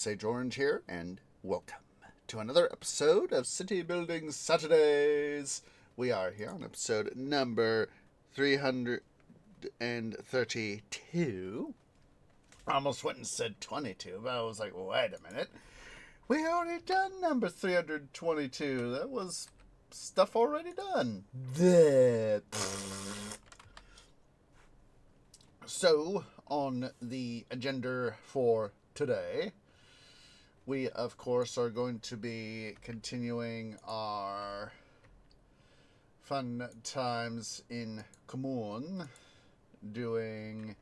Sage Orange here, and welcome to another episode of City Building Saturdays. We are here on episode number 332. I almost went and said 22, but I was like, wait a minute. We already done number 322. That was stuff already done. So, on the agenda for today, we, of course, are going to be continuing our fun times in Khmun, doing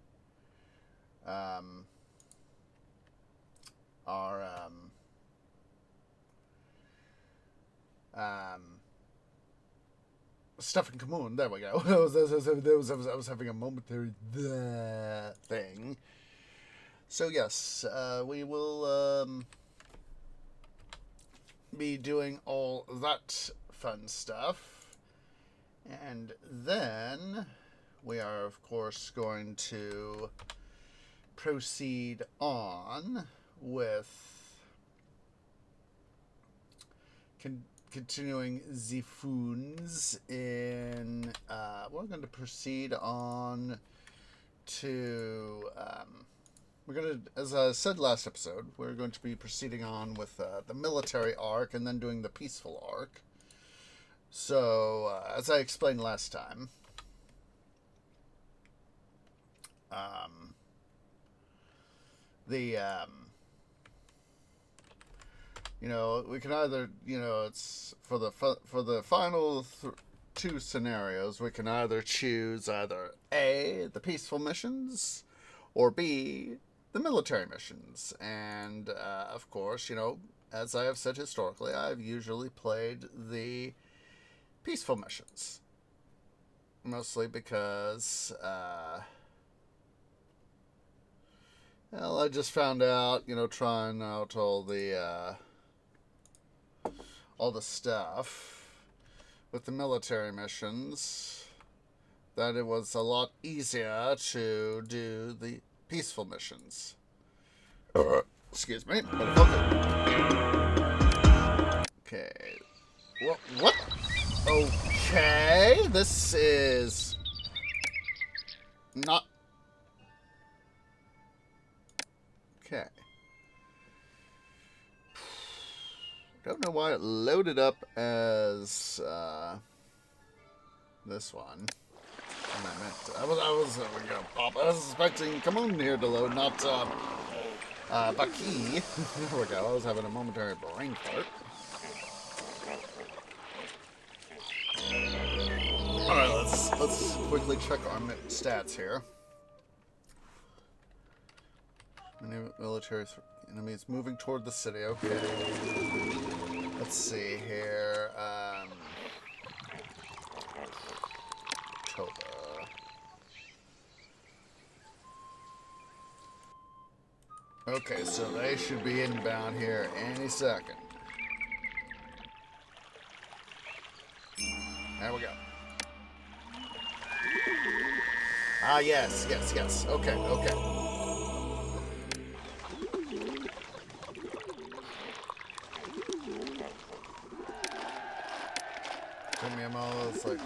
our stuff in Khmun. There we go. I was having a momentary thing. So yes, we will be doing all that fun stuff, and then we are, of course, going to proceed on with continuing the funs in we're going to proceed on to we're going to, as I said last episode, we're going to be proceeding on with the military arc and then doing the peaceful arc. So, as I explained last time, we can either, it's for the final two scenarios, we can either choose either A, the peaceful missions, or B, the military missions. And of course, as I have said historically, I've usually played the peaceful missions, mostly because I just found out, trying out all the stuff with the military missions, that it was a lot easier to do the peaceful missions. Excuse me. Okay. What? Okay. This is not. Okay. Don't know why it loaded up as this one. I was expecting Khmun here to load, not Baki. There we go. I was having a momentary brain fart. All right, let's quickly check our stats here. Military enemies moving toward the city. Okay. Let's see here. Toba. Okay, so they should be inbound here any second. There we go. Ah, yes. Okay. Took me a moment, it's like,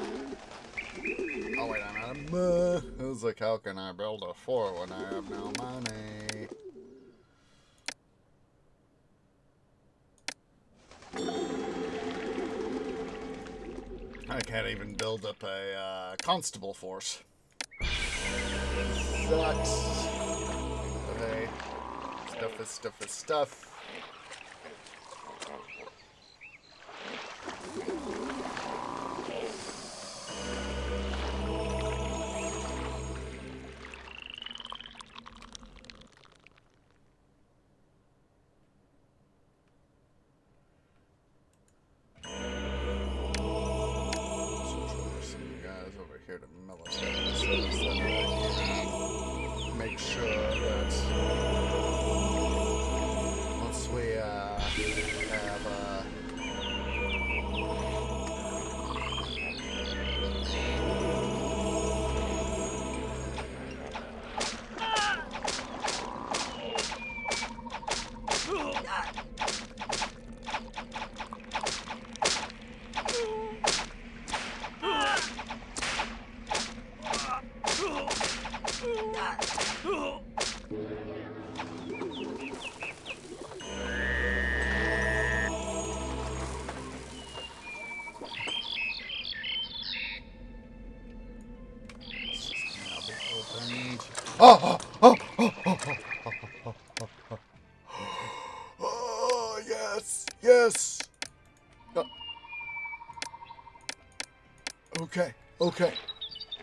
oh wait, I'm out of money. It was like, how can I build a fort when I have no money? I can't even build up a constable force. Sucks. Okay. Stuff is stuff. Here to military, so that I can make sure that once we have Oh, oh, oh, oh, oh, oh, oh, yes, yes. Oh. Okay, okay.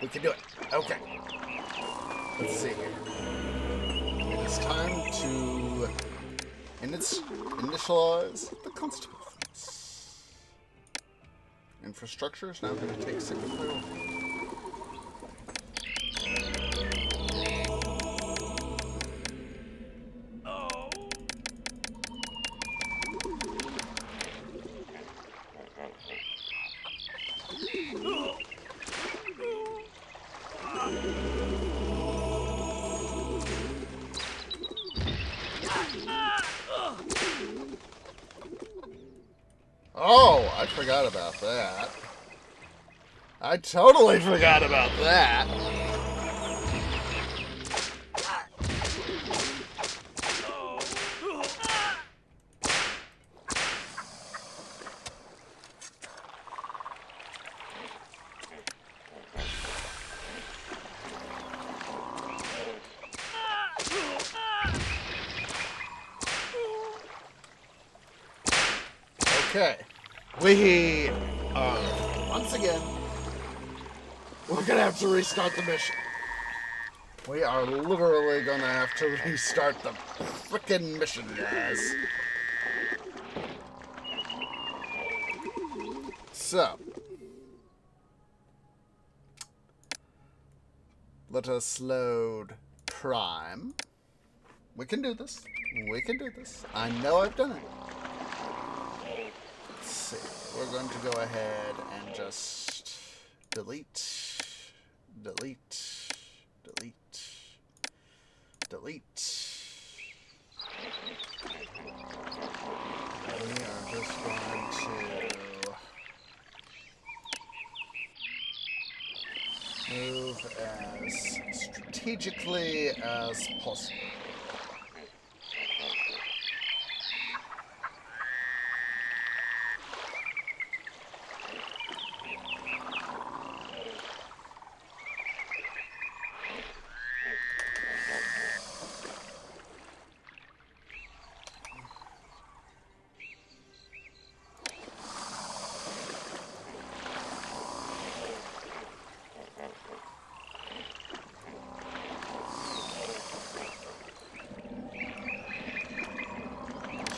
We can do it. Okay. Let's see here. It is time to initialize the constable fence. Infrastructure is now going to take second priority. Oh, I forgot about that. I totally forgot about that. Okay. We are, once again, we're going to have to restart the mission. We are literally going to have to restart the frickin' mission, guys. So, let us load Prime. We can do this. We can do this. I know I've done it. Let's see. We're going to go ahead and just delete, delete, delete, delete. We are just going to move as strategically as possible.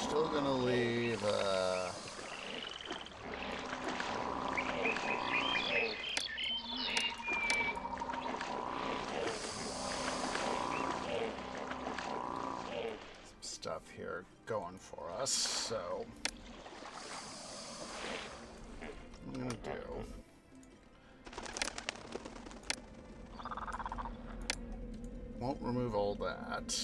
Still gonna leave some stuff here going for us, so what I'm gonna do, won't remove all that.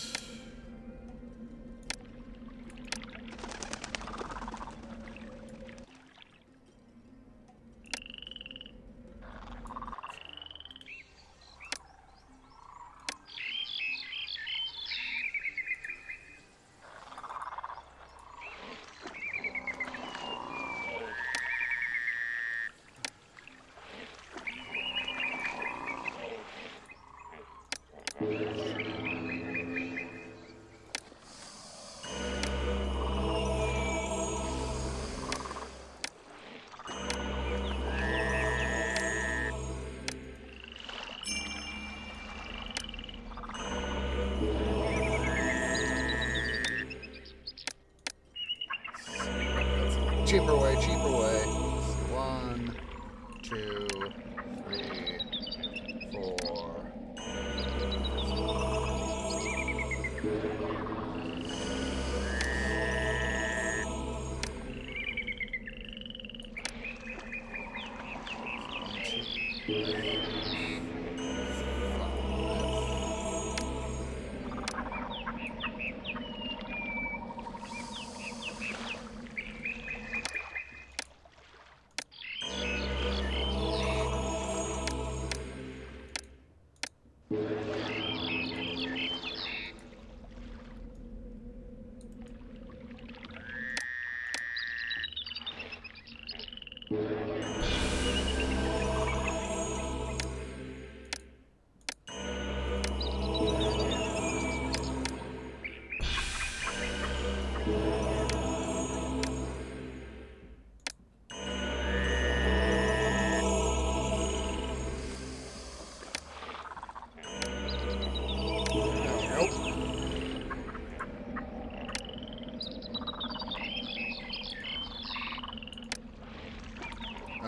Cheaper way, cheaper way. 1, 2, 3, 4.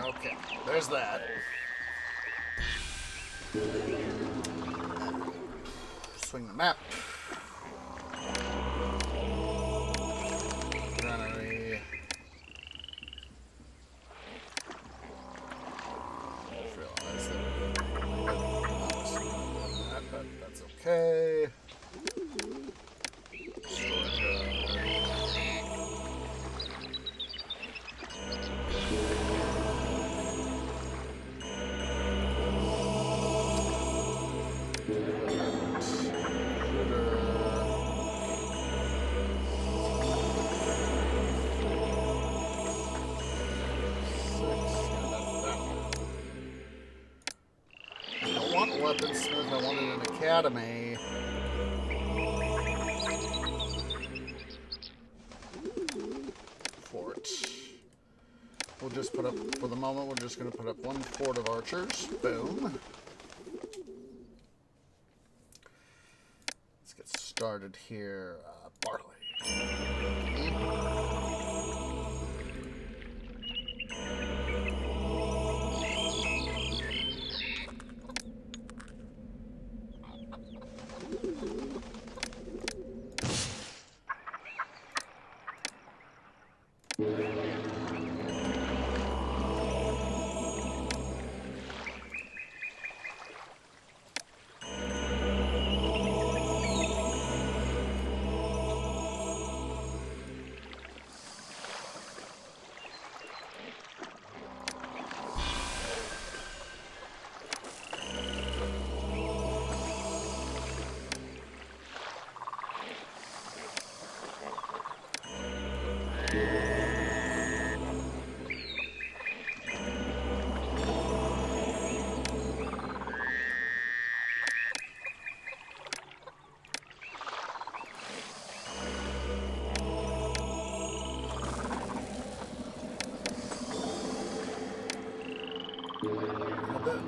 Okay, there's that. Swing the map. Granary. Just realized that, but that's okay. Weaponsmith, I wanted an academy. Fort. We'll just put up, for the moment, we're just going to put up one fort of archers. Boom. Let's get started here. Barley.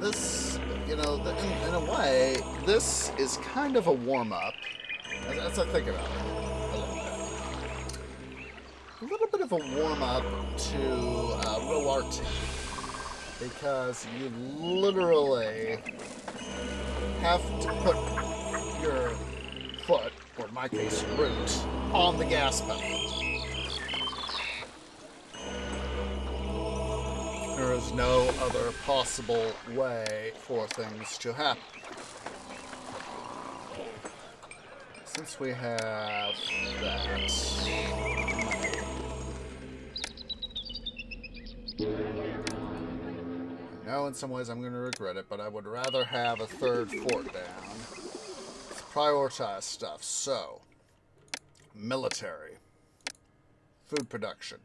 This, you know, in a way, this is kind of a warm-up, as I think about it, a little bit of a warm-up to Roarty, because you literally have to put your foot, or in my case, root, on the gas pedal. There is no other possible way for things to happen. Since we have that, I know in some ways I'm going to regret it, but I would rather have a third fort down. Let's prioritize stuff. So, military, food production,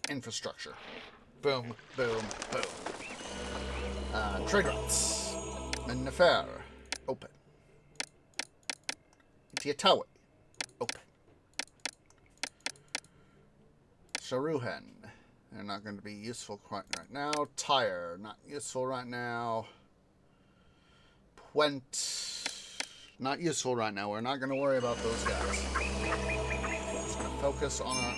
infrastructure. Boom, boom, boom. Trade routes. Mennefer. Open. Tiatawi. Open. Sharuhen. They're not going to be useful quite right now. Tyre. Not useful right now. Puent. Not useful right now. We're not going to worry about those guys. We're just going to focus on our...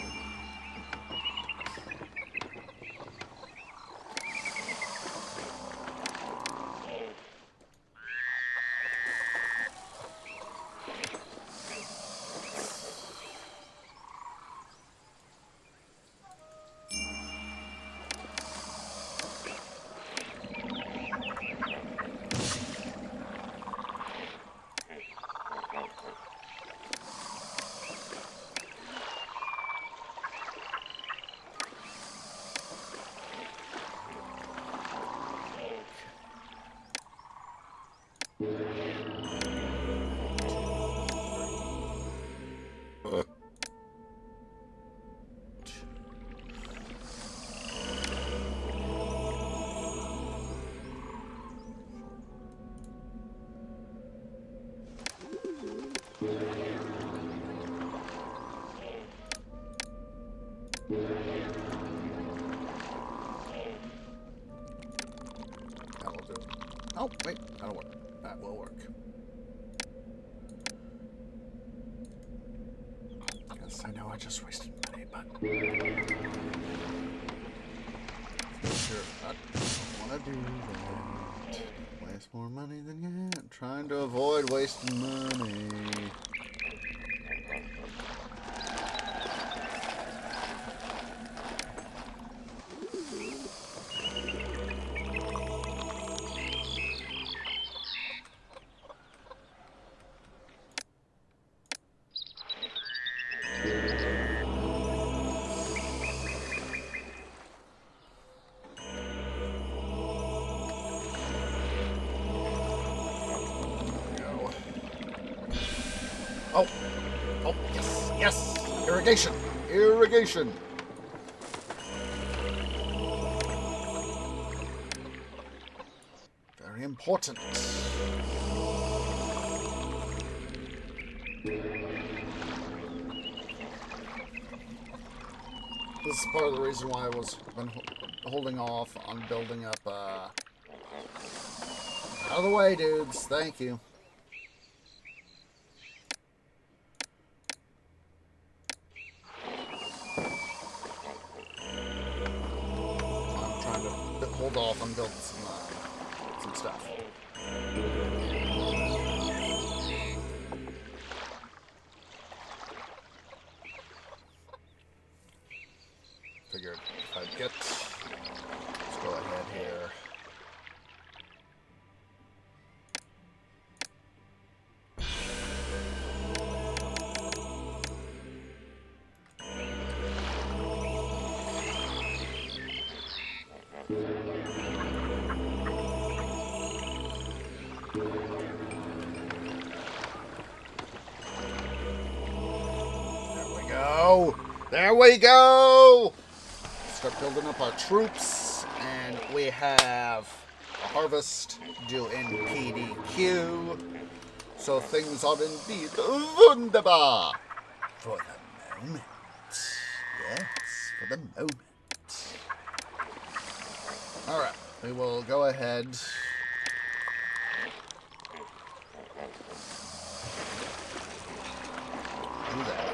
That will do. Oh, wait, that'll work. That will work. Yes, I know I just wasted money, but... Sure, I don't want to do that. Waste more money than you get. Trying to avoid wasting money. Oh, oh, yes, yes! Irrigation! Irrigation! Very important. This is part of the reason why I was holding off on building up, out of the way, dudes. Thank you. I'm trying to hold off on building some stuff. Figured if I'd get... Let's go ahead here. There we go! Start building up our troops, and we have a harvest due in PDQ. So things are indeed wunderbar for the moment. Yes, for the moment. Alright, we will go ahead. Do that.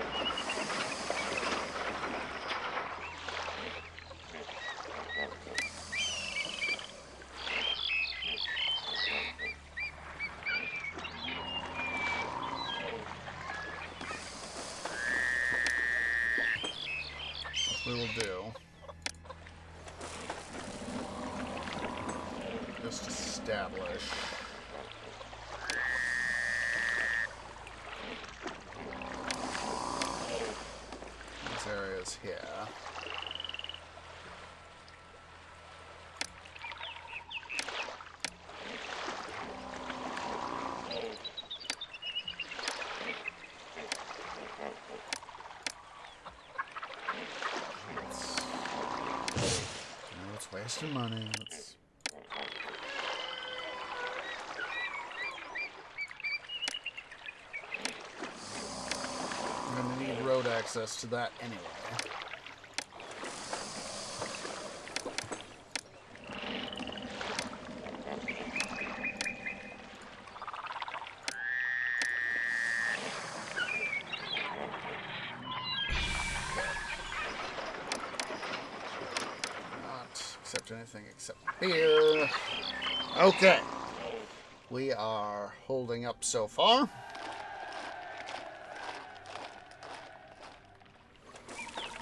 We will do. Just establish these areas here. Wasting money. I'm going to need road access to that anyway. Anything except beer. Okay. We are holding up so far.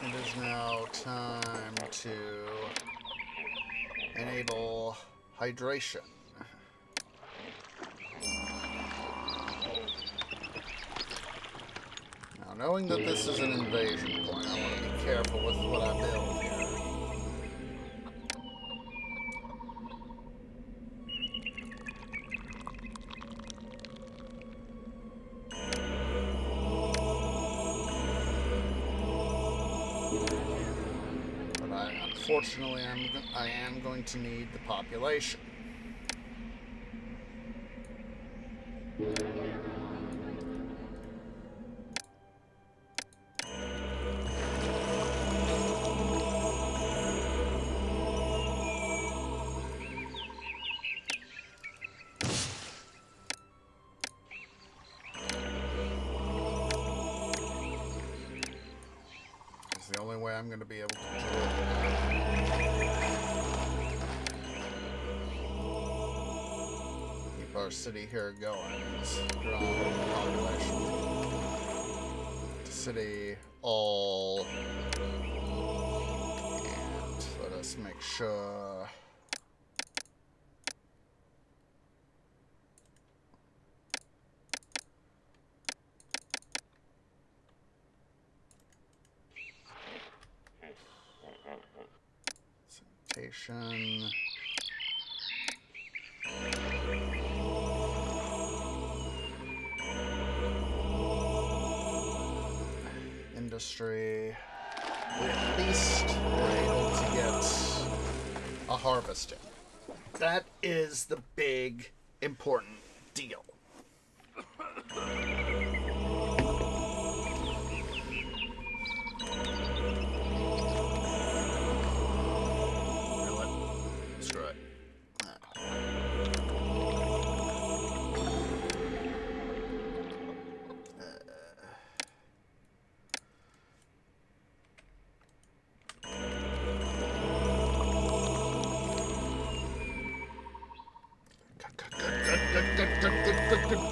It is now time to enable hydration. Now, knowing that this is an invasion point, I want to be careful with what I build here. Unfortunately, I am going to need the population. the only way I'm going to be able to do it. Keep our city here going is draw population. The city all. And let us make sure. Sanitation. Industry. At least we're able to get a harvest in. That is the big, important deal.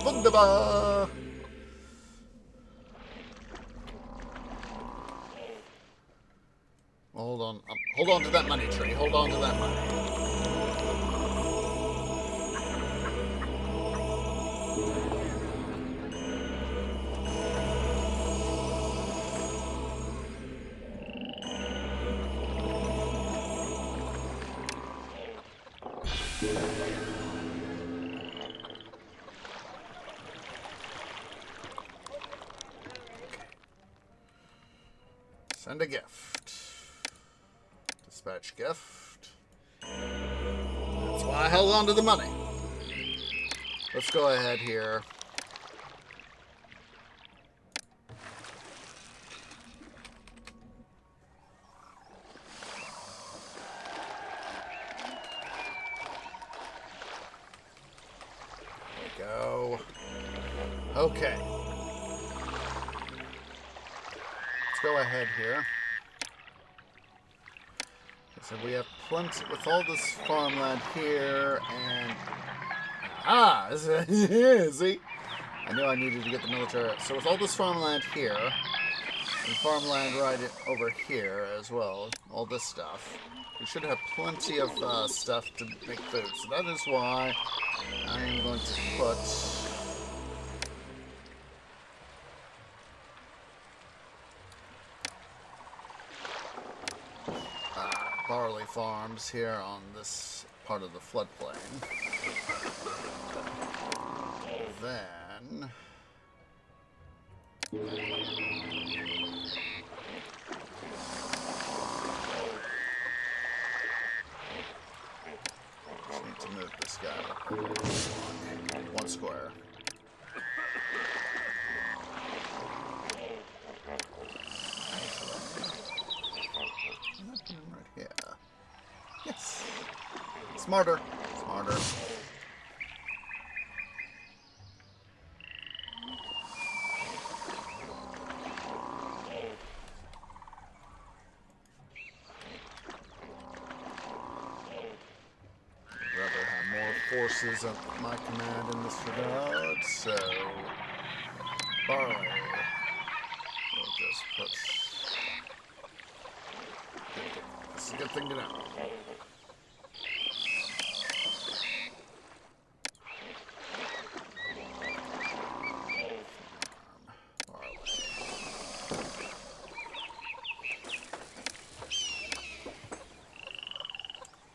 Wunderbar! Hold on. Hold on to that money tree. Hold on to that money. Send a gift. Dispatch gift. That's why I held on to the money. Let's go ahead here. There we go. Okay. Let's go ahead here. So we have plenty with all this farmland here, and see, I knew I needed to get the military. So with all this farmland here, and farmland right over here as well, all this stuff, we should have plenty of stuff to make food. So that is why I am going to put. Barley farms here on this part of the floodplain. Then just need to move this guy up one square. Right here. Yes. Smarter. Smarter. I'd rather have more forces at my command in this regard, so barley. We'll just put. It's a good thing to know. Barley.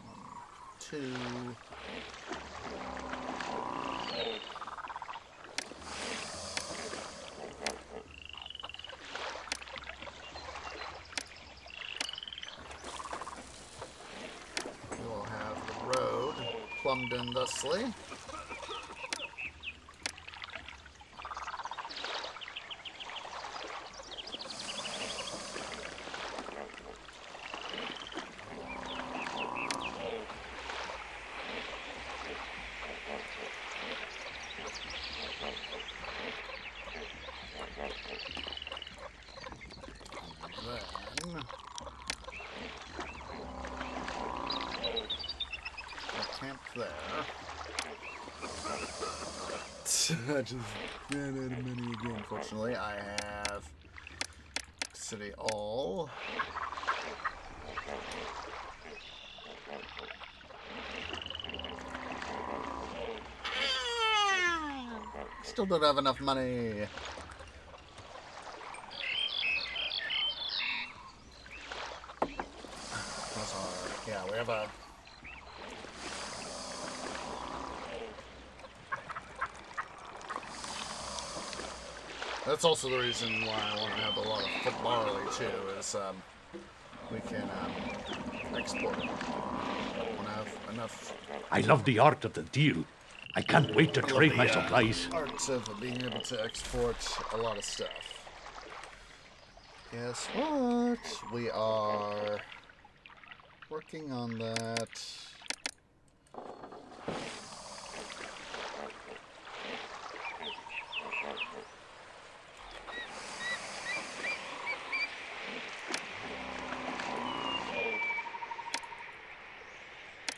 1, 2. Plumbed in thusly. Then I just ran out of money again. Unfortunately, I have City All. Still don't have enough money. That's hard. Yeah, we have a... That's also the reason why I want to have a lot of barley too, is we can export it. I want to have enough. I love the art of the deal. I can't wait to trade my supplies. Art of being able to export a lot of stuff. Guess what? We are working on that.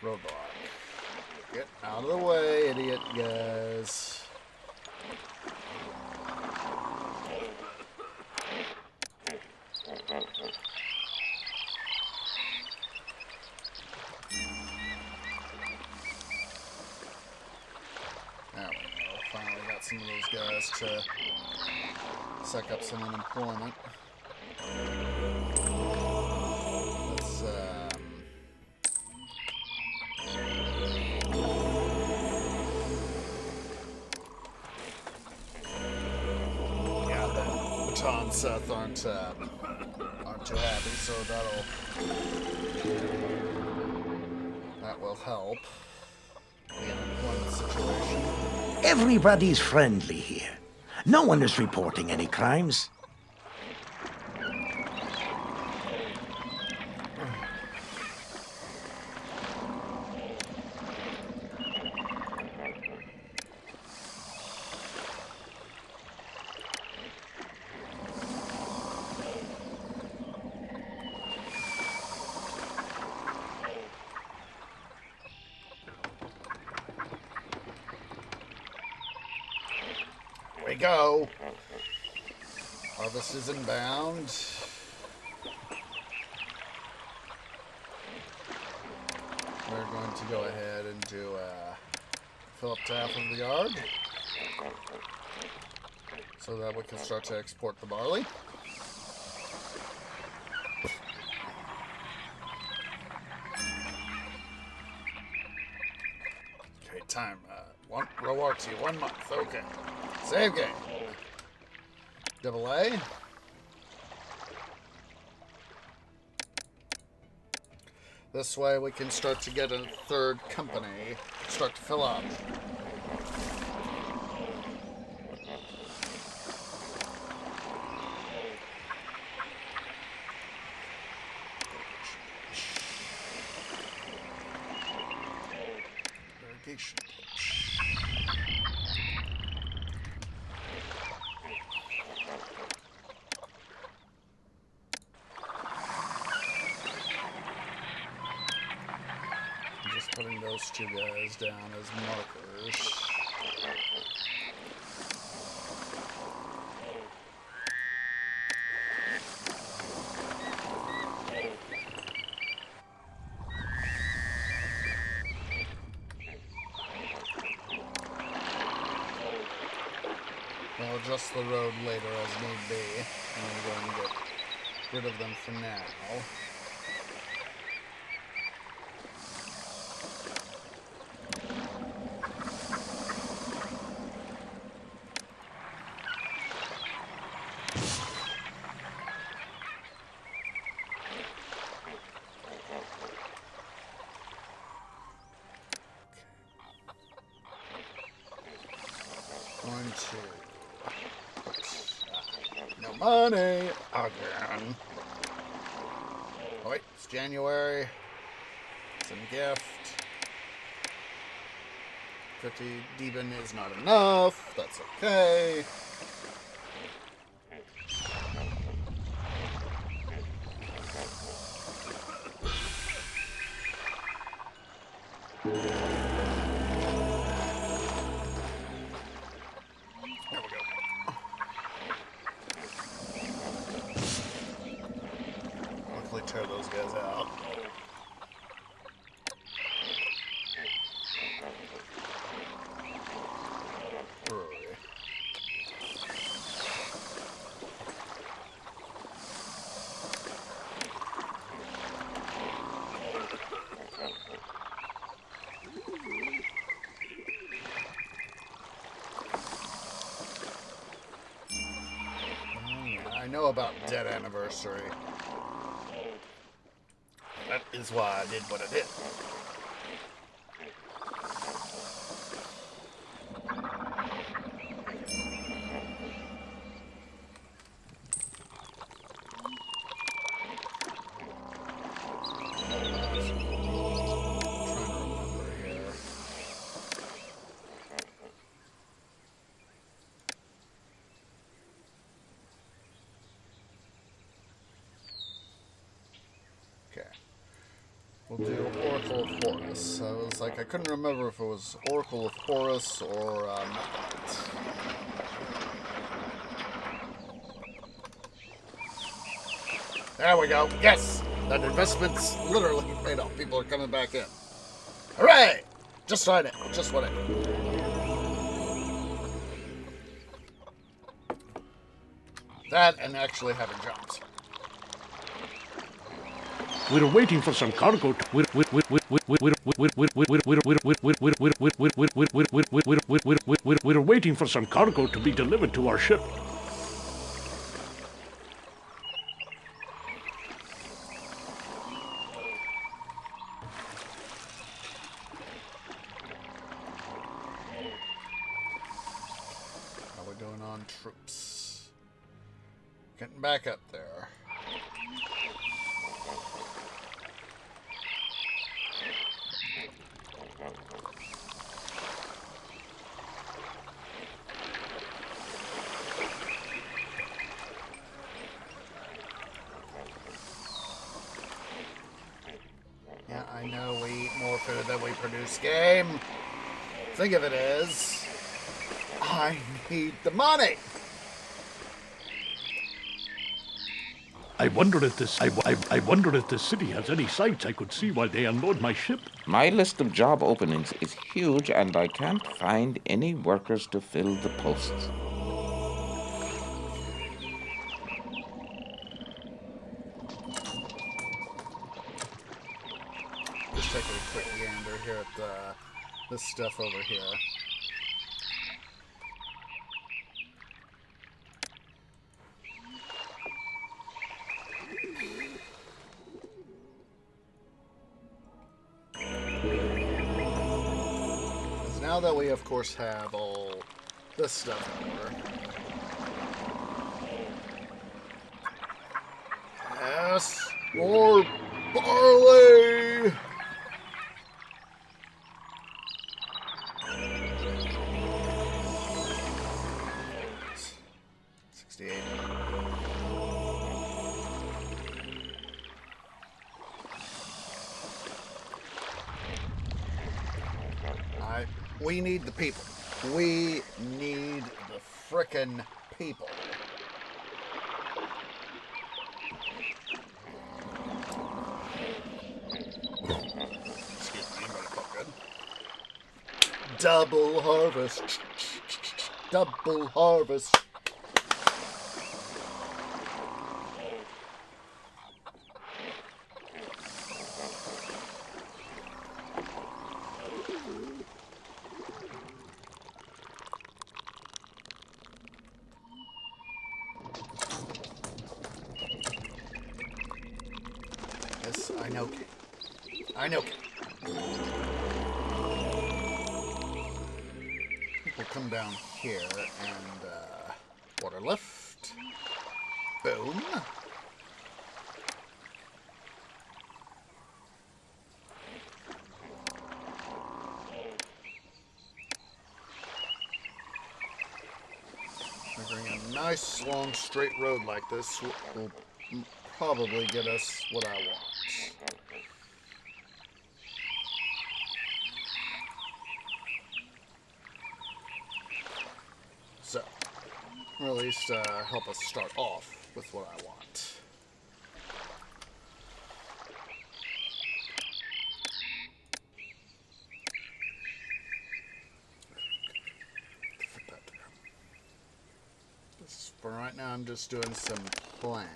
Roadblock. Get out of the way, idiot guys. There we go. Finally got some of those guys to suck up some unemployment. Let's, yeah, the Baton Seth aren't too happy, so that will help the unemployment situation. Everybody's friendly here. No one is reporting any crimes. We go. Harvest is inbound. We're going to go ahead and do fill up to half of the yard so that we can start to export the barley. Okay, time. One reward to you, 1 month. Okay. Save game. Double A. This way we can start to get a third company, start to fill up. Irrigation. Putting those two guys down as markers. I'll adjust the road later as need be. I'm going to get rid of them for now. No money again. Oh, wait, it's January. It's a gift. 50 Deben is not enough. That's okay. definitely tear those guys out. I know about Dead Anniversary. That is why I did what I did. We'll do Oracle of Horus. I was like, I couldn't remember if it was Oracle of Horus or not. There we go. Yes! That investment's literally paid off. People are coming back in. Hooray! Just what I need. Just what I need. That and actually having jobs. We're waiting for some cargo. We're waiting for some cargo to be delivered to our ship. How are we doing on troops? Getting back up there. Yeah, I know we eat more food than we produce, game. Think of it as, I need the money. I wonder if this city has any sights I could see while they unload my ship. My list of job openings is huge, and I can't find any workers to fill the posts. Just taking a quick gander here at this stuff over here. Now that we, of course, have all this stuff in order. Yes, more barley! We need the people. We need the frickin' people. Excuse me, motherfucker. Double harvest. Double harvest. Yes, I know. I know. We'll come down here and water lift. Boom. Figuring a nice long straight road like this will probably get us what I want. So, or at least help us start off with what I want. But right now I'm just doing some playing.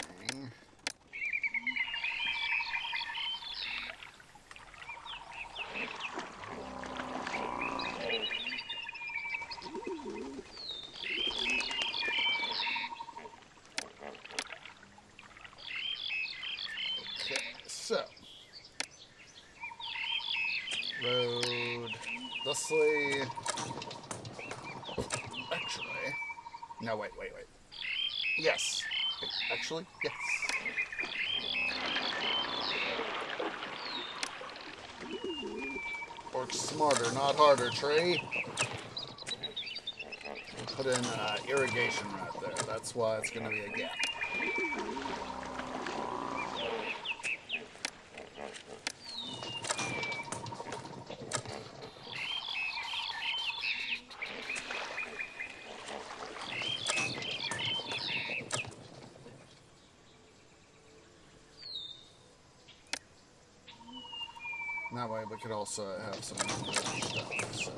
Okay, so road thusly. Actually, no, wait. Yes. Wait, actually, yes. Work smarter, not harder, tree. Put in irrigation right there. That's why it's going to be a gap. And that way we could also have some other stuff, so.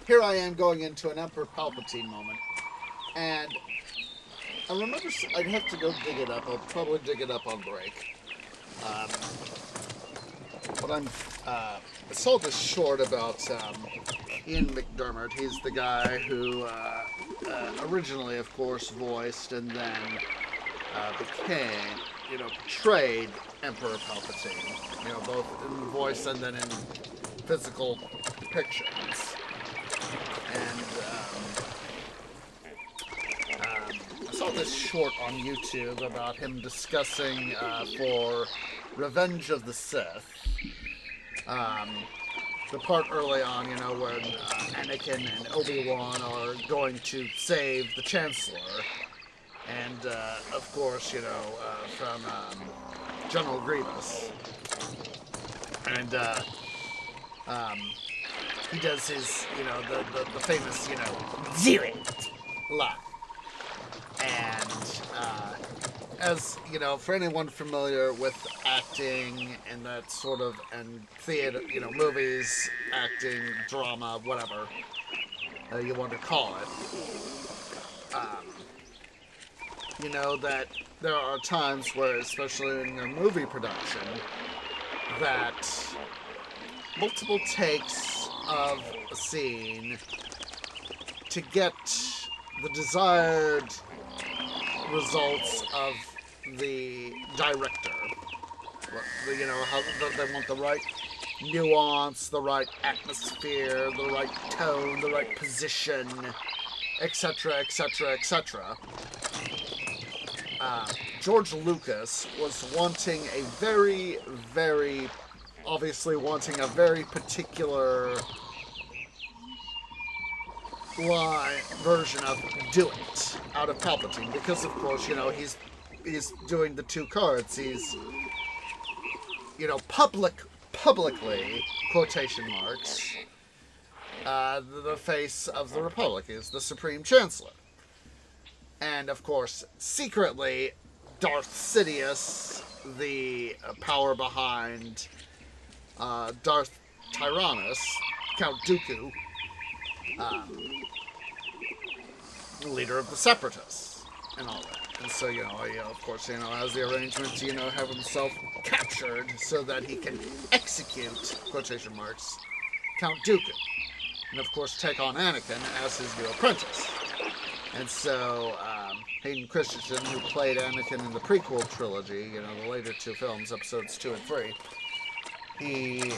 Here I am going into an Emperor Palpatine moment, and I remember I'd have to go dig it up. I'll probably dig it up on break. But I saw this short about Ian McDermott. He's the guy who originally, of course, voiced and then became, portrayed Emperor Palpatine. Both in voice and then in physical depictions. And I saw this short on YouTube about him discussing for Revenge of the Sith. The part early on, when Anakin and Obi-Wan are going to save the Chancellor. And, of course, from General Grievous. And, he does his, the famous, do it line. And, as, for anyone familiar with acting and that sort of, and theater, movies, acting, drama, whatever you want to call it, that there are times where, especially in a movie production, that multiple takes of a scene to get the desired results of the director. How they want the right nuance, the right atmosphere, the right tone, the right position, etc., etc., etc. George Lucas was wanting a very, very, obviously wanting a very particular version of Do It out of Palpatine, because of course, he's doing the two cards. He's, publicly, quotation marks, the face of the Republic is the Supreme Chancellor. And, of course, secretly, Darth Sidious, the power behind Darth Tyrannus, Count Dooku, leader of the Separatists, and all that. And so, of course, has the arrangement to, have himself captured so that he can execute, quotation marks, Count Dooku. And, of course, take on Anakin as his new apprentice. And so, Hayden Christensen, who played Anakin in the prequel trilogy, the later two films, episodes 2 and 3, he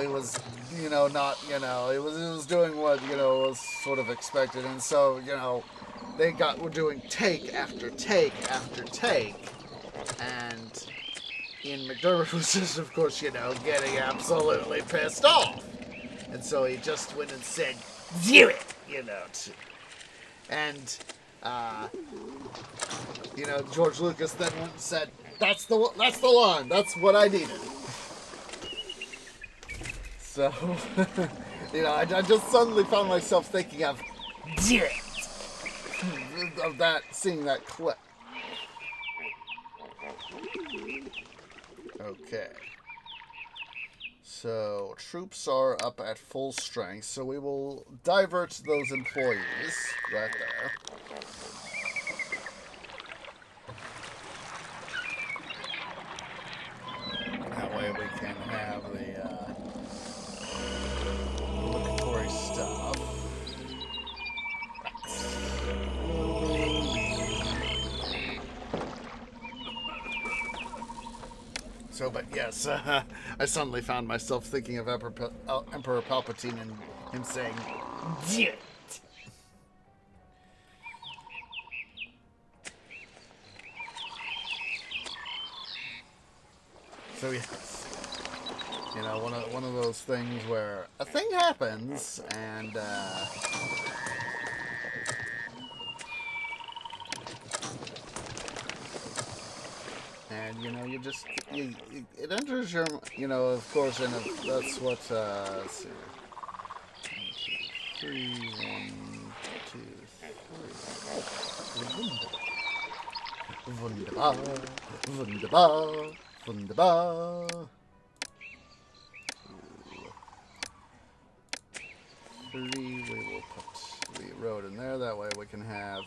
was, he was doing what, was sort of expected. And so, were doing take after take after take. And Ian McDermott was just, of course, getting absolutely pissed off. And so he just went and said, do it, And, George Lucas then went and said, that's the line. That's what I needed. So, I just suddenly found myself thinking of, do it. of that, seeing that clip. Okay. So, troops are up at full strength, so we will divert those employees right there. That way we can have the obligatory stuff. So, but yes, I suddenly found myself thinking of Emperor Palpatine and him saying, "Do it." So yes, you know, one of those things where a thing happens and you know, you just it enters your, you know, of course, and that's what let's see, 1, 2, 3, 1, 2, 3. Wunderbar, wunderbar, wunderbar. 3, we will put the road in there. That way we can have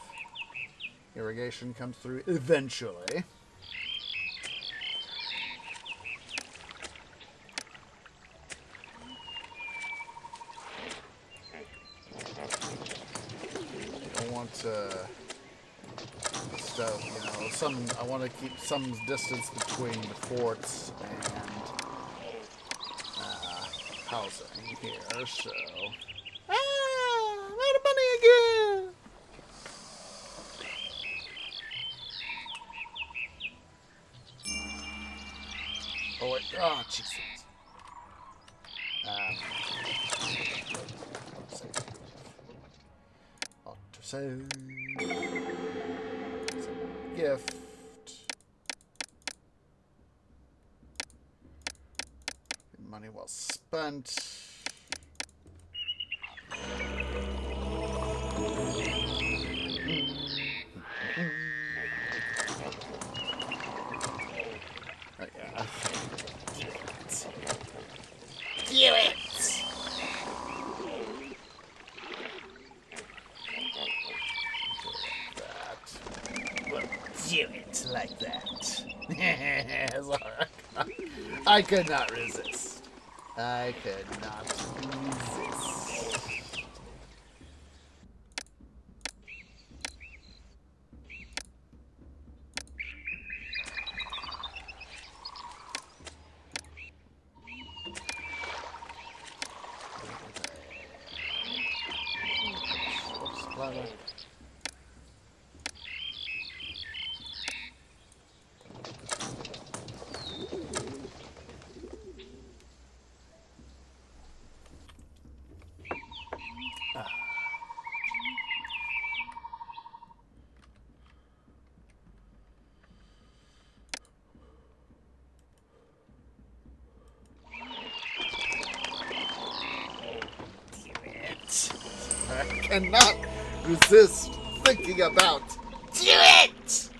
irrigation come through eventually. I want stuff, you know, I want to keep some distance between the forts and housing here, so... I'm out of money again! Oh, wait. Oh, Jesus. Autosave. Gift. Money well spent. Do it! Do it like that. I could not resist. I could not resist. I cannot resist thinking about do it!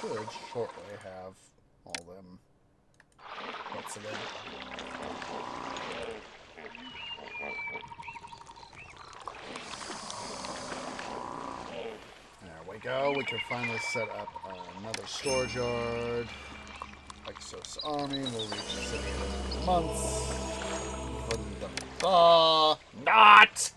Should shortly have all them. What's it in? There we go. We can finally set up another storage yard. Hyksos army will reach the city in 9 months. Not!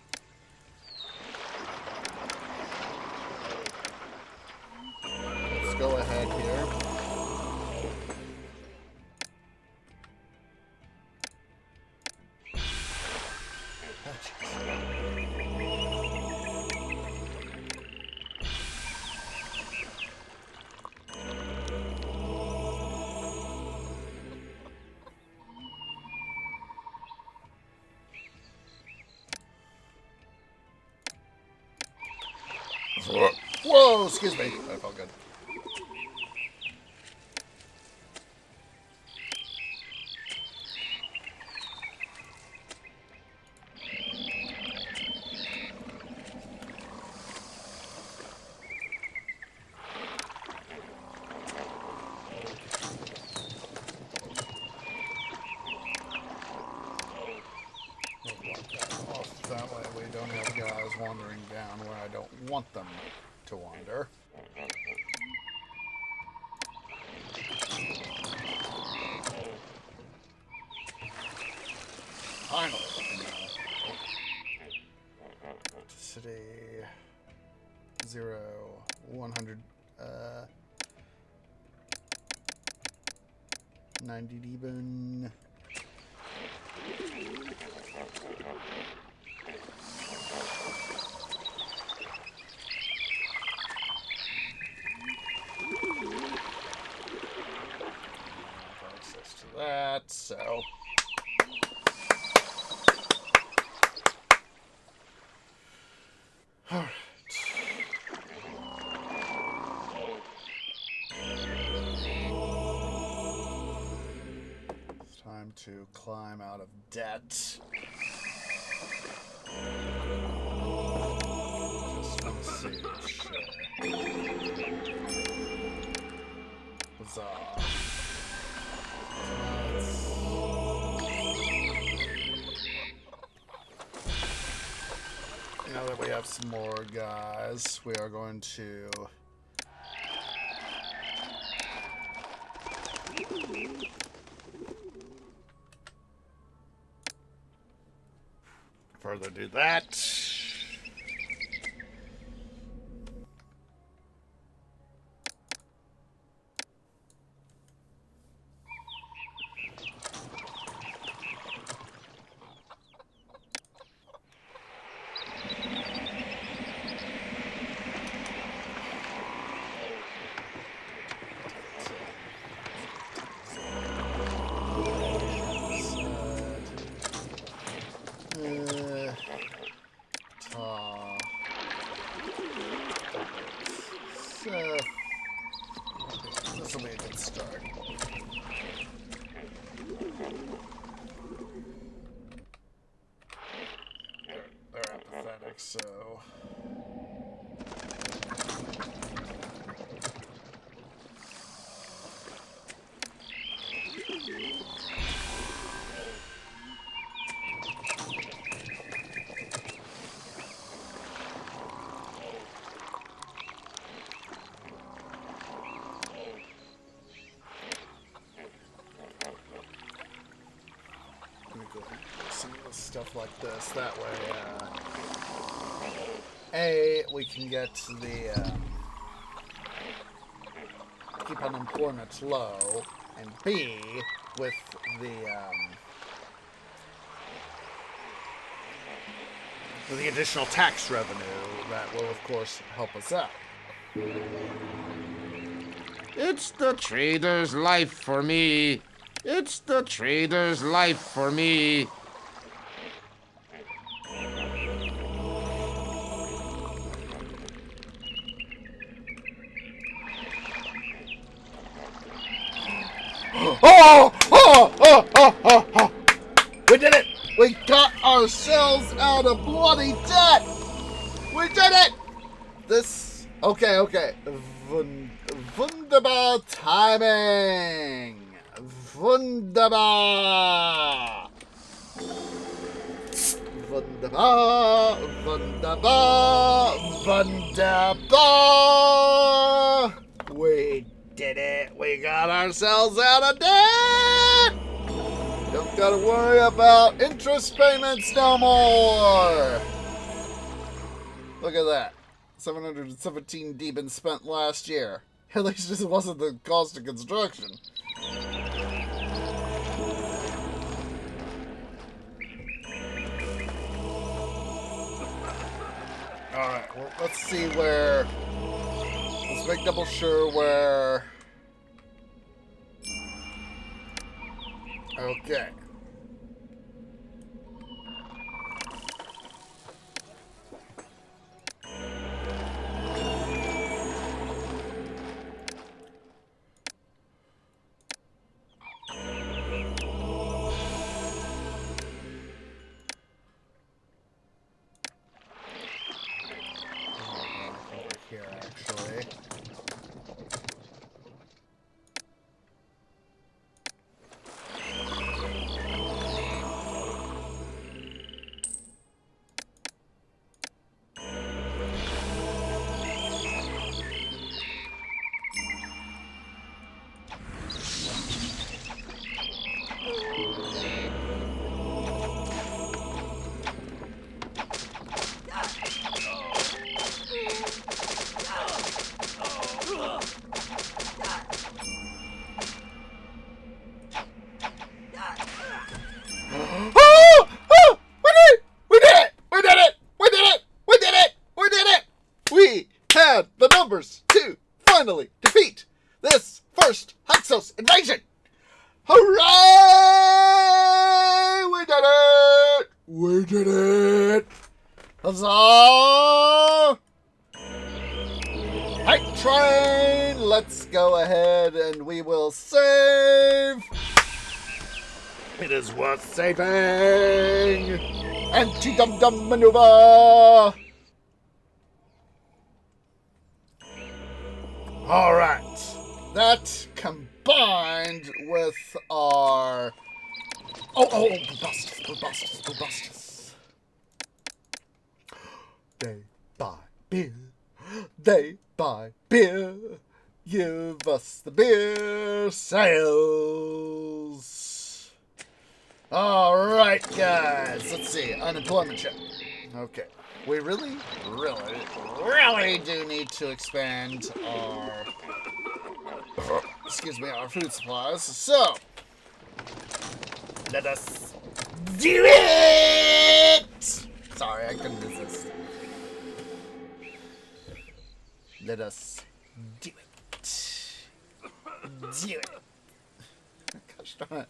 Whoa, excuse me. That felt good. That way we don't have guys wandering down where I don't want them to wander. Finally. City 0, 100, 90 Deben. Access to that, so. All right. It's time to climb out of debt. Just want to see. Huzzah. Now that we have some more guys, we are going to further do that. This will be a good start. They're apathetic, so... Some of the stuff like this. That way, A, we can get the keep unemployment low, and B, with the additional tax revenue, that will of course help us out. It's the trader's life for me. It's the trader's life for me. Oh! We did it! We got ourselves out of bloody debt! We did it! This... Okay. Wunderbar timing! Wunderbar! Wunderbar! We did it! We got ourselves out of debt! Don't gotta worry about interest payments no more! Look at that. 717 Deben spent last year. At least this wasn't the cost of construction. Alright, well, let's see where... Let's make double sure where... Okay. We did it! Huzzah! Hype train! Let's go ahead and we will save! It is worth saving! Anti-dum-dum maneuver! Alright. That combined with our... Byblos. They buy beer. They buy beer. Give us the beer sales. Alright, guys. Let's see. Unemployment check. Okay. We really do need to expand our... our food supplies. So... let us do it! Sorry, I couldn't resist. Let us do it. Do it. Gosh darn it.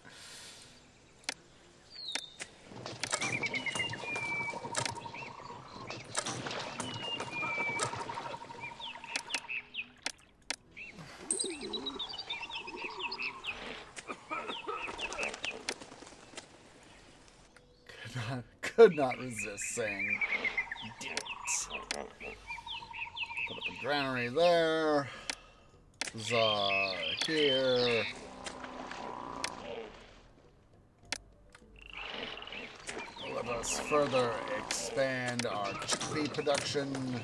Could not resist saying do it. Put up a granary there. Huzzah here. Let us further expand our chickpea production.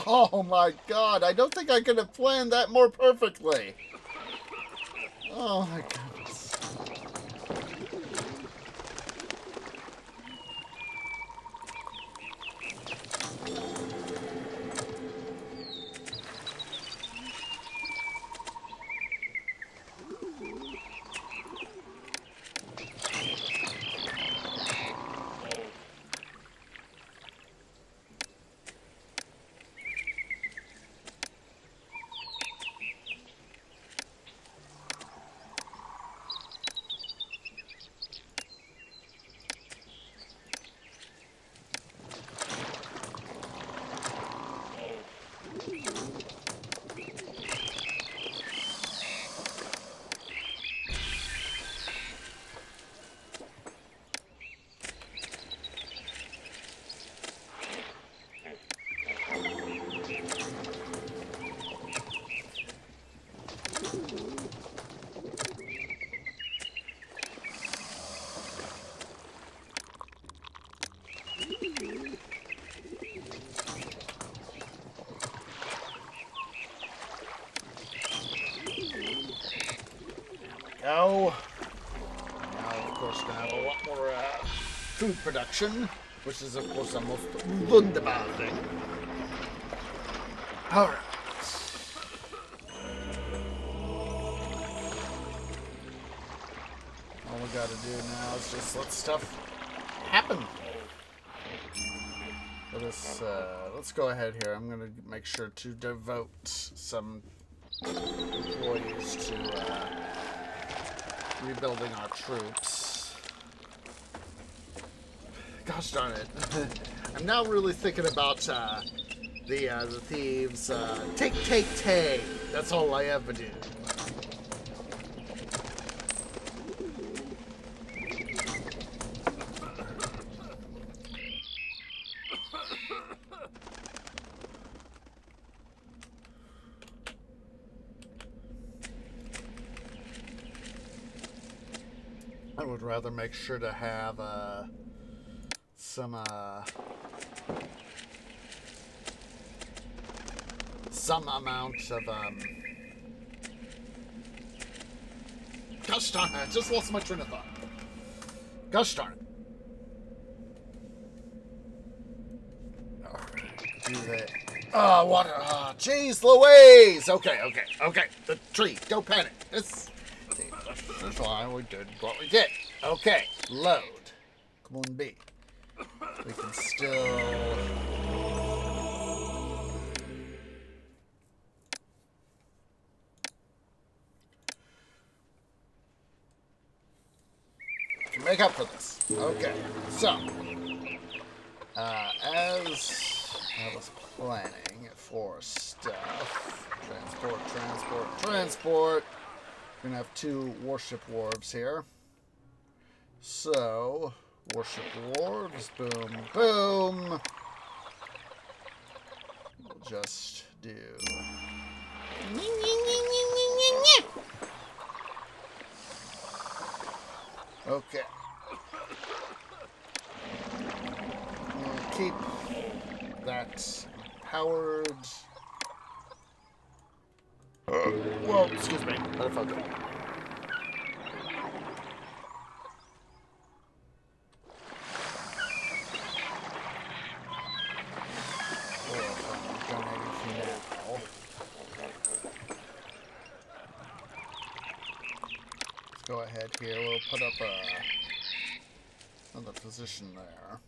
Oh my god, I don't think I could have planned that more perfectly. Oh my goodness. Go. Now, of course, we're going to have a lot more food production, which is, of course, the most wunderbar thing. All right. All we got to do now is just let stuff happen. Let's go ahead here. I'm going to make sure to devote some employees to rebuilding our troops. Gosh darn it. I'm now really thinking about the thieves. Take. That's all I ever do. I would rather make sure to have some amount of gosh darn it, I just lost my train of thought. Gosh darn it. Alright, do that. Oh, water. Oh, jeez Louise. Okay. The tree. Don't panic. That's why we did what we did. Okay. Load. Khmun B. We can still... can make up for this. Okay. So, as I was planning for stuff, transport. We're gonna have 2 warship wharves here. So, warship wharves, boom, boom. We'll just do. Okay. We'll keep that powered. Well, excuse me. Out of focus. Go ahead here. We'll put up another position there.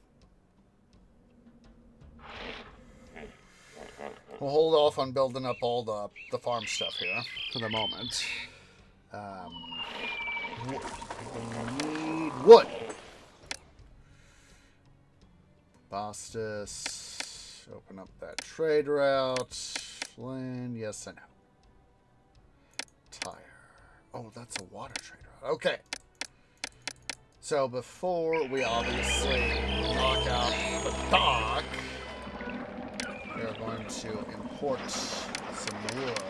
We'll hold off on building up all the farm stuff here for the moment. We need wood. Byblos. Open up that trade route. Land. Yes and no. Tire. Oh, that's a water trade route. Okay. So before we obviously knock out the dock, we are going to import some wood.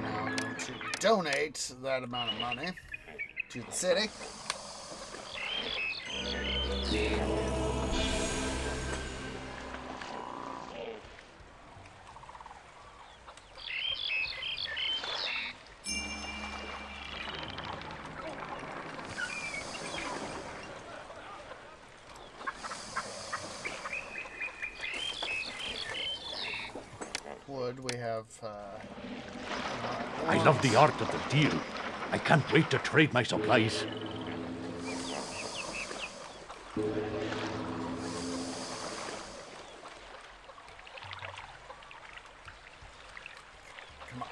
Now I'm going to donate that amount of money to the city. Wood, we have. I love the art of the deal. I can't wait to trade my supplies. Come on.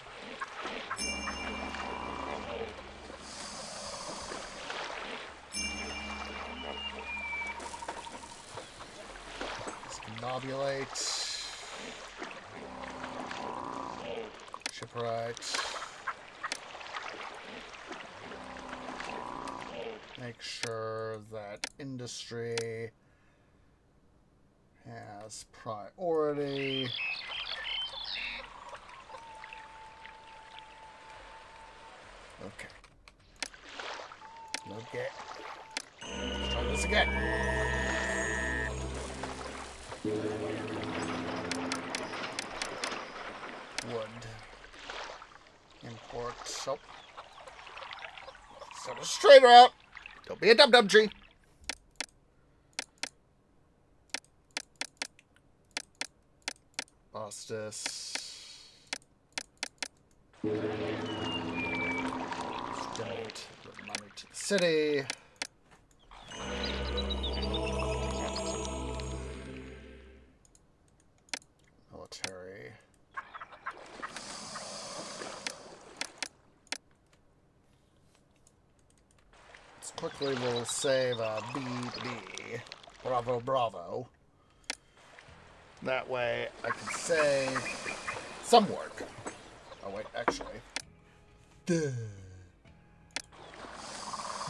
Discombobulate. Shipwright. Make sure that industry has priority. Okay. Okay. Let's try this again. Wood. Import soap. Set a straight route. Don't be a dum-dum tree. Byblos. Donate the money to the city. Military. Quickly we'll save BB. Bravo, bravo. That way I can save some work. Oh wait, actually. Duh.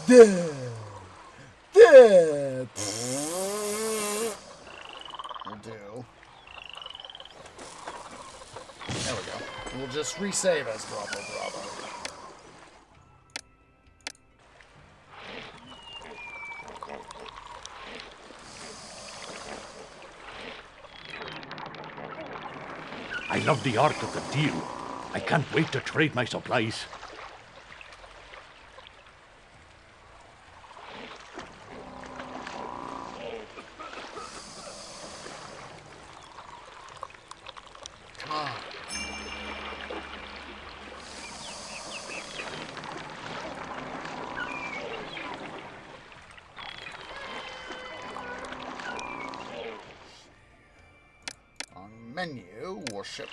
We'll do. There we go. We'll just resave as bravo, bravo. I love the art of the deal. I can't wait to trade my supplies. Come on. Menu, warship,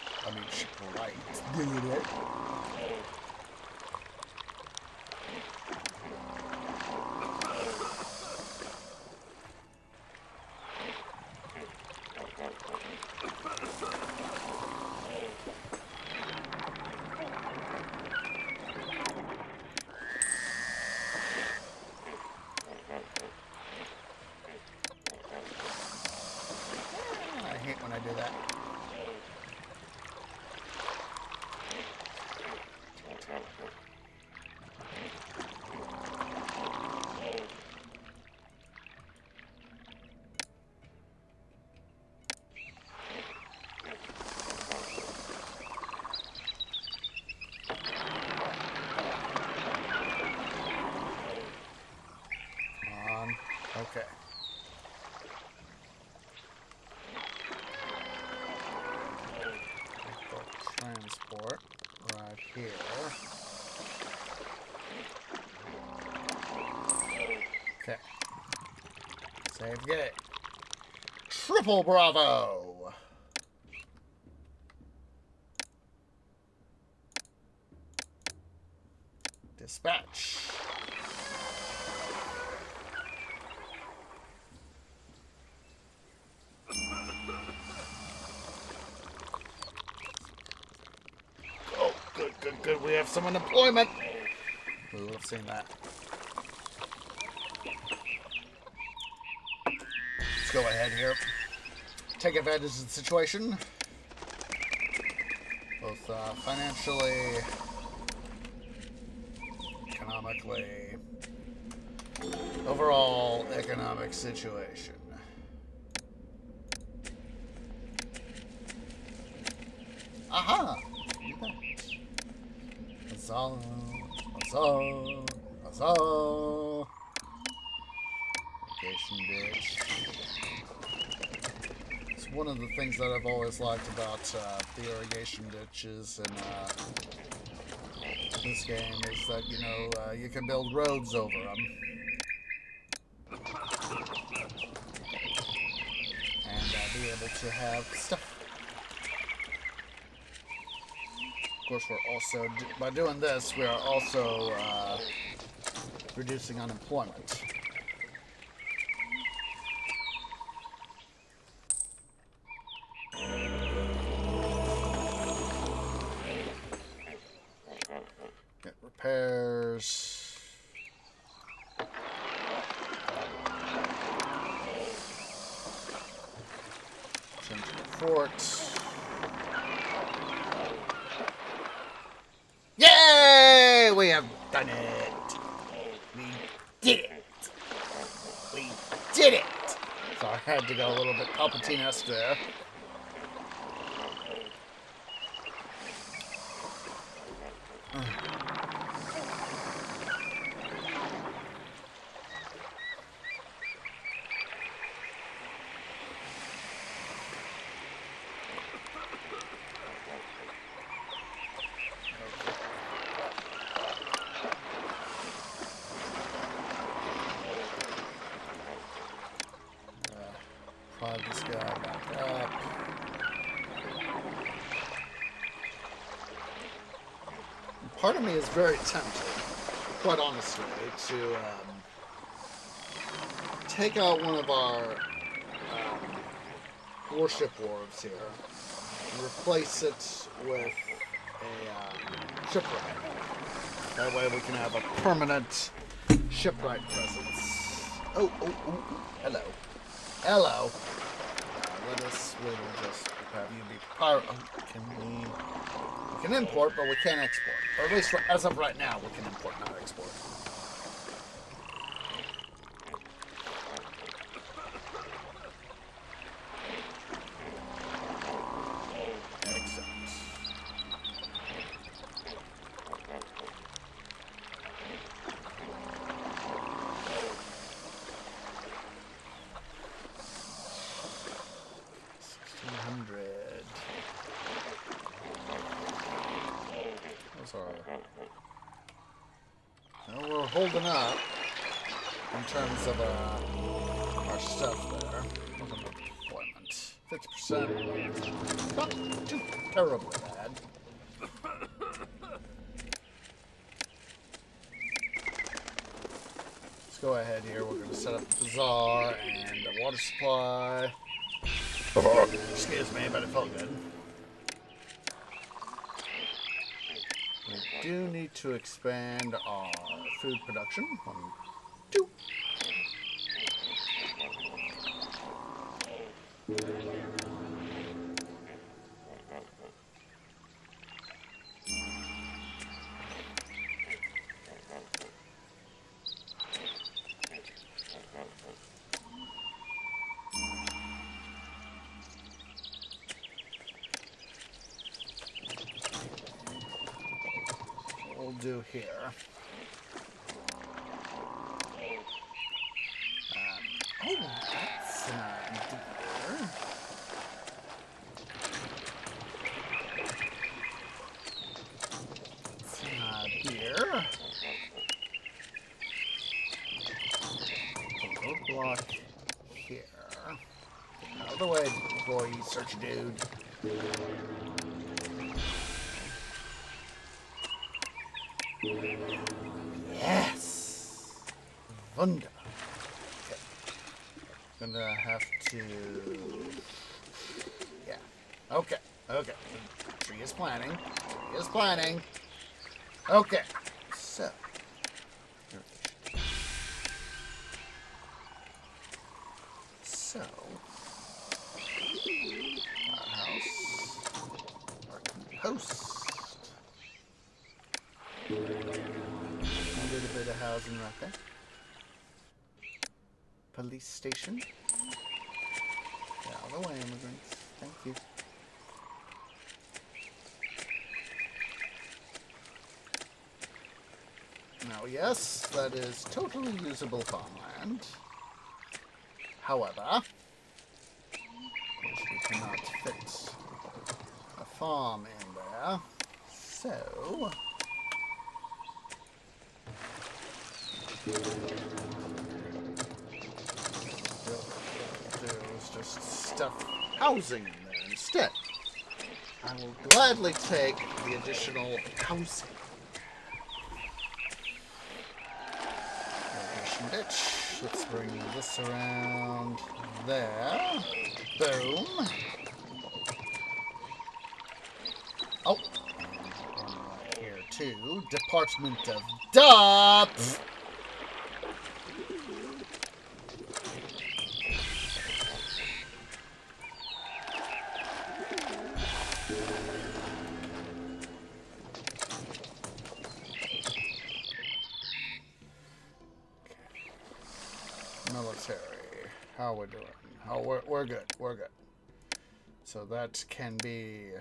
shipwright. I hate when I do that. Okay. Transport right here. Okay. Save gate. Triple Bravo! Dispatch. Good, we have some unemployment. Who would have seen that? Let's go ahead here. Take advantage of the situation. Both financially, economically, overall economic situation. Aha! Huzzah! Huzzah! Huzzah! Irrigation ditch. It's one of the things that I've always liked about the irrigation ditches in this game is that, you can build roads over them. And be able to have stuff. Of course, we're also, by doing this, we are also reducing unemployment. Get repairs. Change the fort. Yay! We have done it! We did it! We did it! So I had to go a little bit Palpatine-esque there. Prod this guy back up. Part of me is very tempted, quite honestly, to take out one of our warship wharves here and replace it with a shipwright. That way we can have a permanent shipwright presence. Oh, hello. Hello. We'll just have you be pirate. We can import, but we can't export. Or at least as of right now, we can import, not export. Excellent. Well, we're holding up in terms of our stuff there. Look at the deployment. 50%. Not too terribly bad. Let's go ahead here. We're going to set up the bazaar and the water supply. Excuse me, but it felt good. We do need to expand our food production. 1, 2. We'll do here. Oh, that's an idea. That's an idea. Roadblock here. Out of the way, boy, you search dude. Yes! Wunder. Okay. Gonna have to... Yeah. Okay. Okay. Tree is planning. Tree is planning. Okay. So. So. Our house. Our host. A little bit of housing right there. Police station. Get out of the way, immigrants. Thank you. Now, yes, that is totally usable farmland. However, we cannot fit a farm in there. So... just stuff housing in there instead. I will gladly take the additional housing. Irrigation ditch. Let's bring this around there. Boom. Oh, and one right here too. Department of Depth. Military. How we're doing? Oh, we're good. We're good. So that can be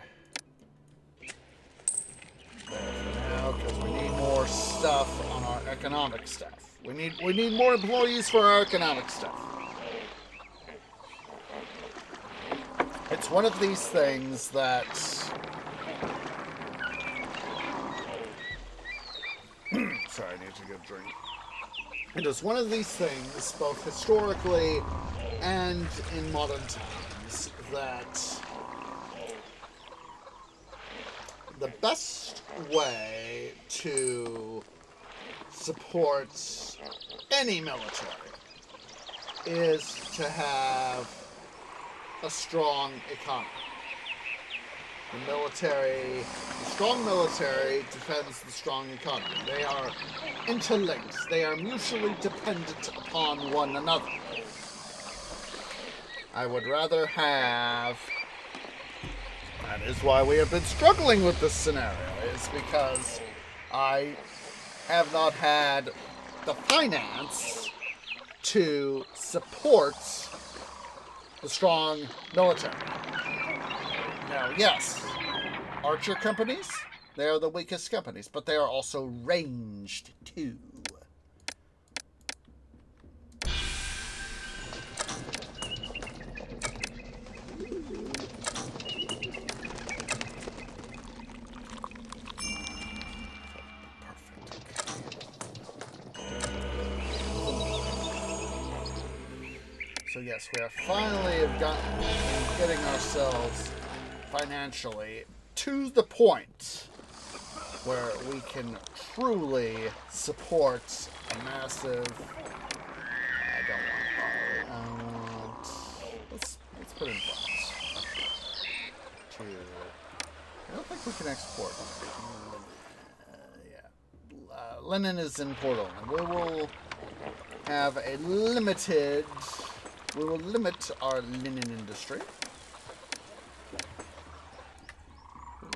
there for now because we need more stuff on our economic stuff. We need more employees for our economic stuff. It's one of these things that sorry, I need to get a drink. It is one of these things, both historically and in modern times, that the best way to support any military is to have a strong economy. The strong military defends the strong economy. They are interlinked. They are mutually dependent upon one another. I would rather have... That is why we have been struggling with this scenario, is because I have not had the finance to support the strong military. Now, yes, archer companies, they are the weakest companies, but they are also ranged too. yes, we are finally getting ourselves financially to the point where we can truly support a massive. I don't want barley. I want. Let's put in farms. I don't think we can export. Yeah, linen is in port only. We will have a limited. We will limit our linen industry.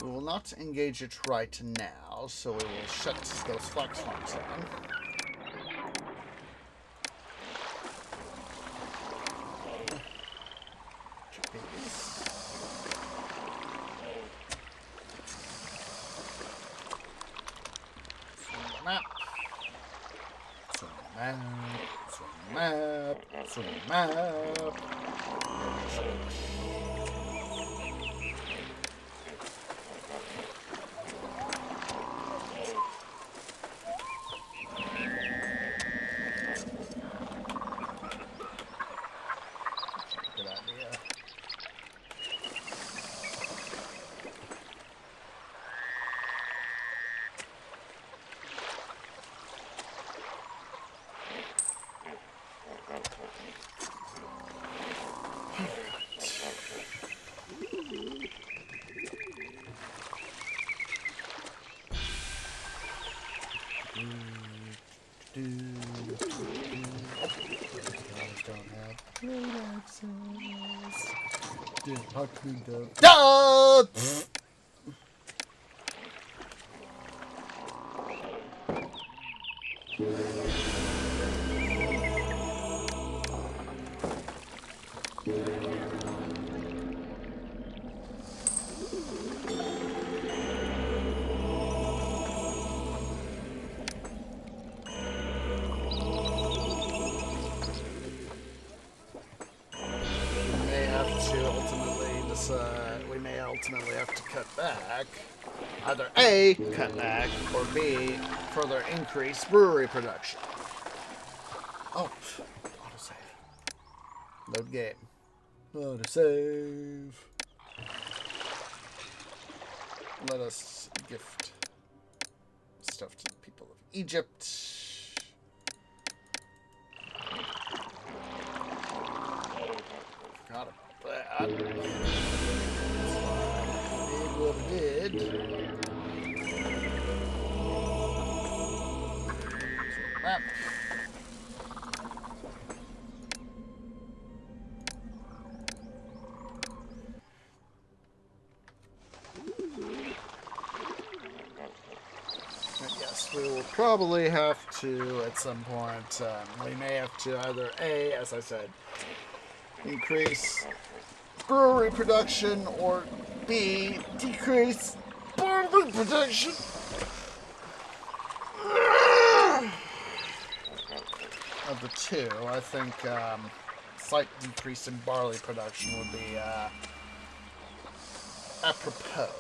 We will not engage it right now, so we will shut those flax farms down. Chickpeas. Map. Map. Good idea. We may ultimately have to cut back. Either A, cut back, or B, further increase brewery production. Oh, autosave. Load game. Autosave. Let us gift stuff to the people of Egypt. Forgot about that. What I did. Map. Yes, we will probably have to, at some point, we may have to either A, as I said, increase brewery production, or B, decrease barley production. Of the two, I think slight decrease in barley production would be apropos.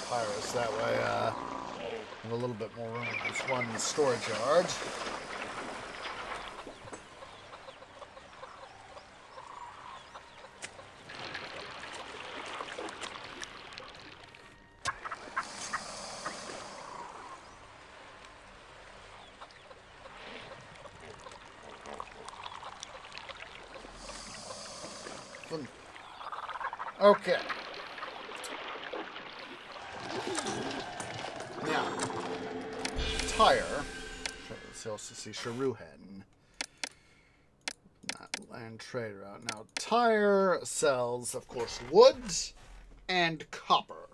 Papyrus, that way have a little bit more room in this one storage yard. Okay. Now, Tyre. Let's also see Sharuhen. Not land trade route. Now, Tyre sells, of course, wood and copper,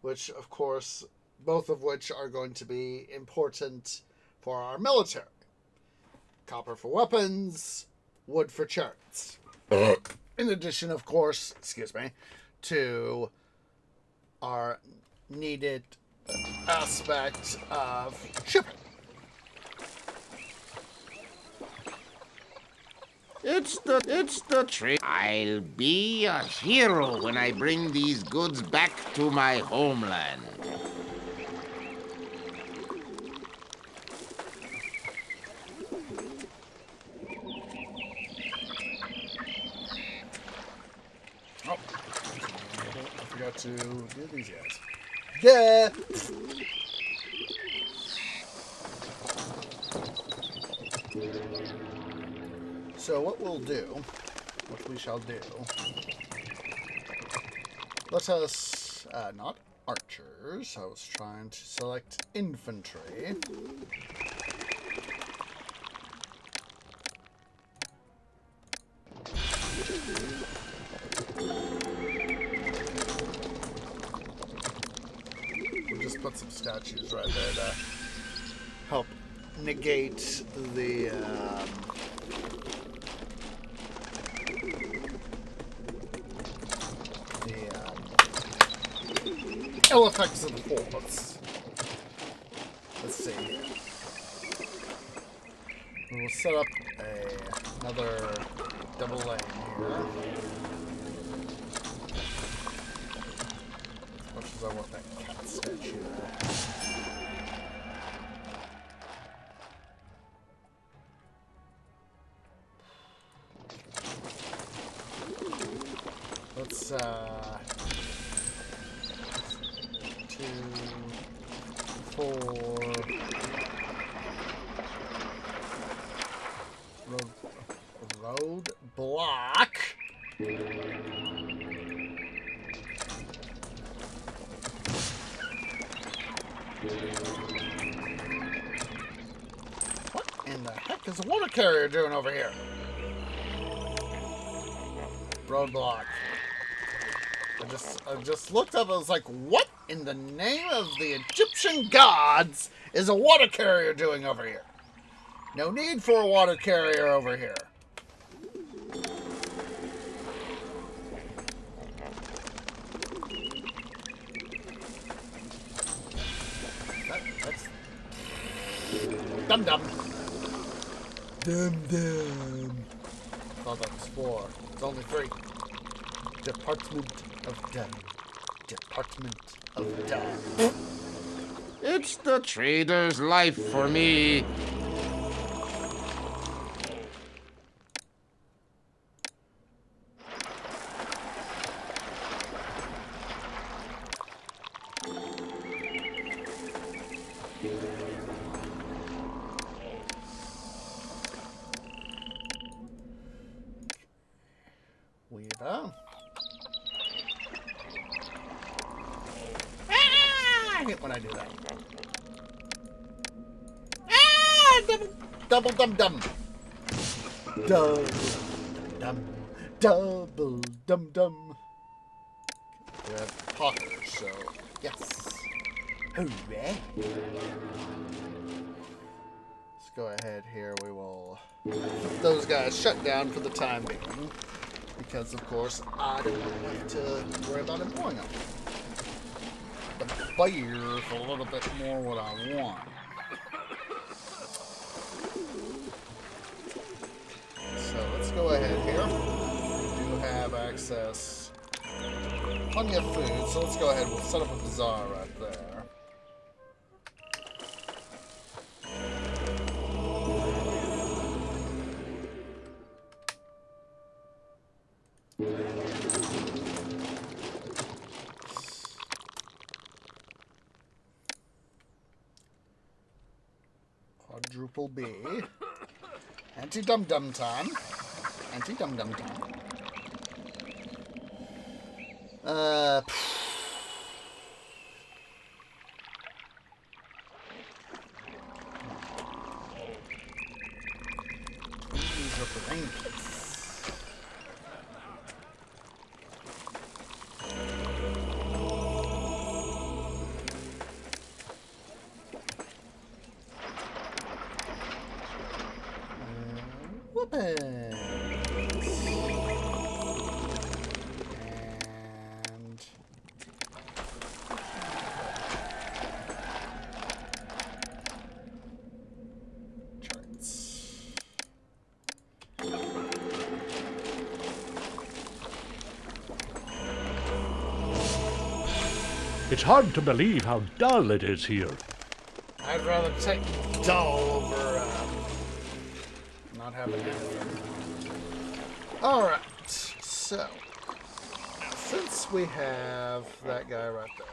which, of course, both of which are going to be important for our military. Copper for weapons, wood for chariots. In addition, of course, to our needed aspect of shipping. It's the trade. I'll be a hero when I bring these goods back to my homeland. Oh, I forgot to do these guys. Yeah. So what we'll do, what we shall do, let us, not archers, I was trying to select infantry. We'll just put some statues right there to help negate the, ill effects of the force. Let's see here. We will set up another double lane here. As much as I want that cat statue there. Let's 2, 4. Road block. What in the heck is a water carrier doing over here? Roadblock. I just looked up and was like, what in the name of the Egyptian gods is a water carrier doing over here? No need for a water carrier over here. That's dum-dum. Dum-dum. I thought that was 4. It's only 3. Department of Done. Department of Done. It's the trader's life for me. Weaver. I hate when I do that. Double dum dum. Double dum. Double dum dum. We have pockers, so yes. Hooray. Let's go ahead here. We will keep those guys shut down for the time being. Because, of course, I don't want to worry about employing them. The bear's a little bit more what I want. So let's go ahead here. We do have access to plenty of food, so let's go ahead. We'll set up a bazaar right there. Quadruple B. Anti-dum-dum time. Anti-dum-dum time. These are blankets. Weapons. And charts. It's hard to believe how dull it is here. I'd rather take dull over not having anything. Alright, so since we have that guy right there,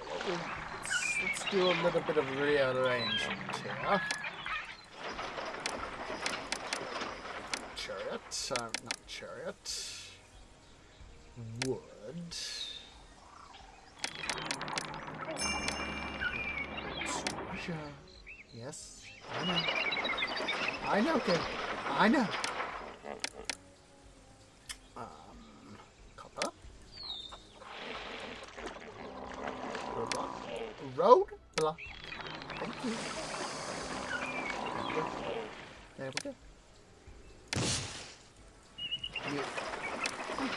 let's do a little bit of rearrangement here. Chariot, not chariot. Wood. Storage. Yes, I know. I know, kid. I know. Copper. Road block. Thank you. There we go. Yeah.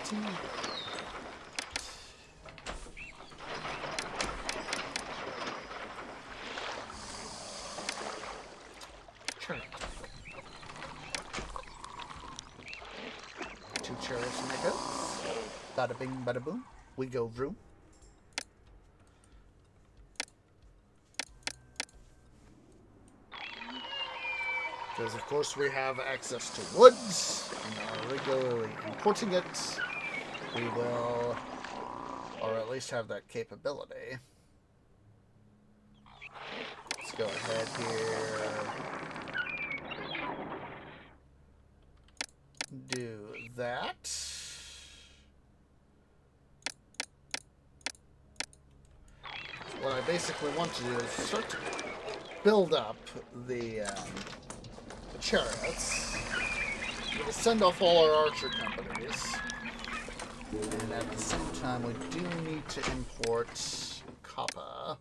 18. Chariot. 2 chariots in there goes. Bada bing, bada boom. We go vroom. Because of course we have access to woods and are regularly importing it. We will, or at least have that capability. Let's go ahead here. Do that. What I basically want to do is start to build up the chariots. We're going to send off all our archer companies. And at the same time, we do need to import copper.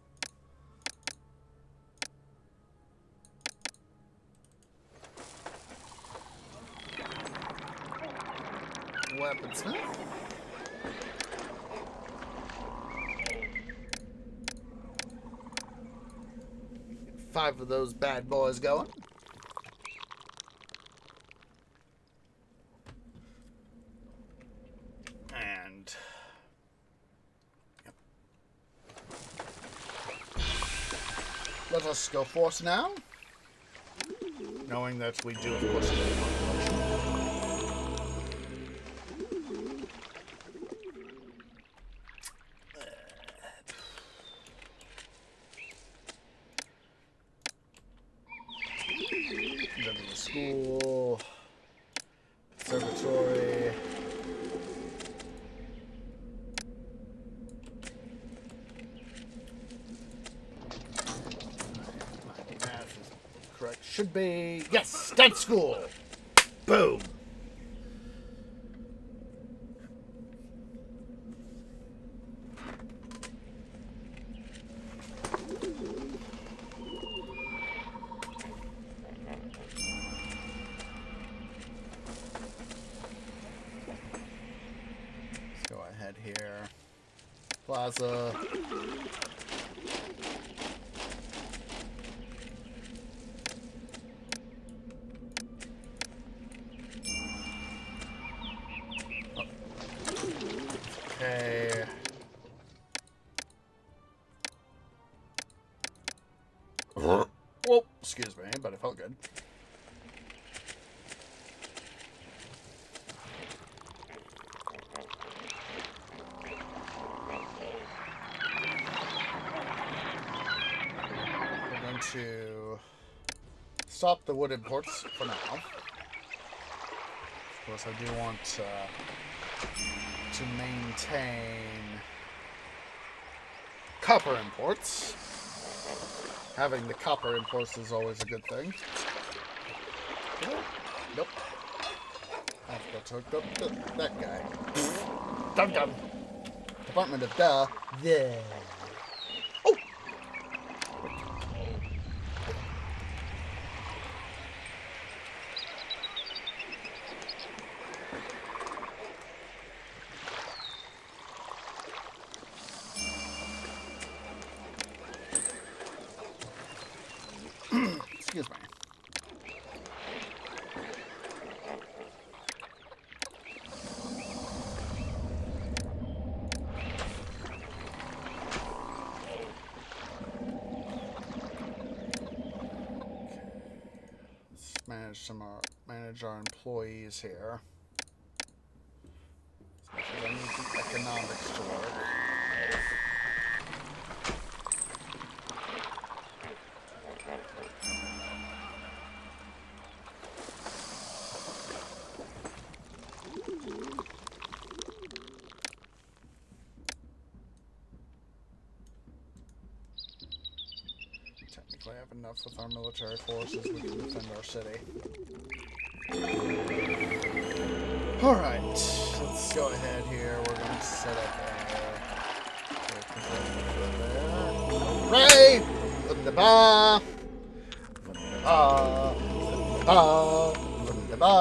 Weaponsmith. 5 of those bad boys going. And yep. Let us go forth now, knowing that we do, of course, have a population. School, observatory. My math is correct. Should be, yes, stud school. Boom. Here, plaza. Okay. Whoa, excuse me, but it felt good. To stop the wood imports for now. Of course, I do want to maintain copper imports. Having the copper imports is always a good thing. Nope. I've got hooked up to that guy. Dum dum. Department of Duh. Yeah. Excuse me. manage our employees here. So I need the economics to work. Technically, I have enough with our military forces. We can defend our city. Alright, let's go ahead here. We're going to set up a... Ray! Vundaba! Vundaba! Vundaba! Vundaba!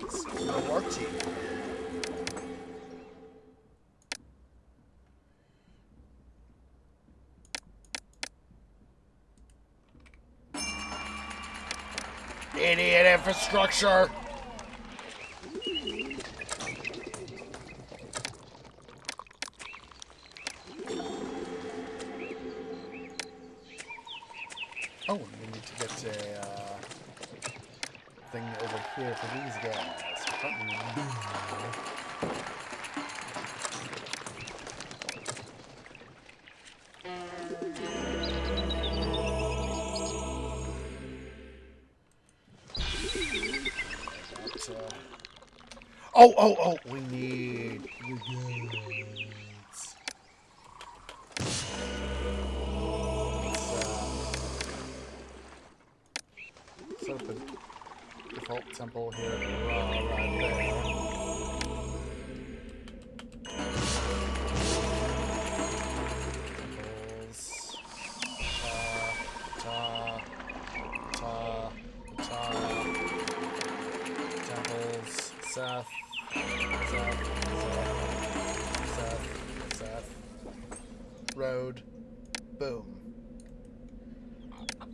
Let's go our team. Idiot infrastructure! Oh, and we need to get a thing over here for these guys. Oh, we need the goods. Let's set up a default temple here right there. Temples, Seth. Road. Boom.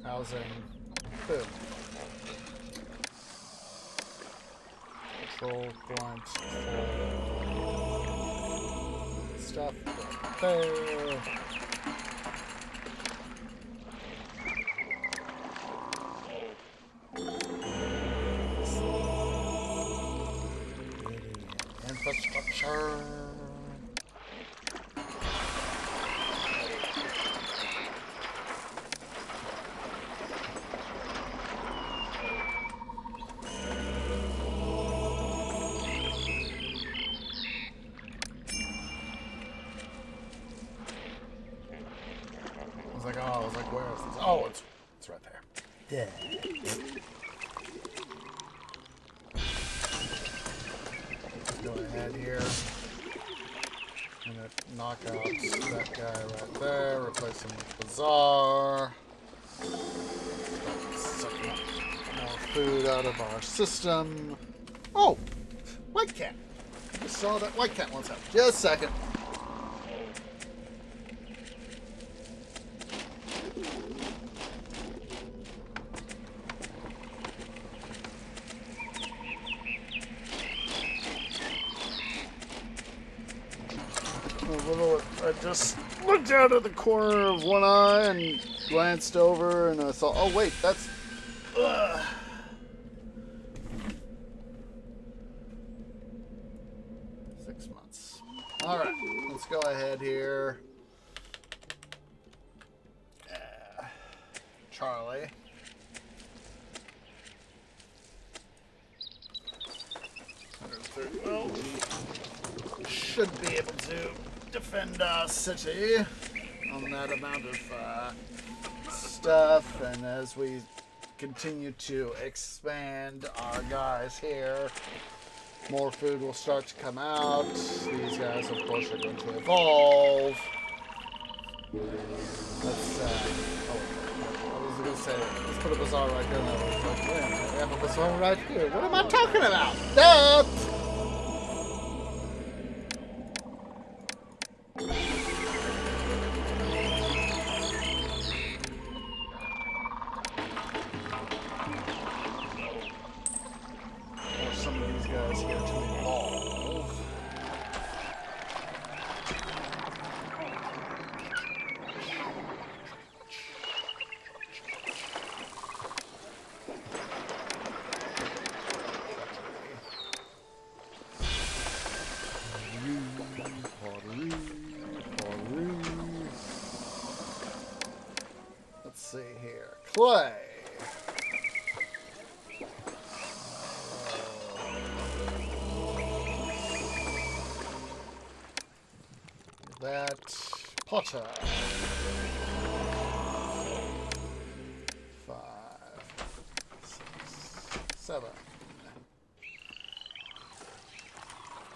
Housing. Boom. Control point. Stuff. There. Infrastructure. I was like, where is this? Oh, it's right there. Yeah. Let's go ahead here. I'm gonna knock out that guy right there, replace him with Bazaar. Start sucking up more food out of our system. Oh! White cat! I saw that white cat once out. Just a second. I just looked out of the corner of one eye and glanced over and I saw, oh wait, that's... 6 months. Alright, let's go ahead here. Charlie. Well, should be able to defend our city on that amount of stuff, and as we continue to expand our guys here, more food will start to come out. These guys, of course, are going to evolve. Let's I was going to say, let's put a bazaar right here. And I was like, wait a minute, we have a bazaar right here. What am I talking about? Duh! clay. That potter. 5, 6, 7.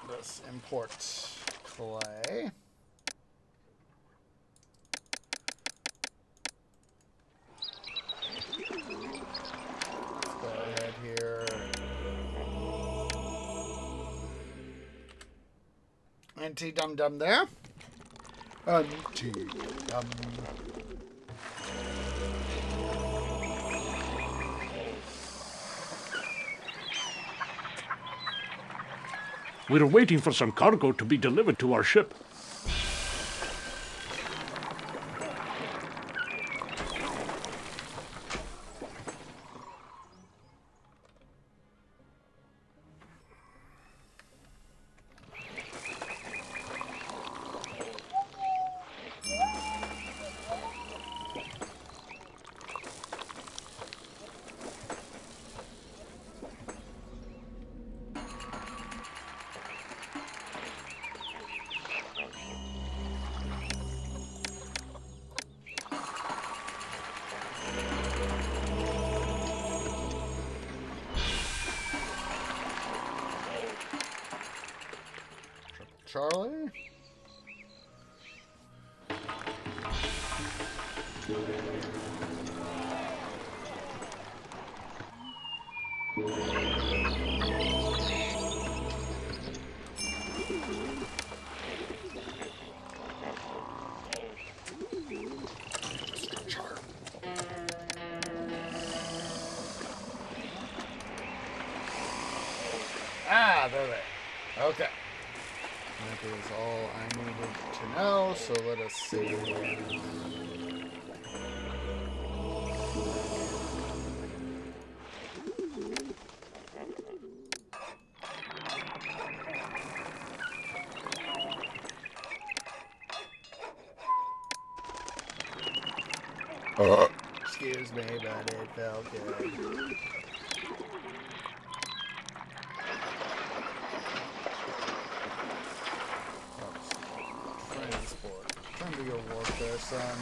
Let's import clay. Let's go ahead here. Anti-dum-dum there. Anti-dum. We're waiting for some cargo to be delivered to our ship. Charlie? Ah, there they are. Okay. That is all I needed to know, so let us see. Excuse me, but it felt good. Transport. Come to your work there, son.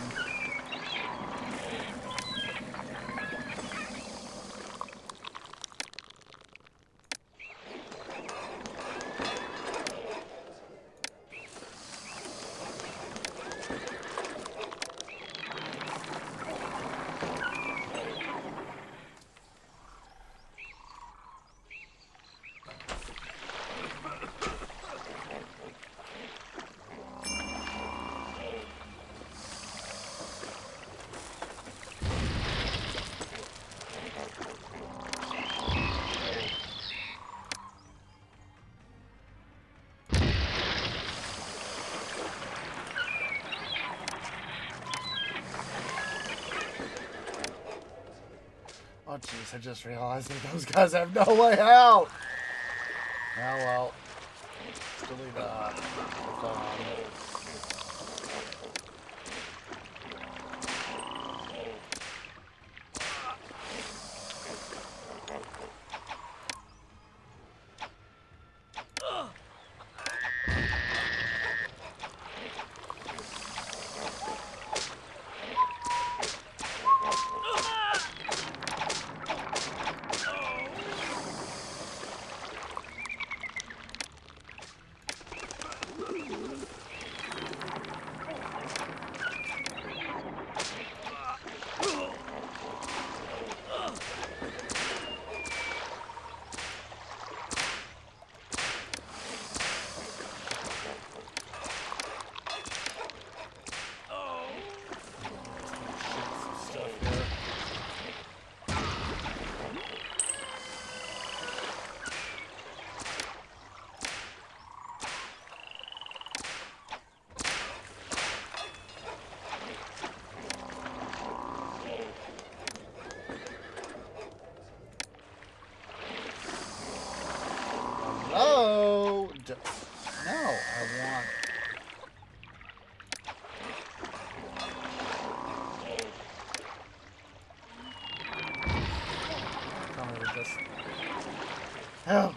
Oh jeez, I just realized that those guys have no way out! Oh well. Let's delete the phone. we just... Oh.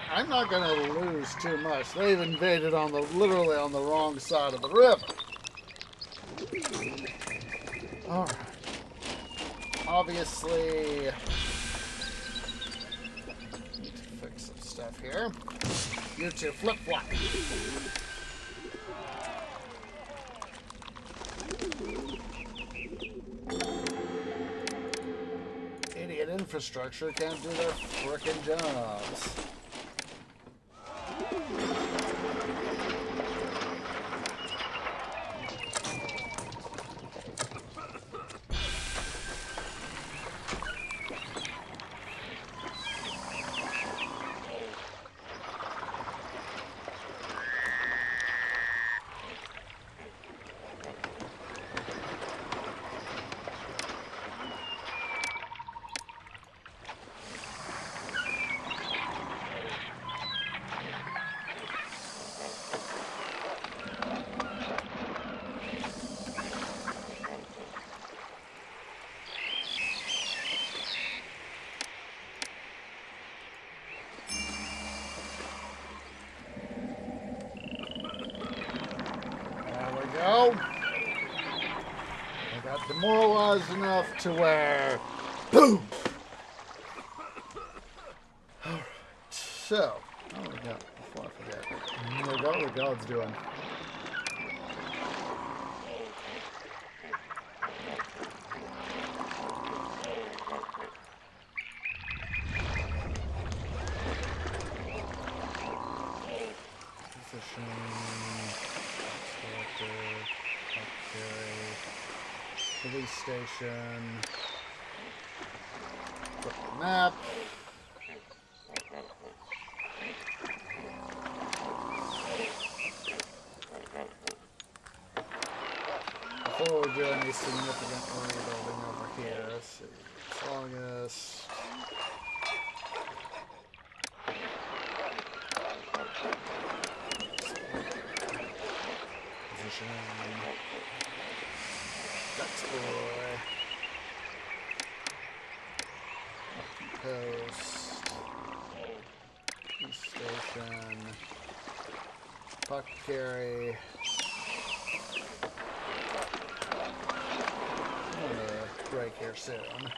I'm not going to lose too much. They've invaded on the literally on the wrong side of the river. All right. Obviously, need to fix some stuff here. You two flip-flop. Idiot infrastructure can't do their frickin' jobs. I got demoralized enough to where... Boom! Alright, so... Oh, we got... Before I forget. What are the gods doing? Position... Police station. Flip the map. Before we do any significant rebuilding over here, let's see. August. Position. Ducks boy. Coast. East station. Puck carry. I'm gonna break here soon.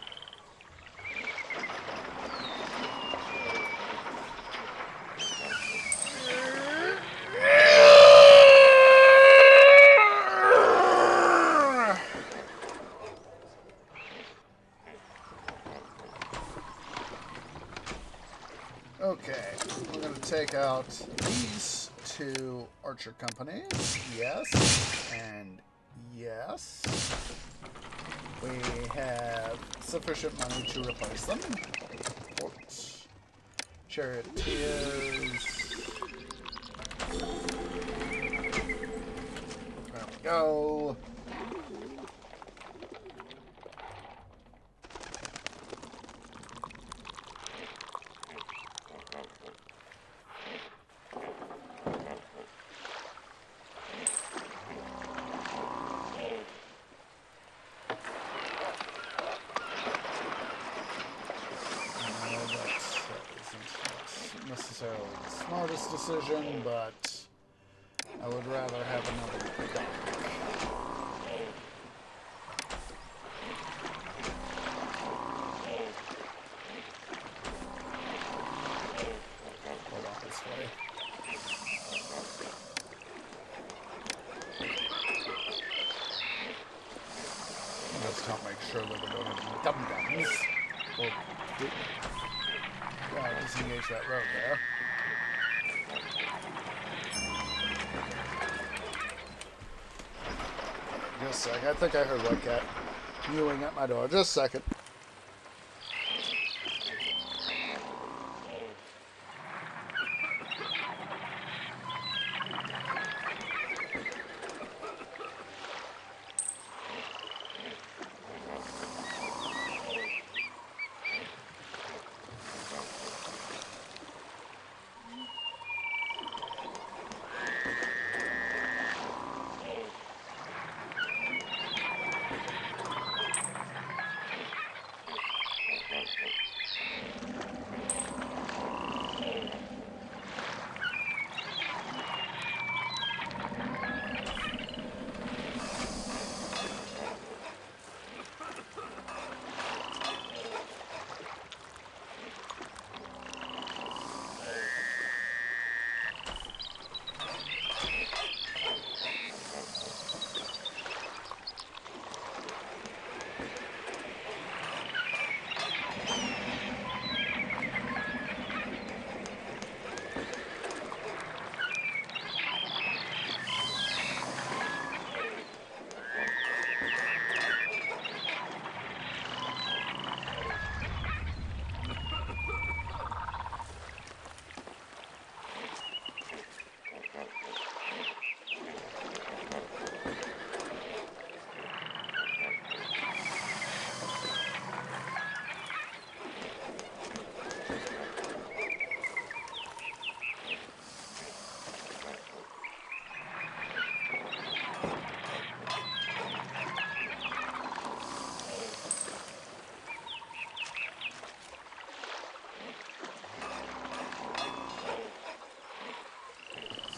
Okay, we're going to take out these two archer companies. Yes, and yes. We have sufficient money to replace them. Ports, charioteers. There we go. Necessarily the smartest decision, but I would rather have another dock. Hold on this way. Let's not make sure that we don't have any dum-dums. Well, disengage that road there. Just a sec. I think I heard White Cat. mewing at my door. Just a second.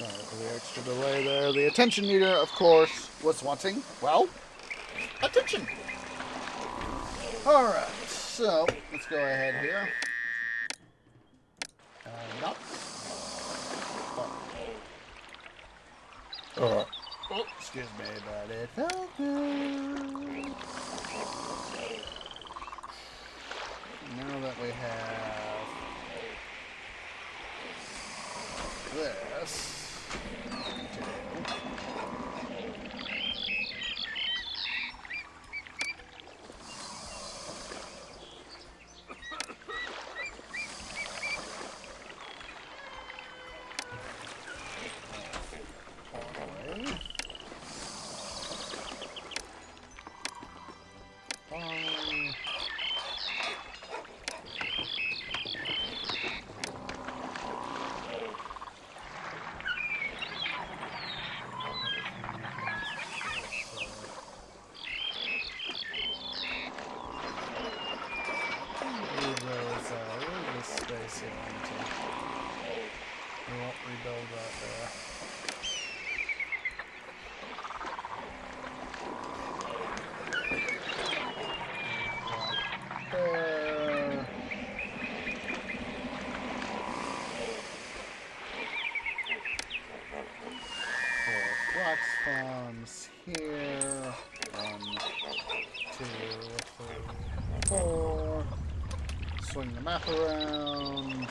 Sorry for the extra delay there. The attention meter, of course, was wanting, well, attention. Alright, so let's go ahead here. Not. Oh, excuse me, but it felt good. Now that we have this. We won't rebuild that there. There. 4 flax farms here. 1, 2, 3, 4. Swing the map around.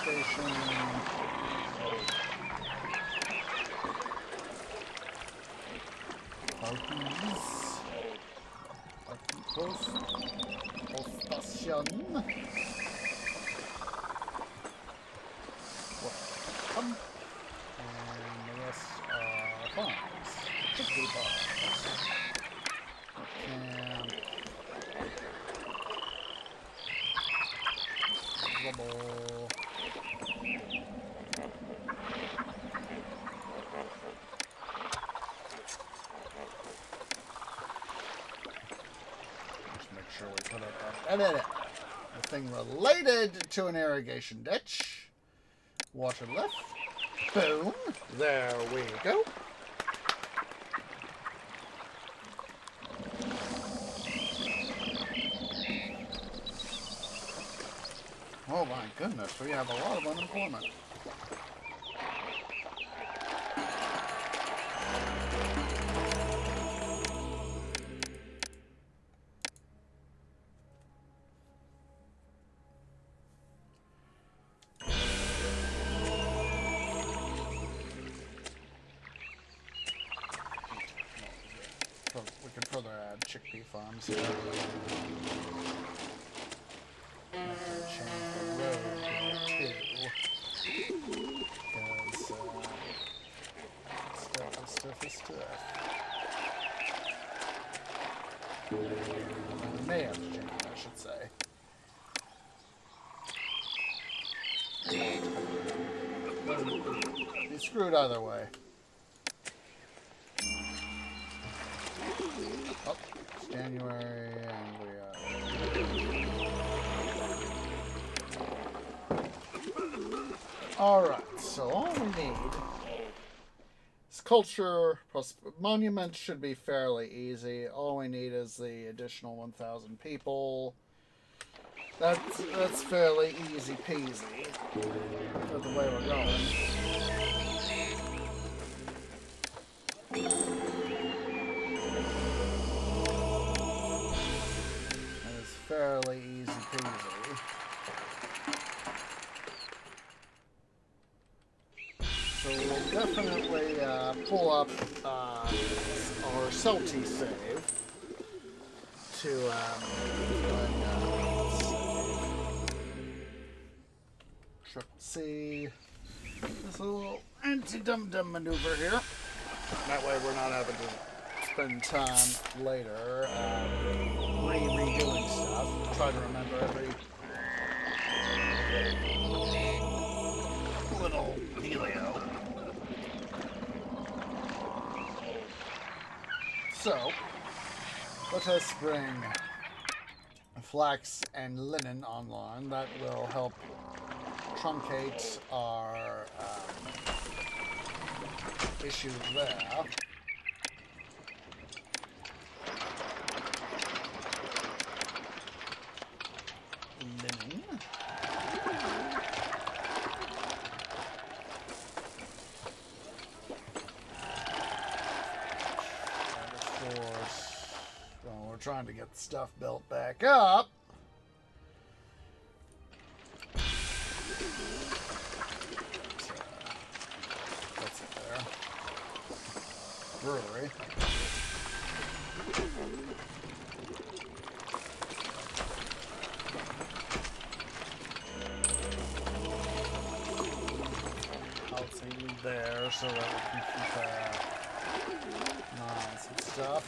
Station. Postation. Welcome. And the rest are farms. Chickpea farms. Camp. Rubble. Sure we put up a thing related to an irrigation ditch. Water left. Boom. There we go. Oh my goodness, we have a lot of unemployment. further add chickpea farms here. Change the road here too. Because stuff is stuff. We may have to change it, I should say. Be screwed either way. Oh, it's January and we are... Alright, so all we need is culture plus monument should be fairly easy. All we need is the additional 1,000 people. That's fairly easy peasy with the way we're going. That is fairly easy peasy. So we'll definitely pull up our Celti save to C. This little anti-dum-dum maneuver here. That way we're not having to spend time later redoing stuff. Try to remember every little dealio. So, let us bring flax and linen online. That will help truncate our issue there. Linen. And of course, well, we're trying to get the stuff built back up. Brewery. Housing there so that we can keep some stuff.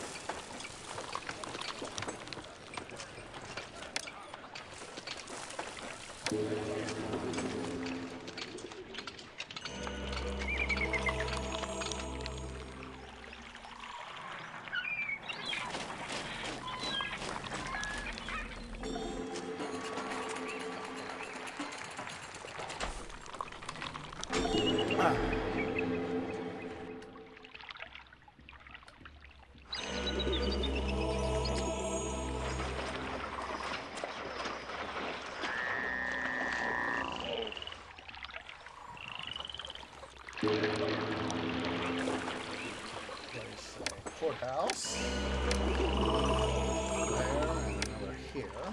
Courthouse. There, and another here.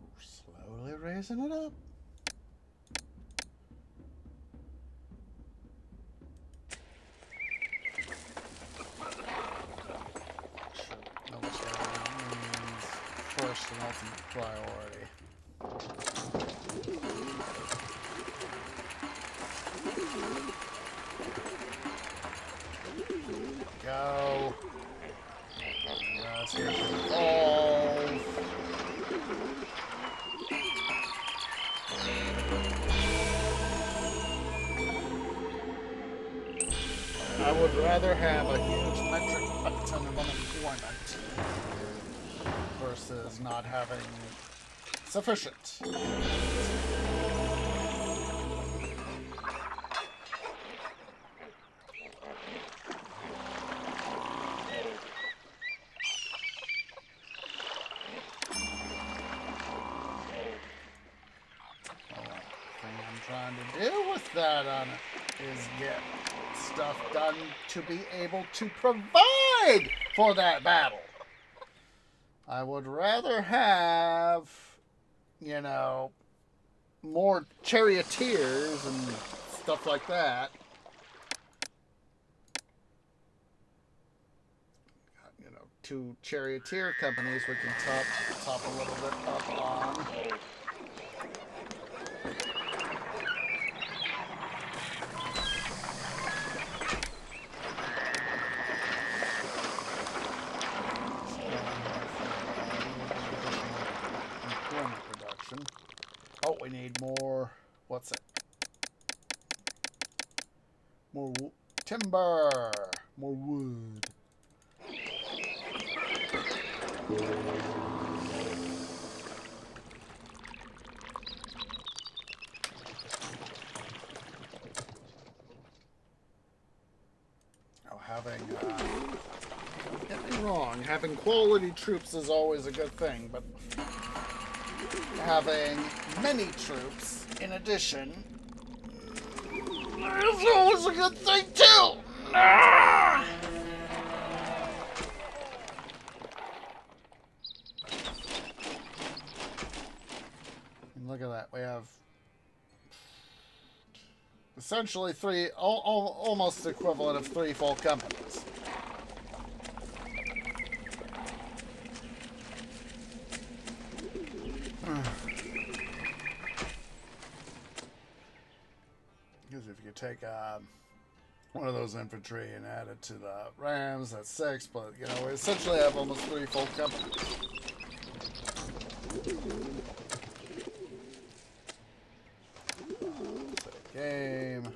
We're slowly raising it up. First and ultimate priority. Go. That's here to evolve. I would rather have a huge metric ton of unemployment versus not having sufficient. Thing I'm trying to do with that is get stuff done to be able to provide made for that battle. I would rather have, you know, more charioteers and stuff like that. You know, 2 charioteer companies we can top a little bit up on. Employment reduction. Oh, we need more. What's it? More timber. More wood. Oh, don't get me wrong, having quality troops is always a good thing, but having many troops in addition is always a good thing too. Ah! And look at that, we have essentially almost the equivalent of 3 full companies. Because if you take one of those infantry and add it to the Rams, that's 6, but you know, we essentially have almost 3 full companies. Game.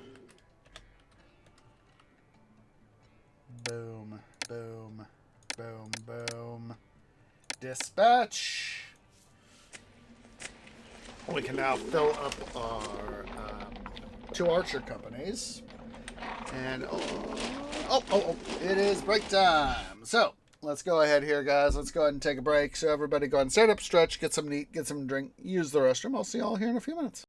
Boom, boom, boom, boom. Dispatch. We can now fill up our 2 archer companies. And it is break time. So let's go ahead here, guys. Let's go ahead and take a break. So everybody go ahead and stand up, stretch, get some eat, get some drink, use the restroom. I'll see y'all here in a few minutes.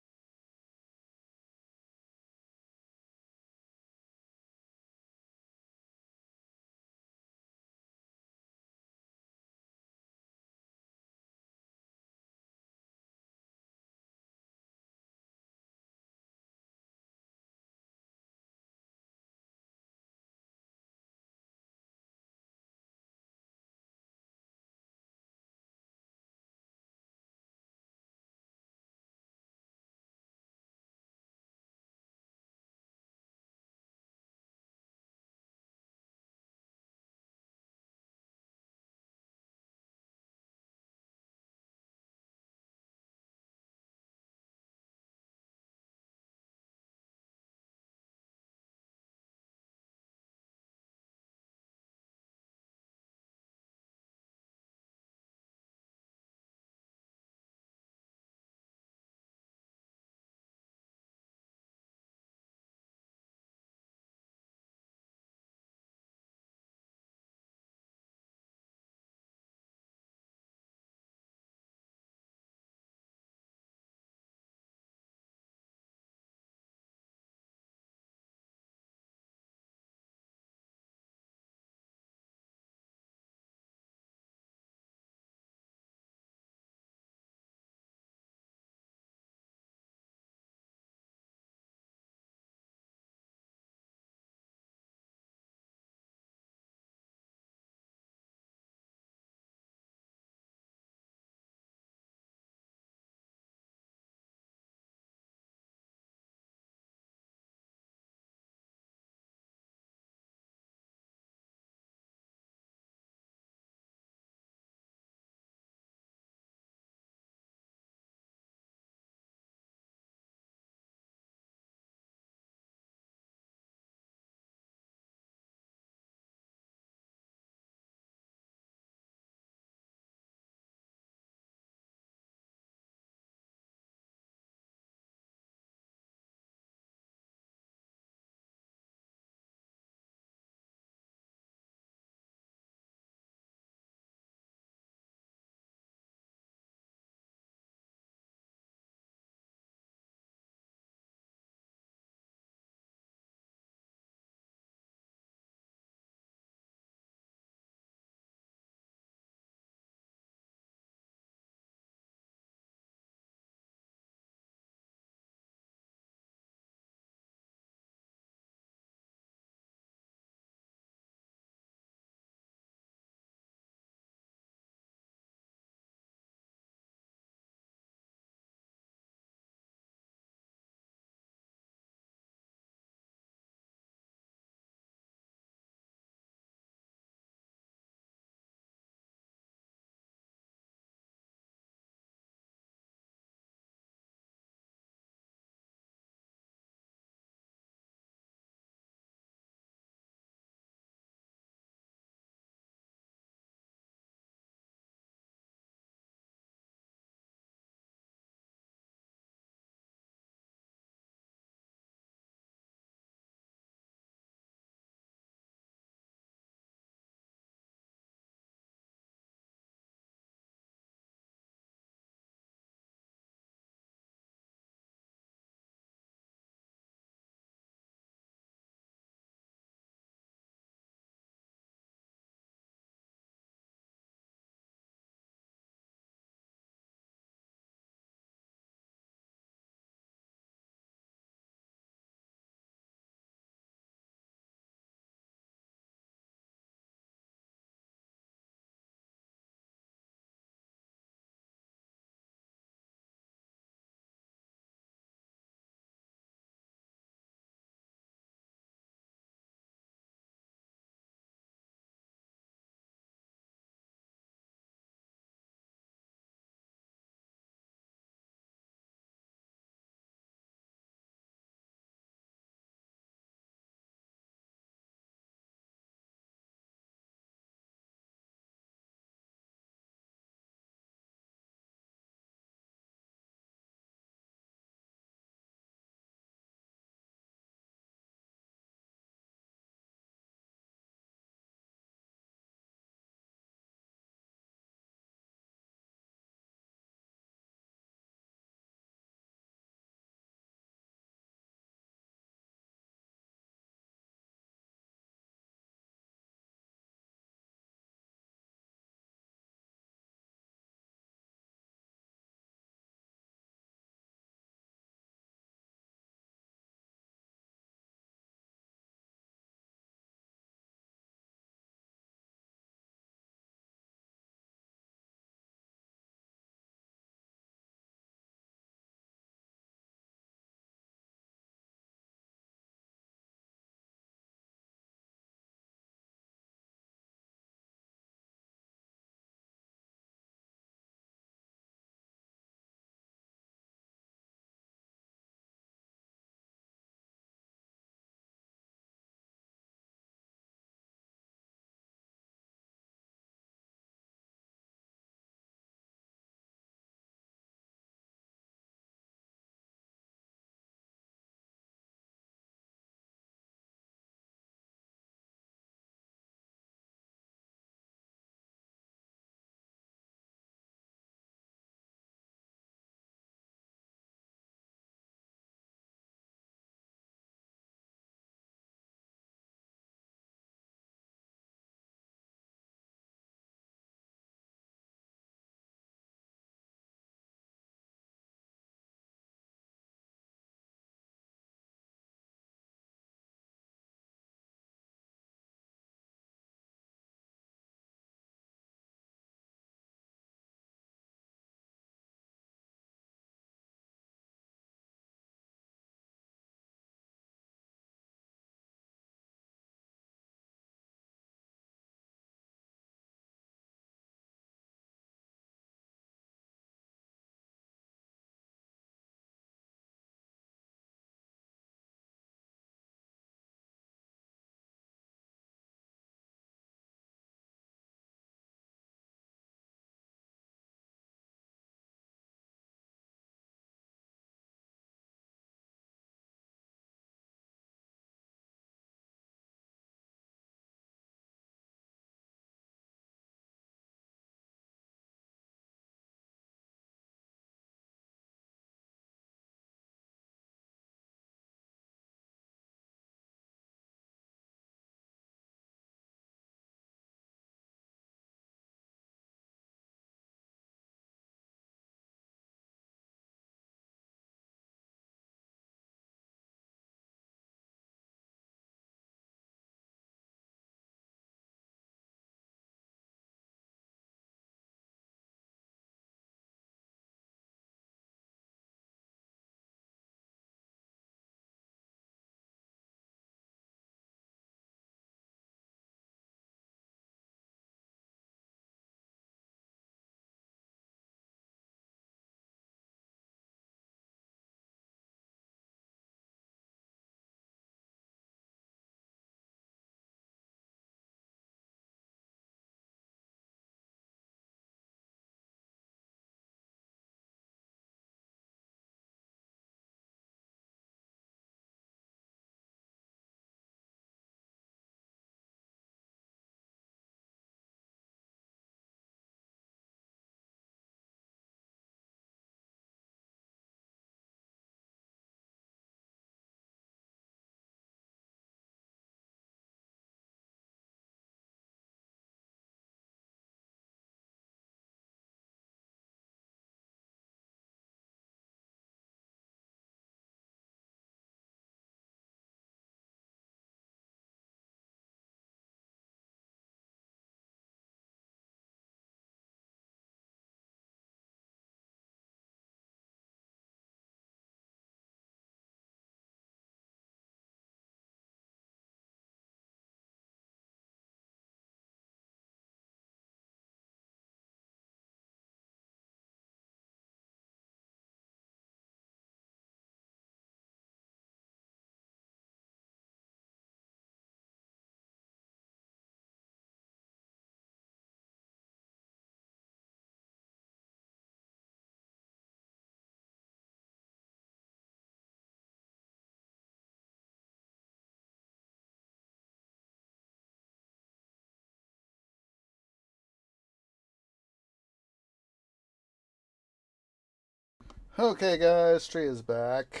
Okay, guys, tree is back.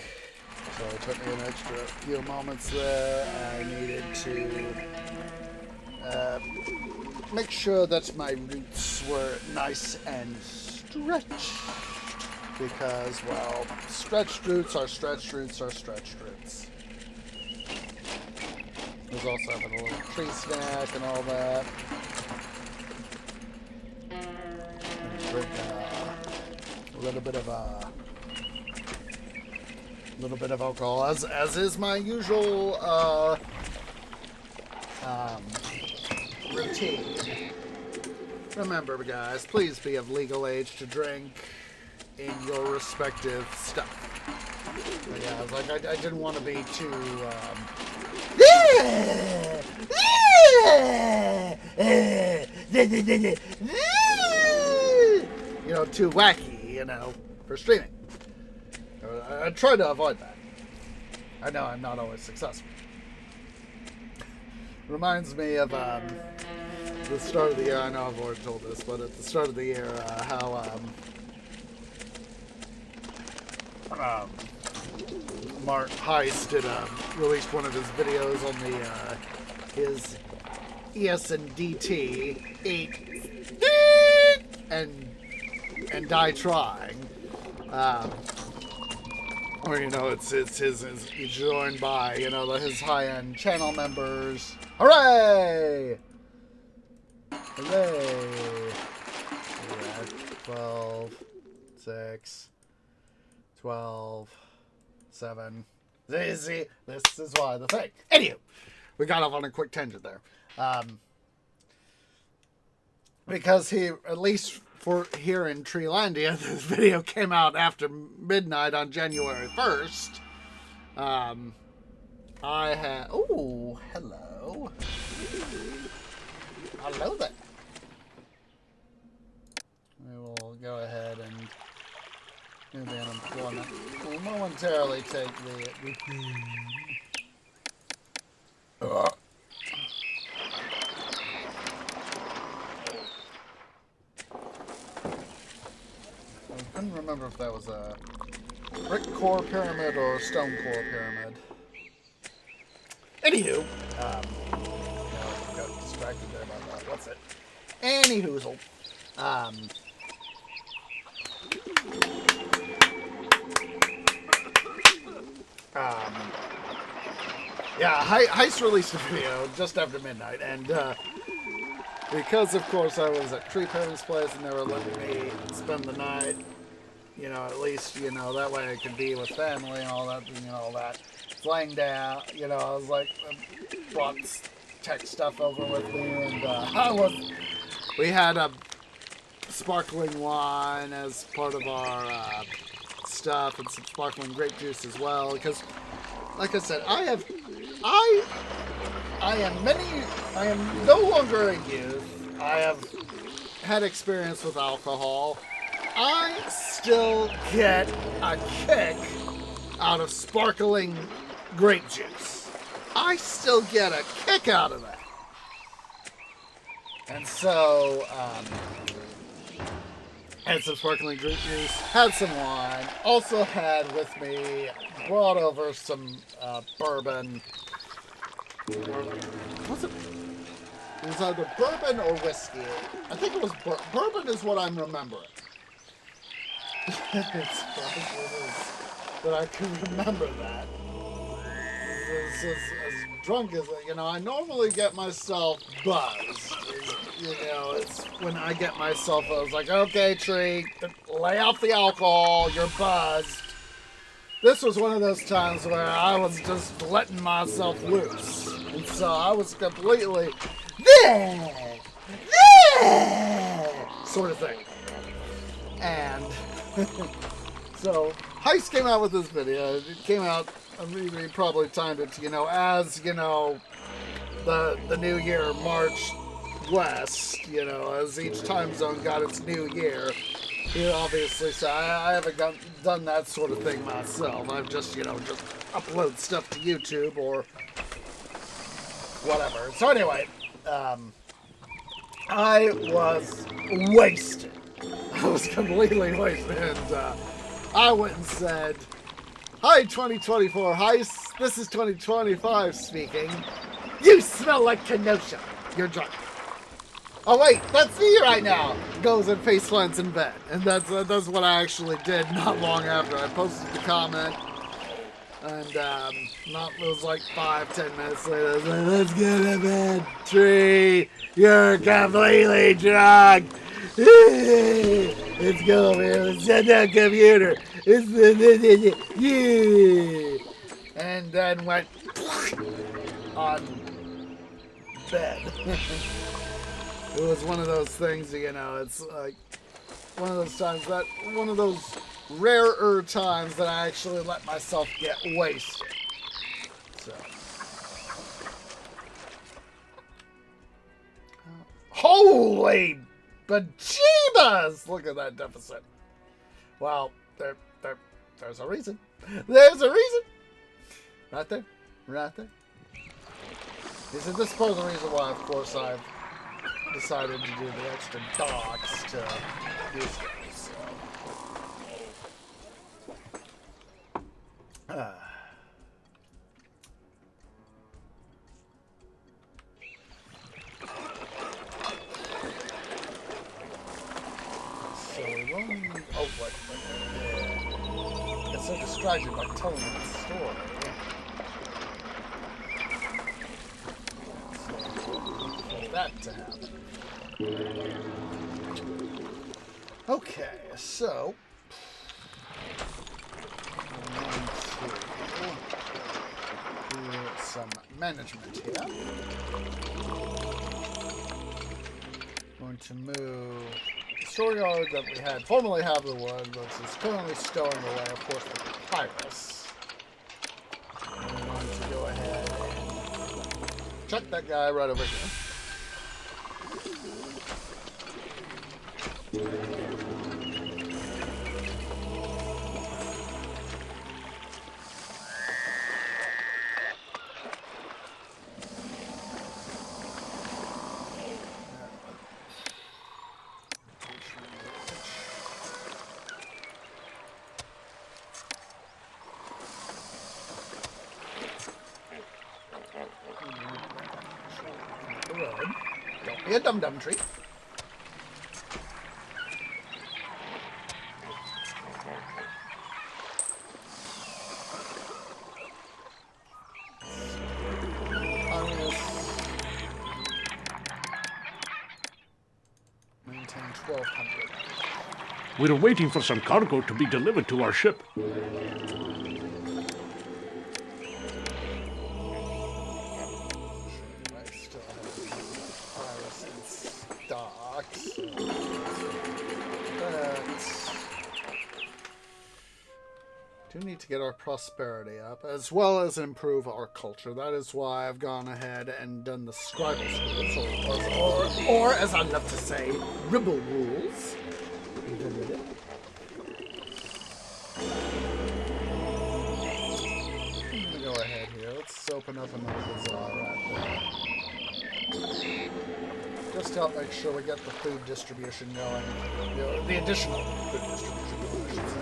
So it took me an extra few moments there. I needed to make sure that my roots were nice and stretched. Because, well, stretched roots are stretched roots are stretched roots. There's also having a little tree snack and all that. And drinking a little bit of alcohol, as is my usual routine. Remember, guys, please be of legal age to drink in your respective stuff. But yeah, I was like, I didn't want to be too too wacky, for streaming. I try to avoid that. I know I'm not always successful. Reminds me of the start of the year. I know I've already told this, but at the start of the year, how Mark Heist did released one of his videos on his ES&DT 8 and die trying. Or he's joined by his high-end channel members. Hooray! Hooray! Yeah, 12, 6, 12, 7. See, this is why the thing. Anywho, we got off on a quick tangent there. Because at least for here in Treelandia, this video came out after midnight on January 1st. I had... Ooh, hello. Hello there. We will go ahead and do the unemployment. We'll momentarily take the... I couldn't remember if that was a brick core pyramid or a stone core pyramid. Anywho, got distracted there by that. What's it? Anyhoozle. Yeah, Heist released a video just after midnight, and because, of course, I was at Tree Parents' place and they were letting me spend the night, at least, that way I could be with family and all that, all that. Laying down, I was like, brought tech stuff over with me, and we had a sparkling wine as part of our stuff, and some sparkling grape juice as well, because, like I said, I am no longer a youth. I have had experience with alcohol. I still get a kick out of sparkling grape juice. I still get a kick out of that. And so, had some sparkling grape juice, had some wine, also had with me, brought over some bourbon. Was it? It was either bourbon or whiskey. I think it was bourbon is what I'm remembering. It's that I can remember that. As drunk as I normally get myself buzzed. It's when I get myself, I was like, okay, Tree, lay off the alcohol, you're buzzed. This was one of those times where I was just letting myself loose. And so I was completely, sort of thing. And so Heist came out with this video. It came out, we probably timed it, as, the new year marched west, as each time zone got its new year. Obviously, so I haven't done that sort of thing myself. I've just, just upload stuff to YouTube or whatever. So anyway, I was wasted. I was completely wasted, and I went and said, "Hi, 2024 Heist. This is 2025 speaking. You smell like Kenosha. You're drunk." Oh wait, that's me right now. Goes and face plants in bed, and that's what I actually did not long after I posted the comment. And it was like 5-10 minutes later. I was like, "Let's go to bed, Tree. You're completely drunk. Let's go over here. Let's set that computer. Yeah." And then went on bed. It was one of those things, you know, it's like one of those rarer times that I actually let myself get wasted. So. Holy bejeebus! Look at that deficit. Well, there's a reason. There's a reason. Right there. Right there. This is part of the reason why, of course, I've decided to do the extra docks to these guys. So. So we won't. Oh, what? Get so distracted by telling the story. So, for that to happen. Okay, so I'm going to do some management here. Going to move the storeyard that we had formerly have the wood, which is currently stowing away, of course, the papyrus. I'm going to go ahead and check that guy right over here. Don't be a dum-dum tree. Maintain 1,200. We're waiting for some cargo to be delivered to our ship. Do need to get our prosperity up, as well as improve our culture. That is why I've gone ahead and done the scribal schools, or as I love to say, ribble rules. I'm gonna go ahead here. Let's open up another bazaar right there. Just to help make sure we get the food distribution going. You know, the additional food distribution going, I should say.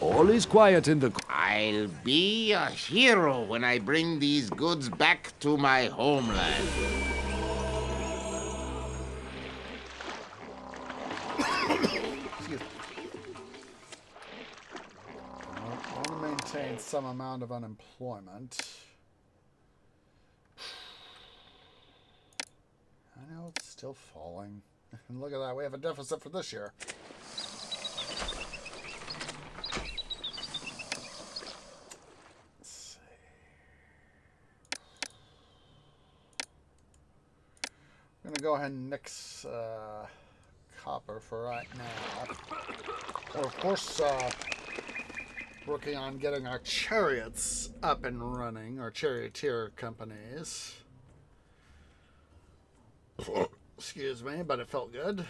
All is quiet in the... I'll be a hero when I bring these goods back to my homeland. Excuse me. I want to maintain some amount of unemployment. I know it's still falling. And look at that, we have a deficit for this year. I'm going to go ahead and nix copper for right now. We're, of course, working on getting our chariots up and running, our charioteer companies. Excuse me, but it felt good.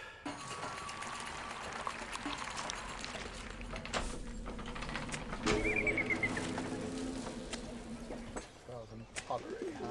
2,000 pottery, huh?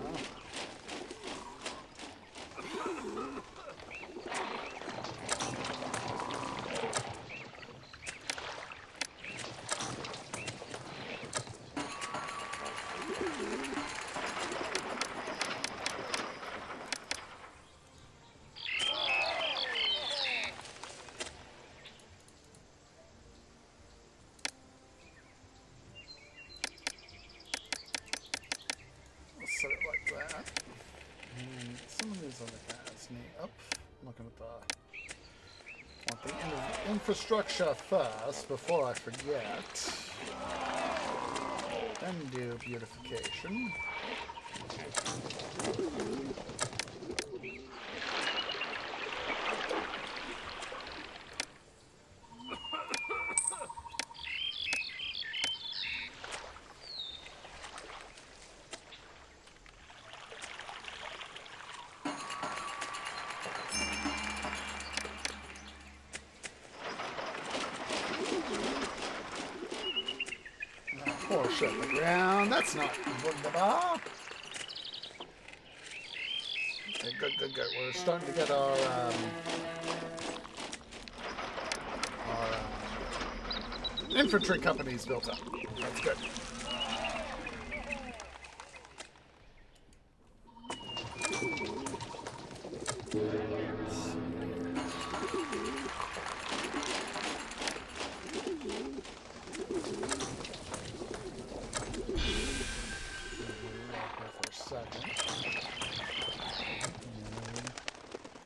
looking at want the infrastructure first before I forget. Then do beautification. Horse at the ground. That's not wunderbar. Okay, good. We're starting to get our infantry companies built up. That's good.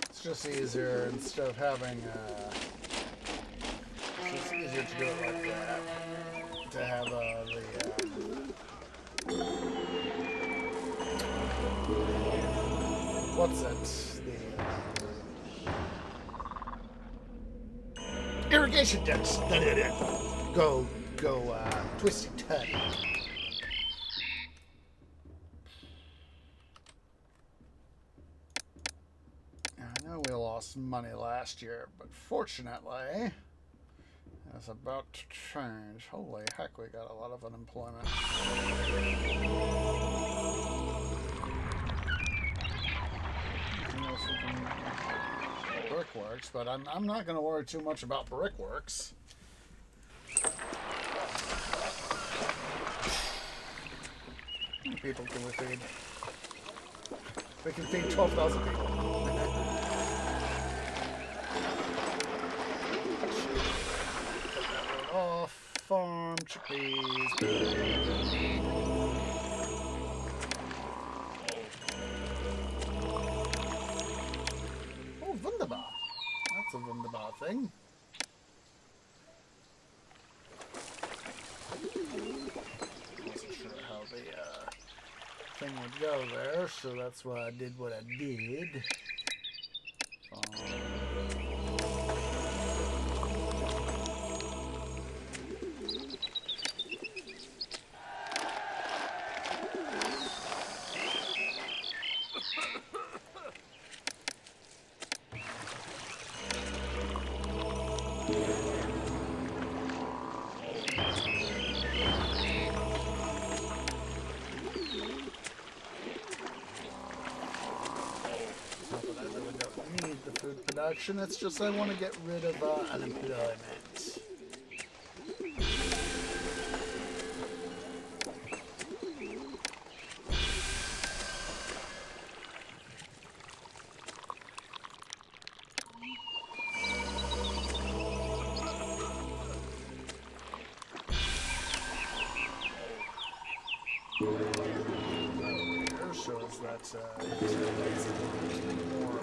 It's just easier instead of having it's just easier to do it like that, to have what's it, the irrigation ducts go twisty turny. We lost money last year, but fortunately, that's about to change. Holy heck, we got a lot of unemployment. Brickworks, but I'm not going to worry too much about brickworks. How many people can we feed? We can feed 12,000 people. Off farm chickpeas. Oh, wunderbar. That's a wunderbar thing. Wasn't sure how the thing would go there, so that's why I did what I did. It's just I want to get rid of unemployment. Here shows that it's more,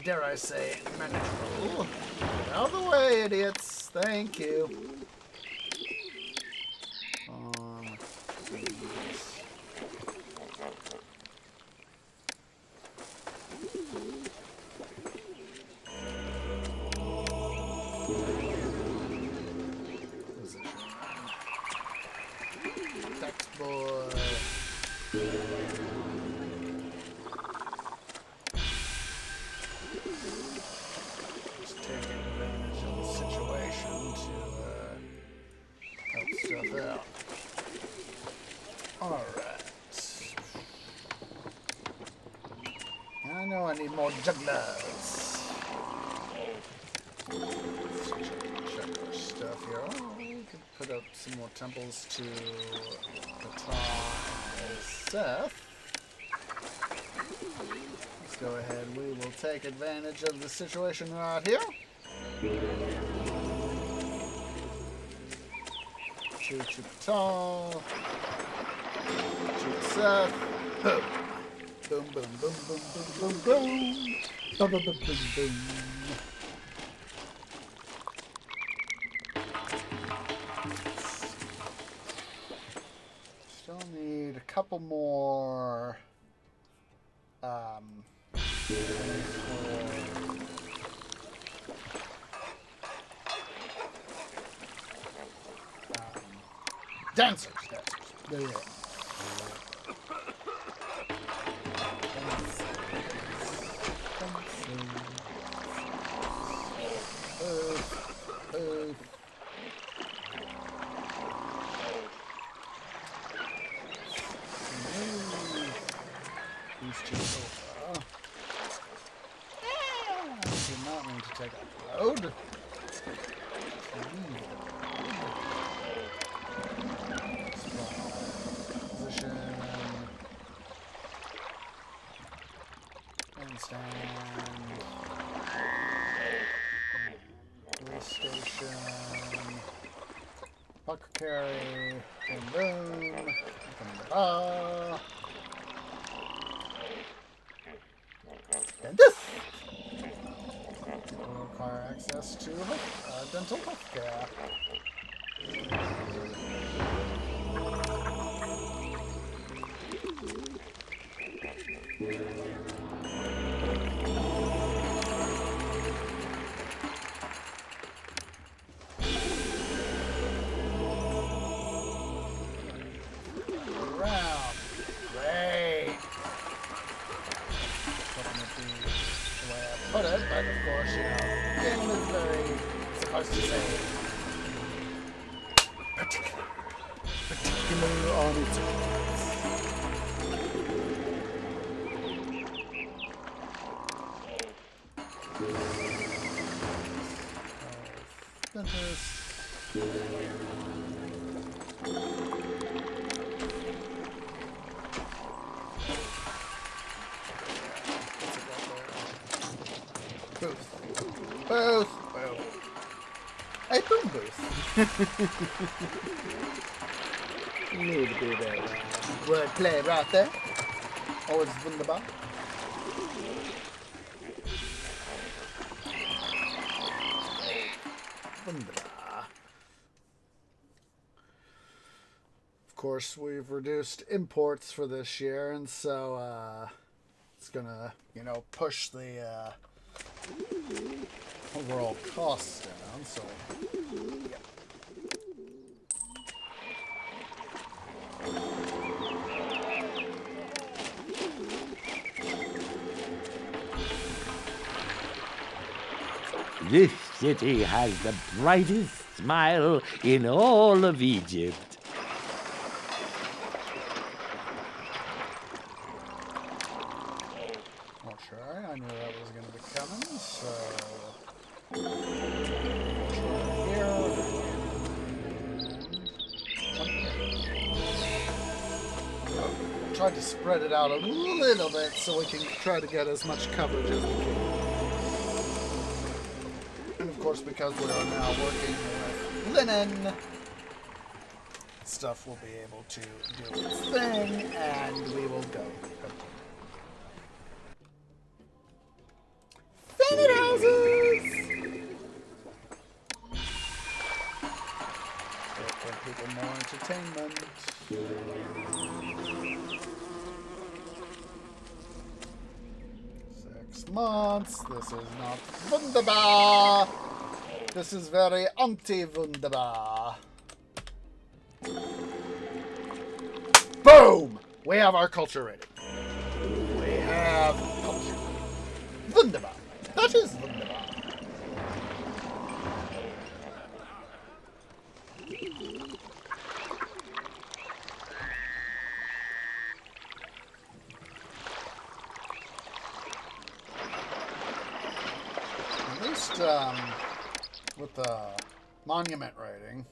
dare I say, manageable. Get out of the way, idiots. Thank you. I need more jugglers. Check our stuff here. Oh, we could put up some more temples to Ptah and Seth. Let's go ahead. We will take advantage of the situation right here. To Ptah. To Seth. Boom. Boom, boom, boom, boom, boom, boom, boom. Boom, boom, boom, boom, boom. Still need a couple more dancers. There you go. These two over. Did not mean to take up the load. Position. Handstand. Police station. Puck carry. Boom boom. Open the bar. And this will require access to dental health care. Around. Great. Put it, but of course, you know, game is very supposed to say particular on its rules. Dentist. Booth. Booth. Well, a boom booth. Need to be there. Wordplay right there. Always wunderbar. Wunderbar. Of course, we've reduced imports for this year, and so it's gonna, you know, push the overall costs down, so yeah. This city has the brightest smile in all of Egypt. Not sure. I knew that was going to be coming, so tried to spread it out a little bit so we can try to get as much coverage as we can. And of course, because we are now working with linen, stuff will be able to do its thing, and we will go. Fanny houses! Give people more entertainment. 6 months. This is not wunderbar. This is very anti-wunderbar. Boom! We have our culture ready. We have culture. Wunderbar. That is wunderbar. At least, with the monument rating,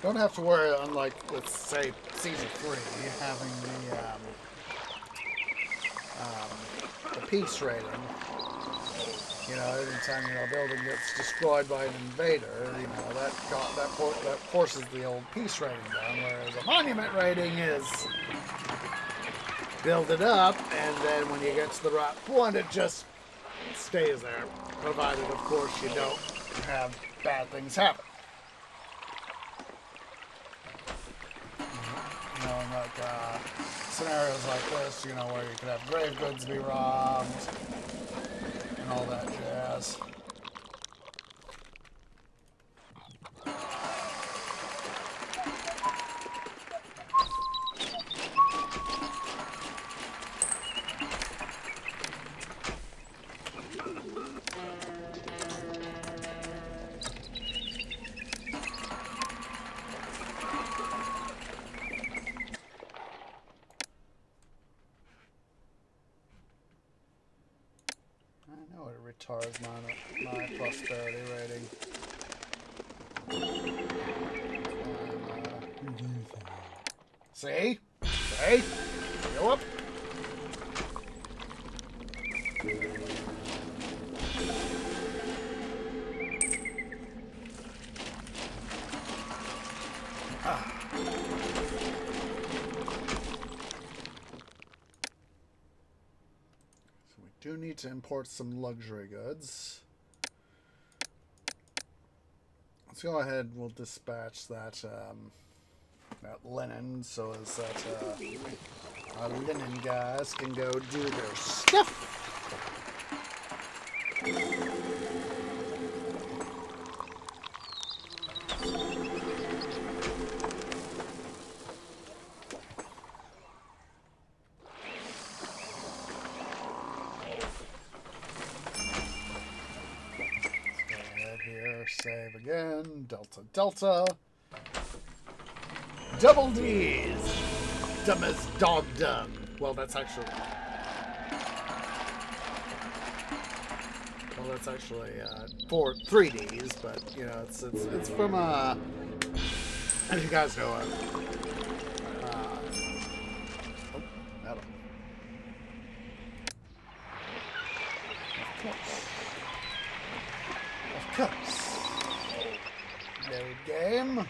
don't have to worry, unlike, let's say, Season 3, having the peace rating. You know, every time, you know, a building gets destroyed by an invader, you know, that forces the old peace rating down, whereas a monument rating is build it up, and then when you get to the right point, it just stays there, provided, of course, you don't have bad things happen. You know, in like scenarios like this, you know, where you could have grave goods be robbed and all that jazz. I know it retards my prosperity rating. See? See? Go up. Do need to import some luxury goods. Let's go ahead and we'll dispatch that that linen so as that our linen guys can go do their stuff. Save again. Delta, Delta. Double D's. Dumb as dog dumb. Well, that's actually... Well, that's actually 3 D's, but, you know, it's from, as you guys know, oh, metal. Of course. Of course. Load game.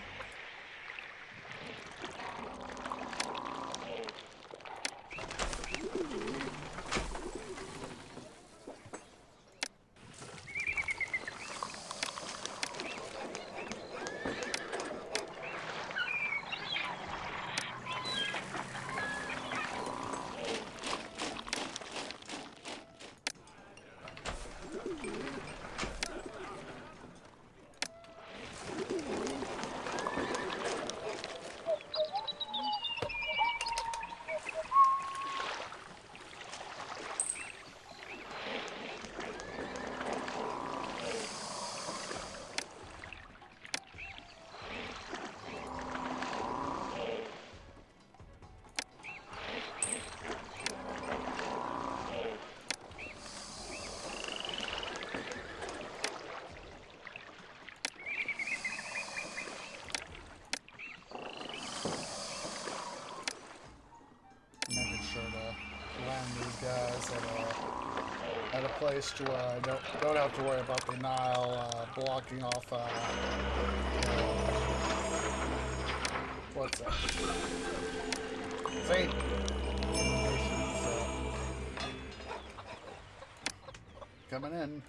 At a place to where I don't have to worry about the Nile blocking off. What's that? See? Coming in.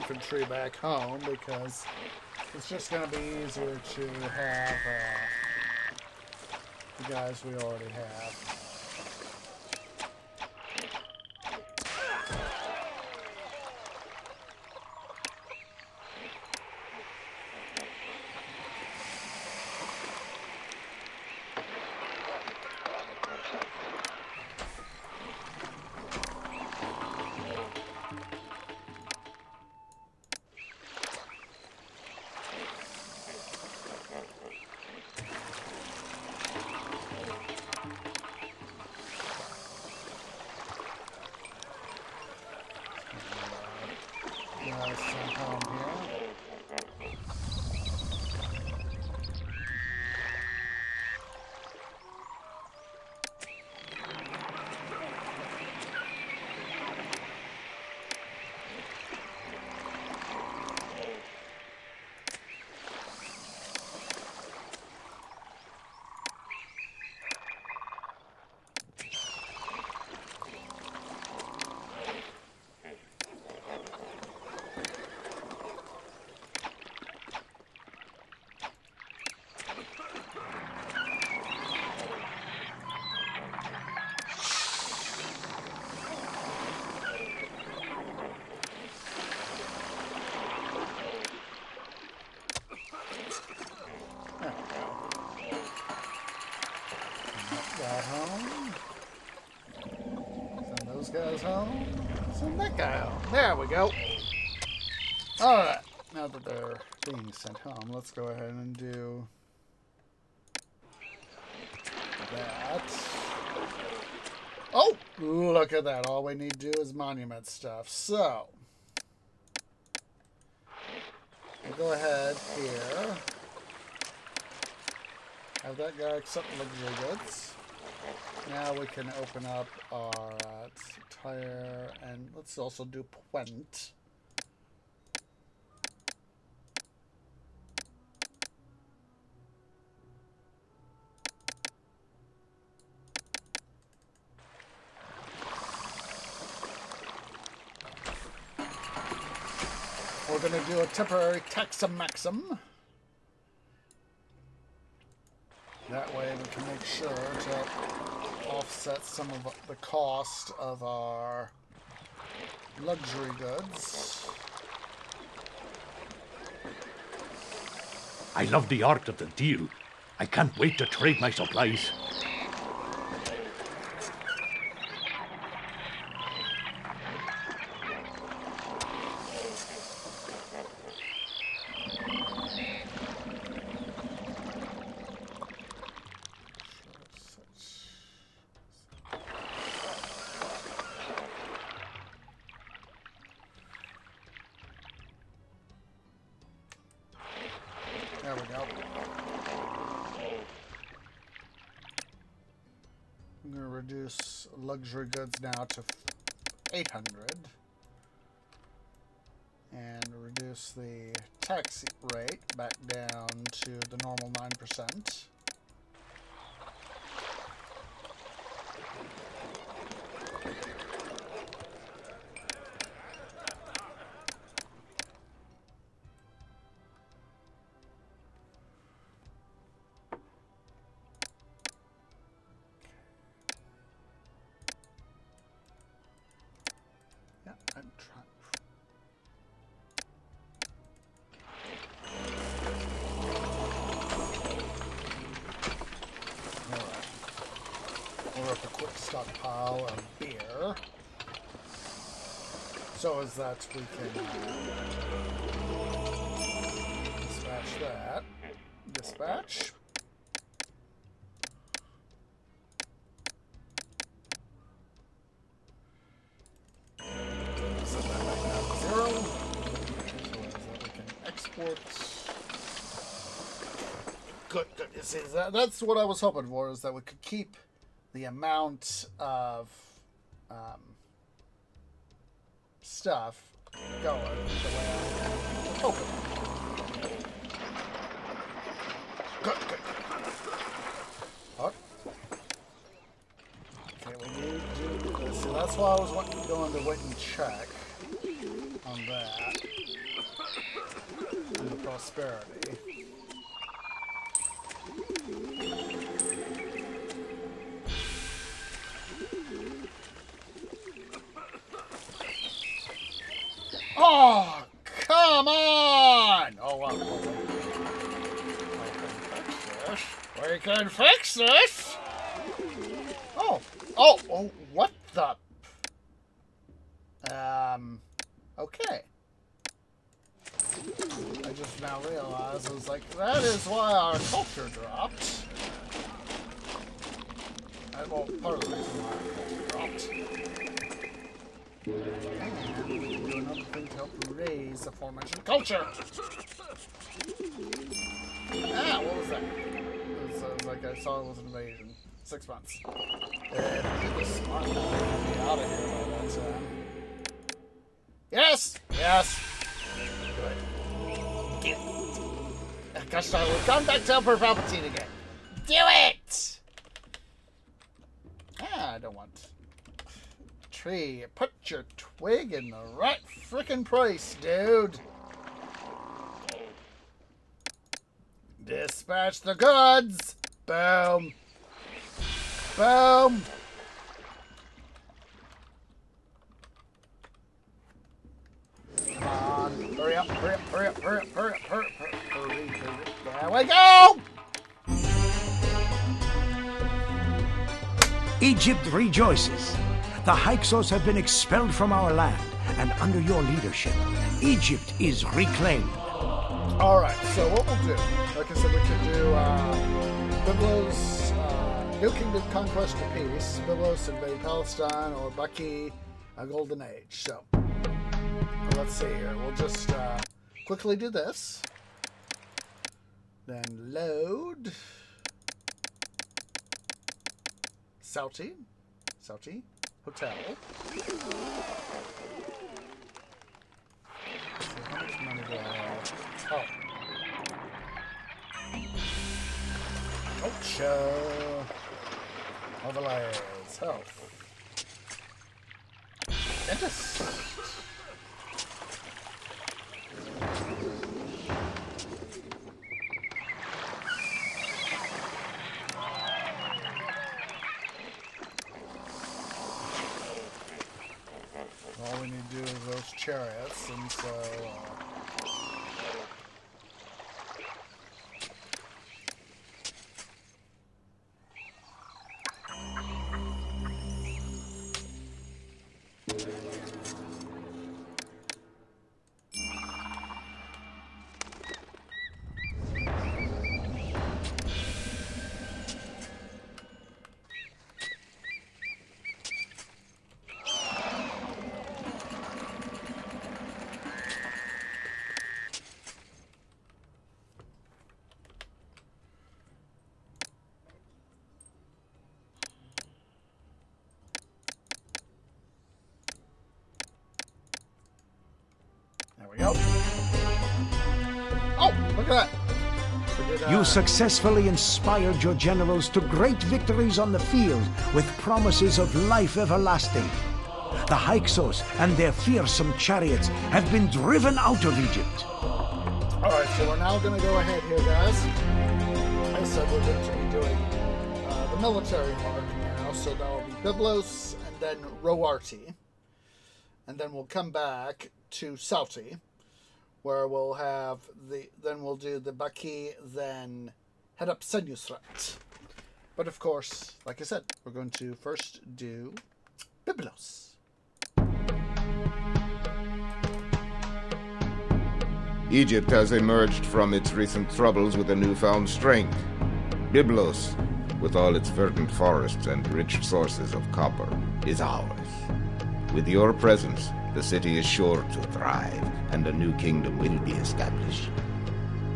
infantry back home because it's just going to be easier to have the guys we already have. Home. Send those guys home. Send that guy home. There we go. Alright. Now that they're being sent home, let's go ahead and do that. Oh! Look at that. All we need to do is monument stuff. So, we'll go ahead here. Have that guy accept luxury goods. Now we can open up our tire, and let's also do Puent. We're going to do a temporary taxum maxim. That way we can make sure to offset some of the cost of our luxury goods. I love the art of the deal. I can't wait to trade my supplies. There we go. I'm going to reduce luxury goods now to 800. And reduce the tax rate back down to the normal 9%. I'm trying. Alright. We're up a quick stockpile of beer. So as that we can dispatch that. Dispatch. Good. You see, that's what I was hoping for, is that we could keep the amount of stuff going the way I was hoping. Good. What? Okay, we need to do this. So that's why I was wanting to go into wait and check on that. prosperity. Oh, come on! Oh, well, we can fix this! Oh, what the? Okay. I just now realized, I was like, that is why our culture dropped. Well, part of the reason why our culture dropped. And we can do another thing to help raise the aforementioned culture. What was that? It was like I saw it was an invasion. 6 months. If we smart, we'll be out of here by that time. Yes! Good. Gosh darn, we've gone back to Emperor Palpatine again. Do it! I don't want... Tree, put your twig in the right frickin' place, dude. Dispatch the goods! Boom! Boom! Come on. Hurry up. There we go! Egypt rejoices. The Hyksos have been expelled from our land, and under your leadership, Egypt is reclaimed. Alright, so what we'll do, like I said, we can do Byblos, New Kingdom Conquest or Peace, Byblos invade Palestine, or Baki, a Golden Age. So, let's see here. We'll just quickly do this. Then load. Sauti. Hotel. So how much money do I have? Oh. Culture. Overlays. Health. Dentist. All we need to do is those chariots, and so... There we go. Oh, look at that. You successfully inspired your generals to great victories on the field with promises of life everlasting. The Hyksos and their fearsome chariots have been driven out of Egypt. Alright, so we're now going to go ahead here, guys. I said we're going to be doing the military mark now, so that will be Byblos and then Roarti. And then we'll come back to Sauti, where we'll have then we'll do the Baki, then head up Senusret. But of course, like I said, we're going to first do Byblos. Egypt has emerged from its recent troubles with a newfound strength. Byblos, with all its verdant forests and rich sources of copper, is ours. With your presence, the city is sure to thrive, and a new kingdom will be established.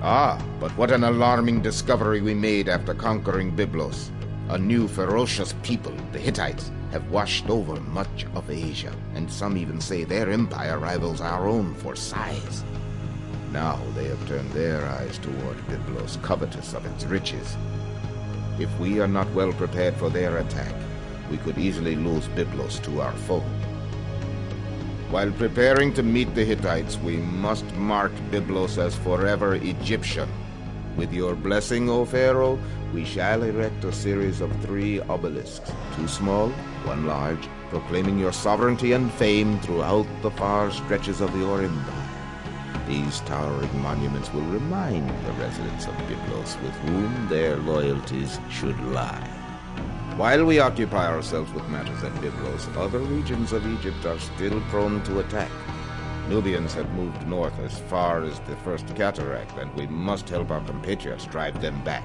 Ah, but what an alarming discovery we made after conquering Byblos. A new ferocious people, the Hittites, have washed over much of Asia, and some even say their empire rivals our own for size. Now they have turned their eyes toward Byblos, covetous of its riches. If we are not well prepared for their attack, we could easily lose Byblos to our foe. While preparing to meet the Hittites, we must mark Byblos as forever Egyptian. With your blessing, O Pharaoh, we shall erect a series of 3 obelisks, 2 small, 1 large, proclaiming your sovereignty and fame throughout the far stretches of the Empire. These towering monuments will remind the residents of Byblos with whom their loyalties should lie. While we occupy ourselves with matters at Byblos, other regions of Egypt are still prone to attack. Nubians have moved north as far as the First Cataract, and we must help our compatriots drive them back.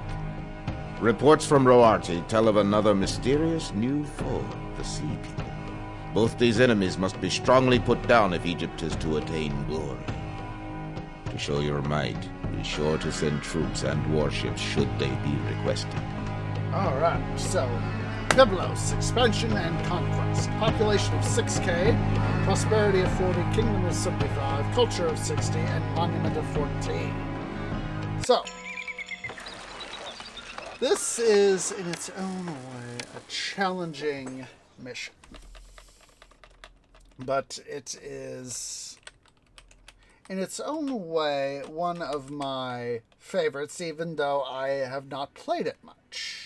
Reports from Roarti tell of another mysterious new foe, the Sea People. Both these enemies must be strongly put down if Egypt is to attain glory. To show your might, be sure to send troops and warships should they be requested. Alright, so Byblos, expansion and conquest. Population of 6K, prosperity of 40, kingdom of 75, culture of 60, and monument of 14. So, this is, in its own way, a challenging mission. But it is, in its own way, one of my favorites, even though I have not played it much.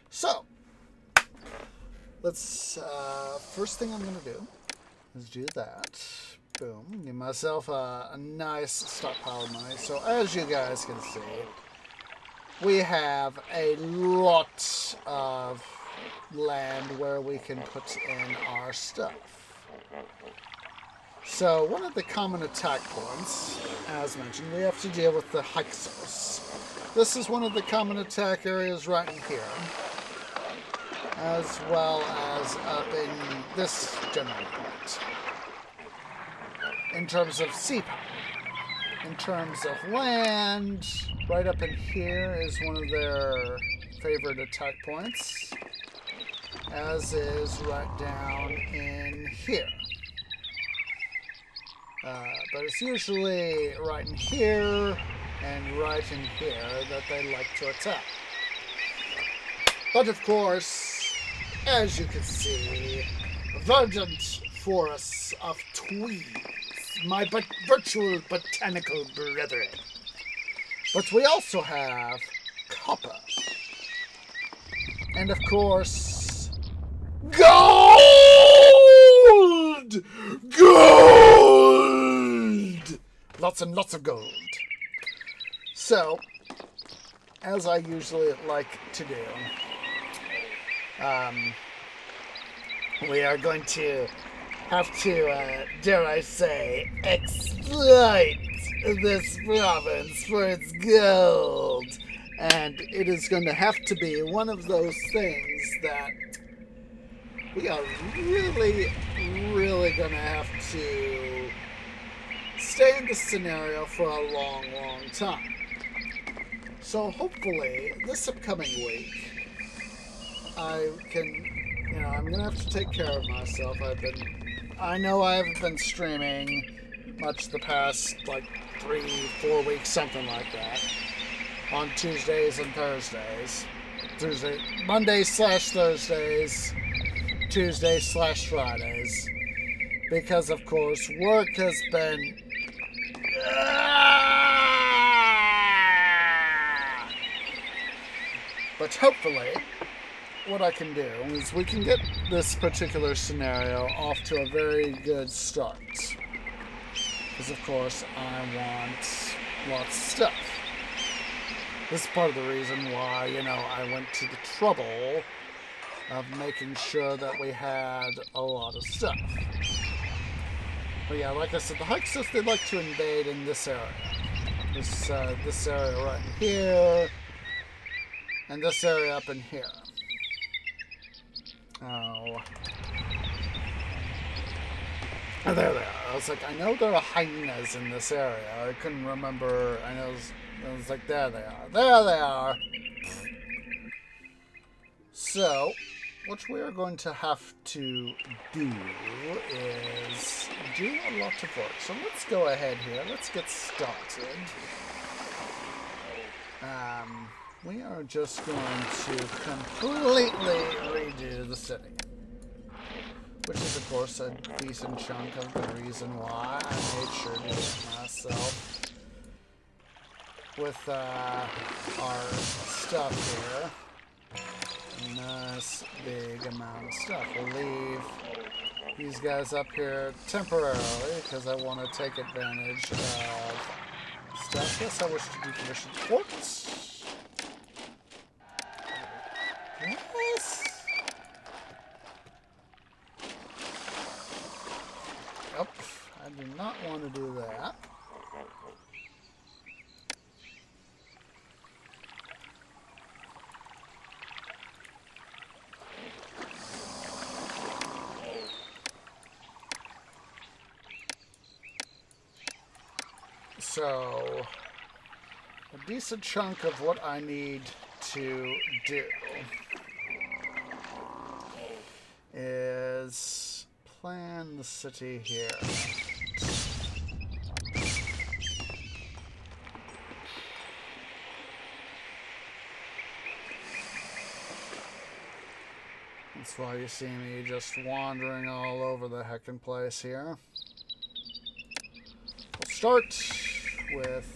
So, let's, first thing I'm going to do is do that. Boom. Give myself a nice stockpile of money. So, as you guys can see, we have a lot of land where we can put in our stuff. So, one of the common attack points, as mentioned, we have to deal with the Hyksos. This is one of the common attack areas right in here, as well as up in this general part. In terms of sea power. In terms of land, right up in here is one of their favorite attack points, as is right down in here. But it's usually right in here and right in here that they like to attack. But of course, as you can see, verdant forests of tweeds, my virtual botanical brethren. But we also have copper. And of course, gold! Gold! Lots and lots of gold. So, as I usually like to do, we are going to have to, dare I say, exploit this province for its gold. And it is going to have to be one of those things that we are really, really going to have to stay in this scenario for a long, long time. So hopefully, this upcoming week, I can, I'm going to have to take care of myself. I know I haven't been streaming much the past, 3-4 weeks, something like that, on Tuesdays and Thursdays. Mondays/Thursdays, Tuesdays/Fridays. Because, of course, work has been... But hopefully, what I can do is we can get this particular scenario off to a very good start. Because, of course, I want lots of stuff. This is part of the reason why, I went to the trouble of making sure that we had a lot of stuff. But yeah, like I said, the Hyksos, they like to invade in this area. This area right in here, and this area up in here. Oh, there they are. I was like, I know there are hyenas in this area. I couldn't remember. I was like, there they are. There they are. So, what we are going to have to do is do a lot of work. So let's go ahead here. Let's get started. We are just going to completely redo the city. which is, of course, a decent chunk of the reason why I made sure to get myself with our stuff here. A nice big amount of stuff. We'll leave these guys up here temporarily because I want to take advantage of stuff. Yes, I wish to decommission quartz. Yes. Nope, I do not want to do that. So, a decent chunk of what I need to do is plan the city here. That's why you see me just wandering all over the heckin' place here. We'll start with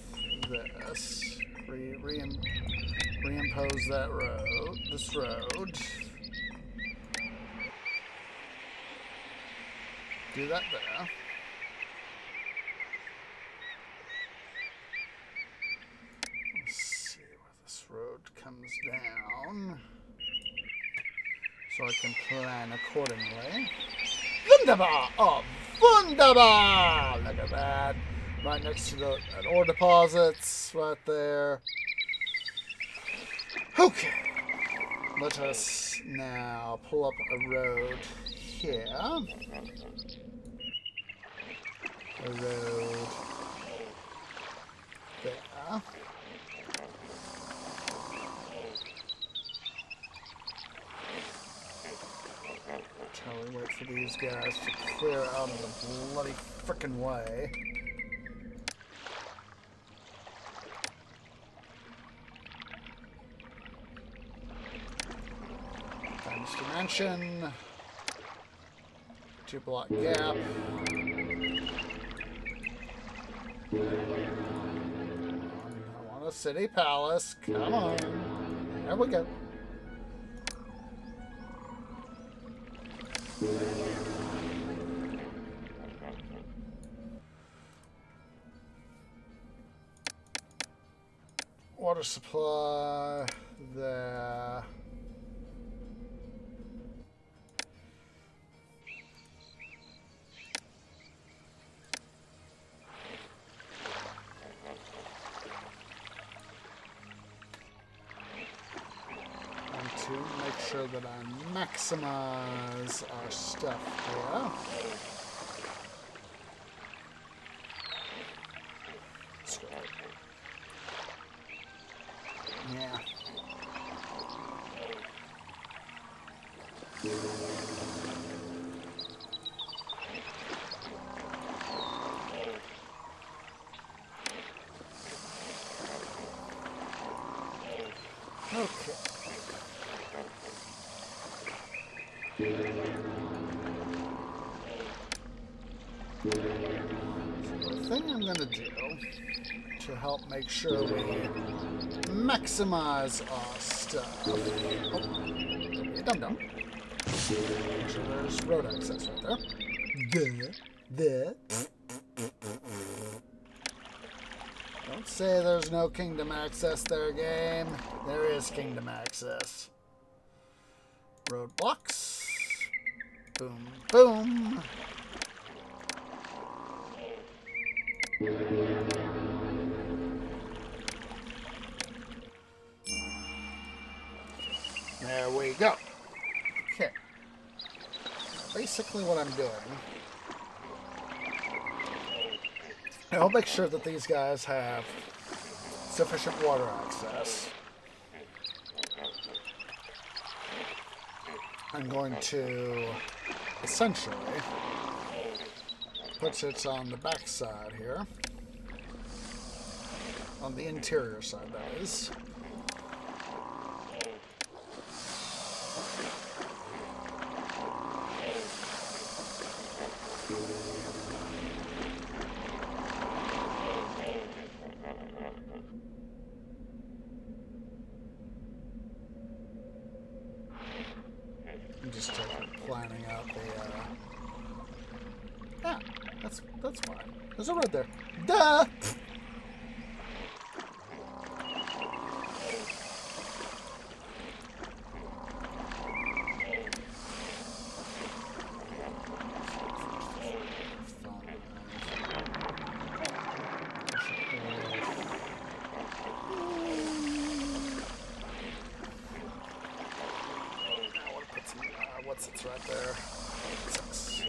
this. Reimpose that road. This road. Do that there. Let's see where this road comes down, so I can plan accordingly. Wunderbar! Oh, wunderbar! Look at that. Right next to the ore deposits, right there. Okay. Let us now pull up a road here. A road there. Until we wait for these guys to clear out of the bloody frickin' way. Dimension. 2-block gap. I want a city palace. Come on. There we go. Water supply there. Make sure that I maximize our stuff here. Yeah. Okay. So the thing I'm going to do to help make sure we maximize our stuff. Oh, you dum-dum. Make sure there's road access right there. There. Don't say there's no kingdom access there, game. There is kingdom access. Roadblocks. Boom, boom. There we go. Okay. Basically what I'm doing, I'll make sure that these guys have sufficient water access. I'm going to essentially put it on the back side here. On the interior side, that is. Yeah, that's why. There's a road there. Duh! It's right there. 6.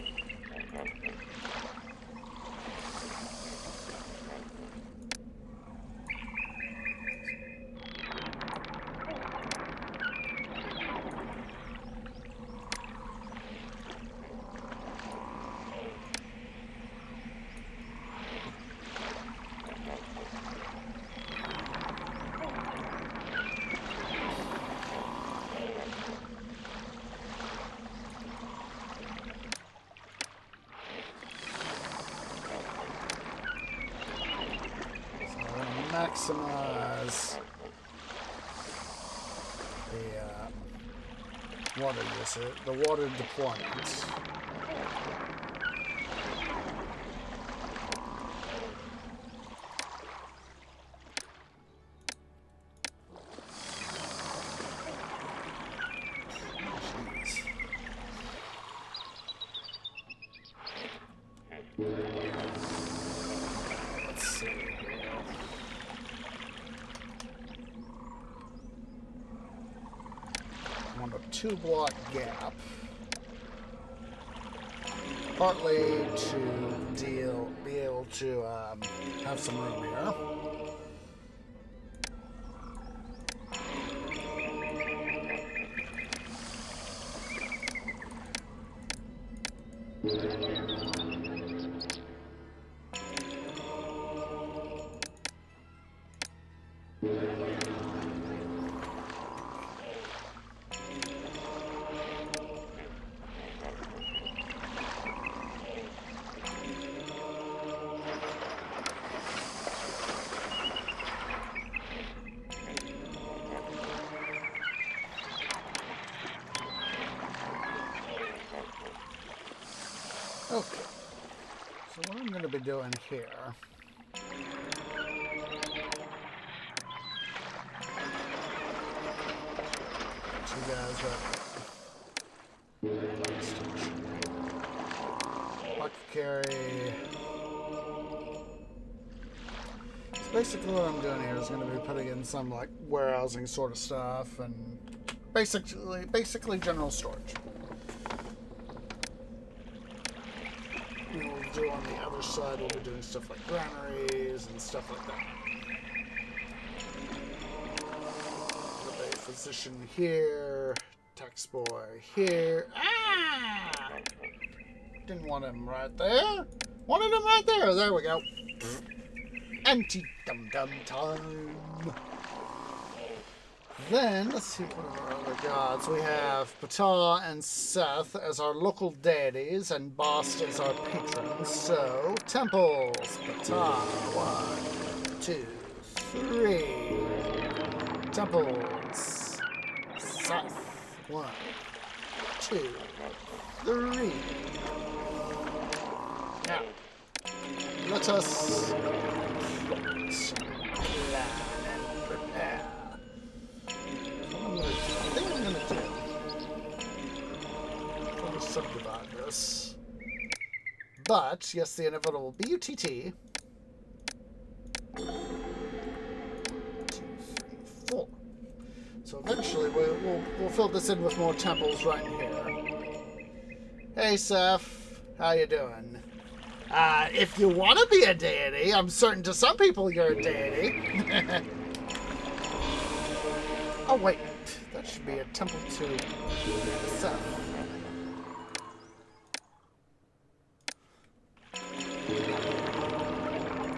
Maximize the water usage, the water deployment. Let's see. On a 2-block gap, partly to be able to have some room here. Okay, so what I'm going to be doing here, two guys right there. Buck carry. So basically what I'm doing here is going to be putting in some like warehousing sort of stuff and basically general storage. We'll do on the other side, we'll be doing stuff like granaries and stuff like that. Put a physician here, tax boy here. Ah! Didn't want him right there. Wanted him right there. There we go. Anti-dum-dum time. Then, let's see what are our other gods. We have Ptah and Seth as our local deities, and Bast as our patrons. So, temples. Ptah. 1, 2, 3. Temples. Seth. 1, 2, 3. Now, let us plan and prepare. I think I'm going to subdivide this. But, yes, the inevitable BUTT. 2, 3, 4. So eventually we'll fill this in with more temples right in here. Hey, Seth. How you doing? If you want to be a deity, I'm certain to some people you're a deity. Oh, wait. That should be a temple to Seth.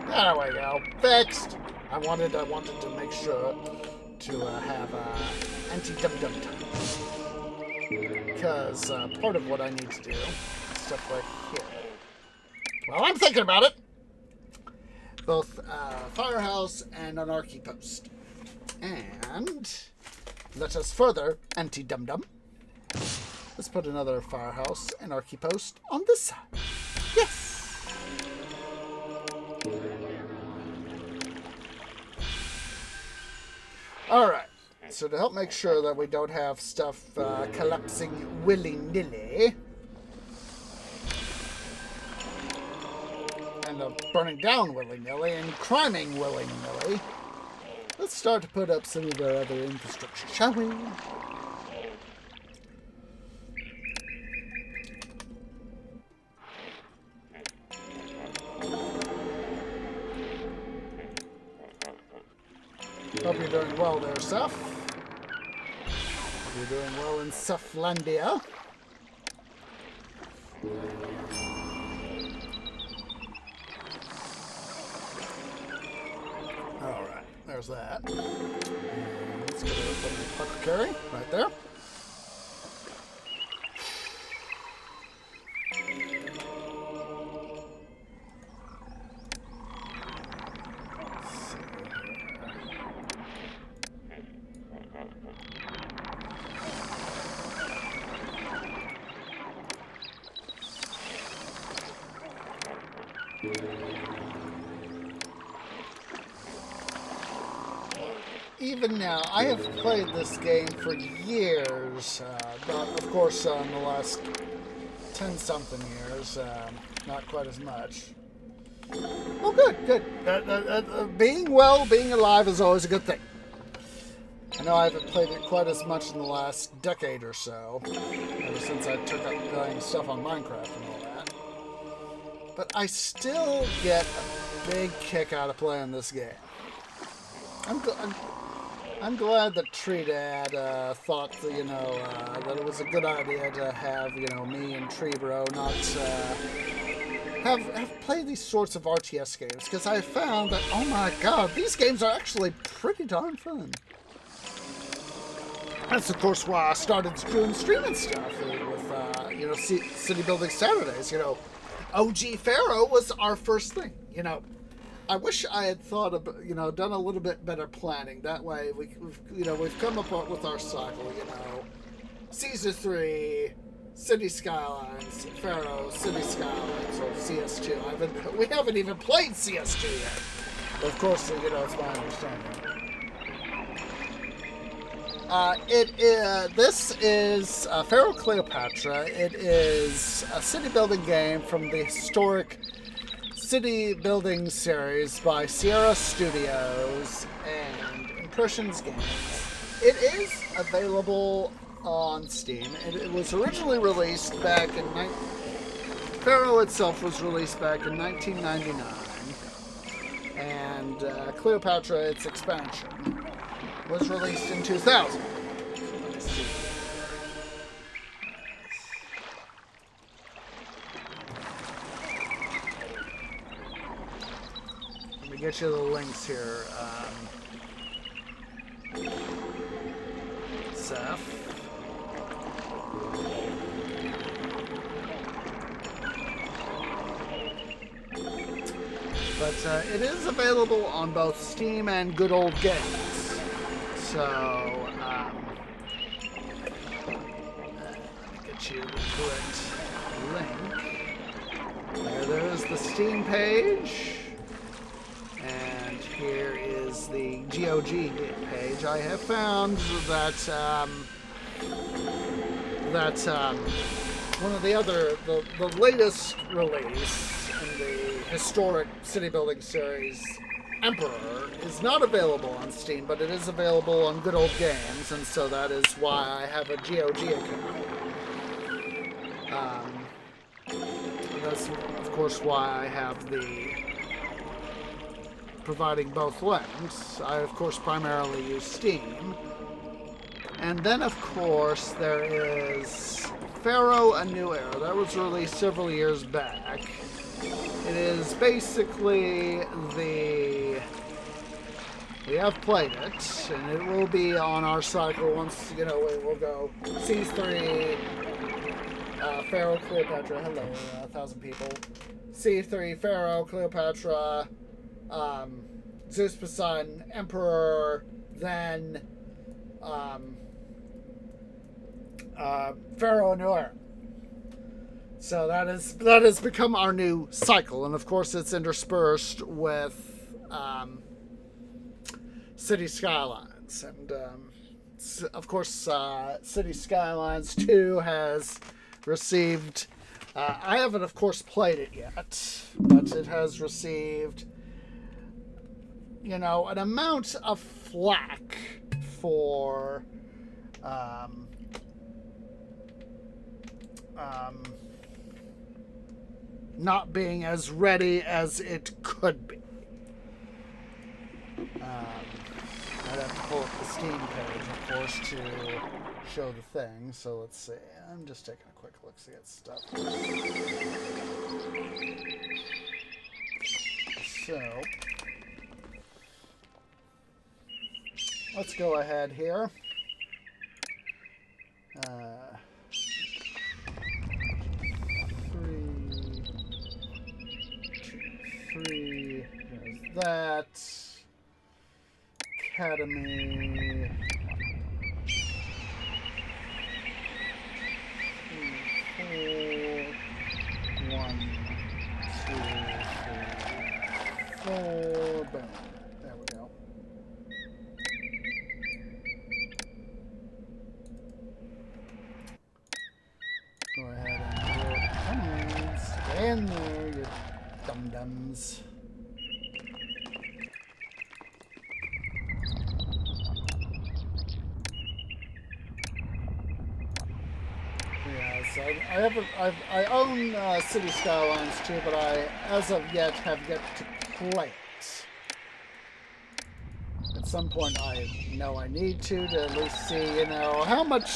There we go. Fixed. I wanted to make sure to have anti-dum-dum time. Because part of what I need to do is stuff right here. Well, I'm thinking about it. Both firehouse and anarchy post. And let us further anti-dum-dum Let's put another firehouse anarchy post on this side. Yes! Alright, so to help make sure that we don't have stuff collapsing willy-nilly, and burning down willy-nilly and criming willy-nilly, let's start to put up some of our other infrastructure, shall we? Hope you're doing well there, Seth. Hope you're doing well in Sethlandia. Alright, there's that. Let's get a apothecary right there. Even now, I have played this game for years, of course in the last 10-something years, not quite as much. Oh, good. Being well, being alive is always a good thing. I know I haven't played it quite as much in the last decade or so, ever since I took up playing stuff on Minecraft and all that. But I still get a big kick out of playing this game. I'm glad that Tree Dad thought that, that it was a good idea to have, me and Tree Bro not have played these sorts of RTS games, because I found that, oh my god, these games are actually pretty darn fun. That's, of course, why I started doing streaming stuff with, City Building Saturdays. OG Pharaoh was our first thing, I wish I had thought of, done a little bit better planning. That way, we've come up with our cycle, Caesar 3, City Skylines, Pharaoh, City Skylines, or CS2. We haven't even played CS2 yet. But of course, it's my understanding. This is Pharaoh Cleopatra. It is a city building game from the historic City Building series by Sierra Studios and Impressions Games. It is available on Steam. It was originally released back in Pharaoh itself was released back in 1999, and Cleopatra, its expansion, was released in 2000. So let me see. Get you the links here, Seth. But it is available on both Steam and Good Old Games. So, let me get you the correct link. There is the Steam page. And here is the GOG page. I have found that one of the latest release in the historic city building series, Emperor, is not available on Steam, but it is available on Good Old Games, and so that is why I have a GOG account. That's of course why I have the providing both links. I, of course, primarily use Steam. And then, of course, there is Pharaoh: A New Era. That was released several years back. It is basically we have played it, and it will be on our cycle once, we'll go C3, Pharaoh, Cleopatra, hello, 1,000 people. C3, Pharaoh, Cleopatra, Zeus, Poseidon, Emperor, then Pharaoh Noir. So that has become our new cycle, and of course it's interspersed with City Skylines, and of course City Skylines 2 has received. I haven't, of course, played it yet, but it has received, an amount of flack for not being as ready as it could be. I'd have to pull up the Steam page, of course, to show the thing. So let's see. I'm just taking a quick look at stuff. So let's go ahead here. Three. There's that. Academy. 3, 4. 1, 2, 3, 4. Boom. There we go. Go ahead and do it. Come on. Stay in there, you dum-dums. I own City Skylines 2, but I, as of yet, have yet to play it. At some point, I know I need to at least see, how much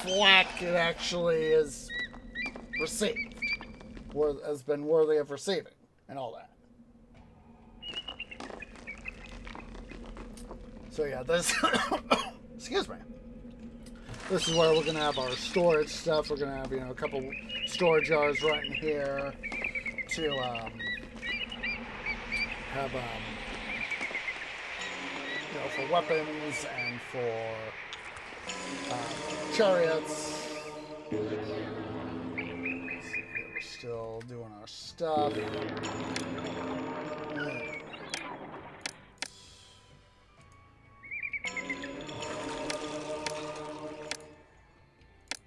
flack it actually is received, or has been worthy of receiving, and all that. So yeah, this, excuse me. This is where we're going to have our storage stuff. We're going to have, a couple storage jars right in here to have, for weapons and for chariots. We're still doing our stuff.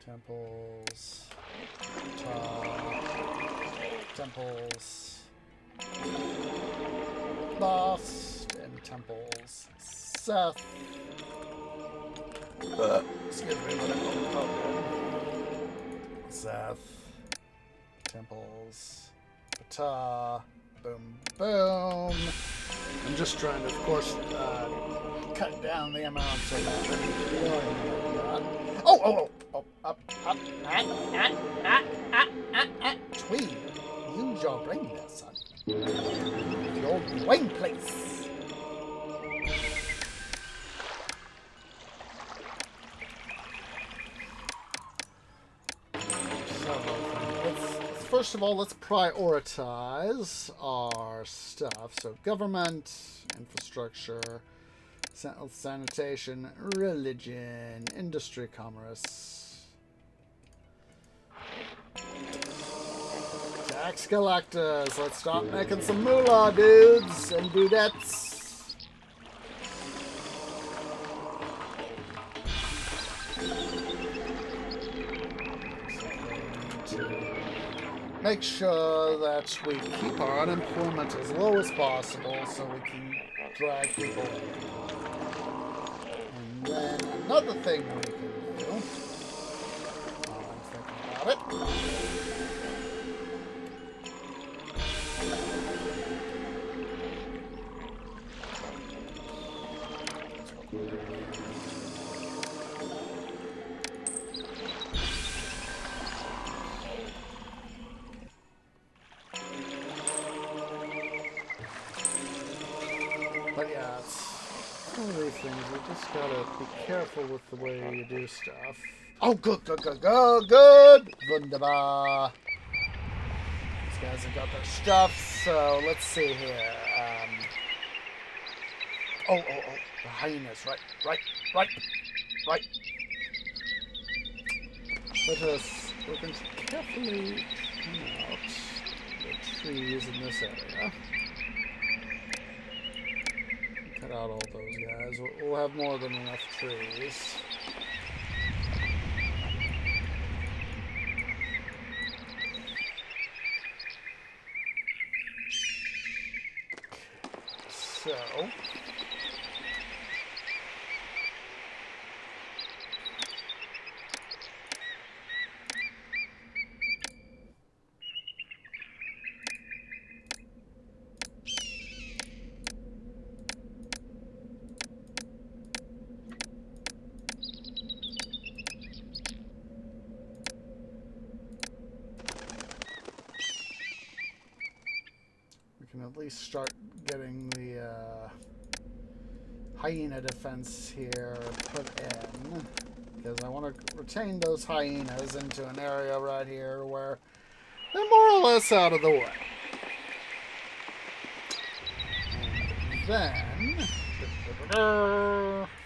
Temples, temples, Lost, and temples, Seth. Excuse me, Seth, temples, Ptah, boom, boom. I'm just trying to, of course, cut down the amounts of that. Oh, up, Tweed, use your brain there, son. Your brain place. First of all, let's prioritize our stuff. So government, infrastructure, sanitation, religion, industry, commerce. Tax collectors, let's start making some moolah, dudes and dudettes. Make sure that we keep our unemployment as low as possible so we can drag people in. And then another thing we can do, while I'm thinking about it, but yeah, it's one of these things. You just gotta be careful with the way you do stuff. Oh, good. Wunderbar. These guys have got their stuff, so let's see here. The hyenas, right. Let us, we're going to carefully trim out the trees in this area. Cut out all those guys. We'll have more than enough trees. So, we can at least start getting the hyena defense here put in, because I want to retain those hyenas into an area right here where they're more or less out of the way. And then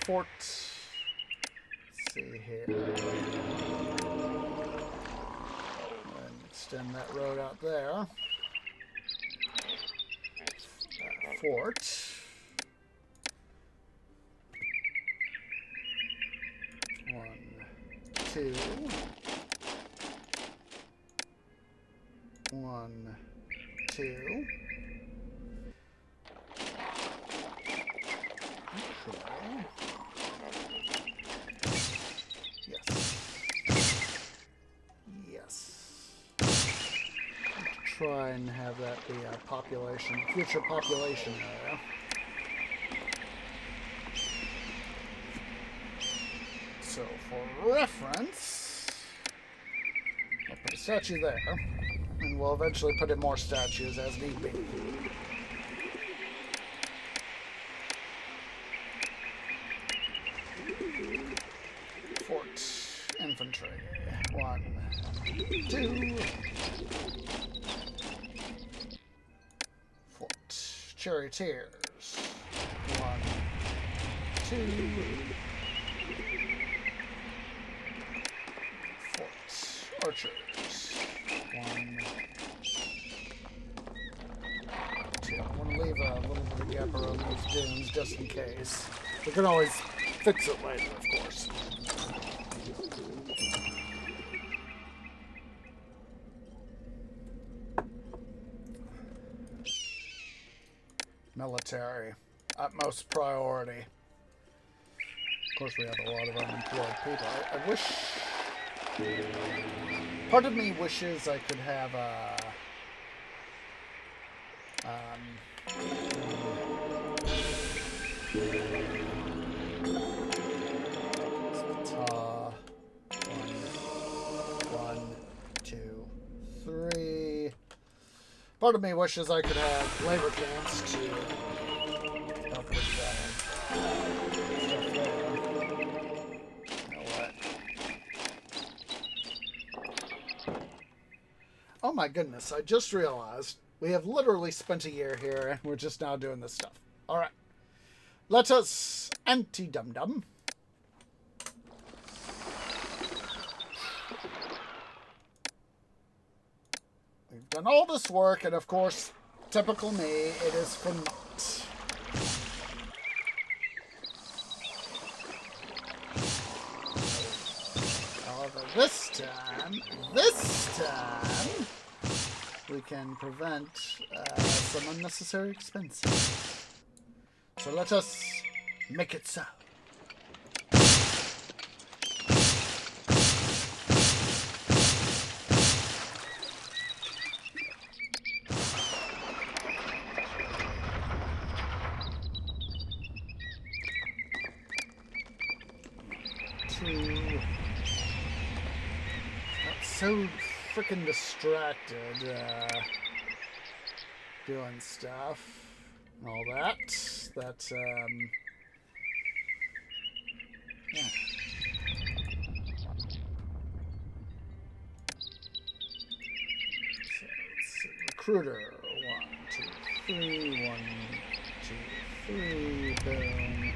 fort. Let's see here. And extend that road out there. Fort. Two. 1, 2. Okay. Yes. Try and have that be a population, future population area. So, for reference, I'll put a statue there, and we'll eventually put in more statues as need be. Fort infantry. 1, 2. Fort charioteers. 1, 2. Archers. 1, 2. I want to leave a little bit of gap around these dunes just in case. We can always fix it later, of course. Military. Utmost priority. Of course, we have a lot of unemployed people. I wish... Part of me wishes I could have a one, 2, 3. Part of me wishes I could have labor camps to help with stuff there. Oh my goodness, I just realized we have literally spent a year here and we're just now doing this stuff. Alright. Let us anti-dum-dum. We've done all this work, and of course, typical me, it is for naught. However, this time, we can prevent some unnecessary expenses. So let us make it so. So freaking distracted doing stuff and all that yeah. So let's see. Recruiter 1, 2, 3, 1, 2, 3, boom.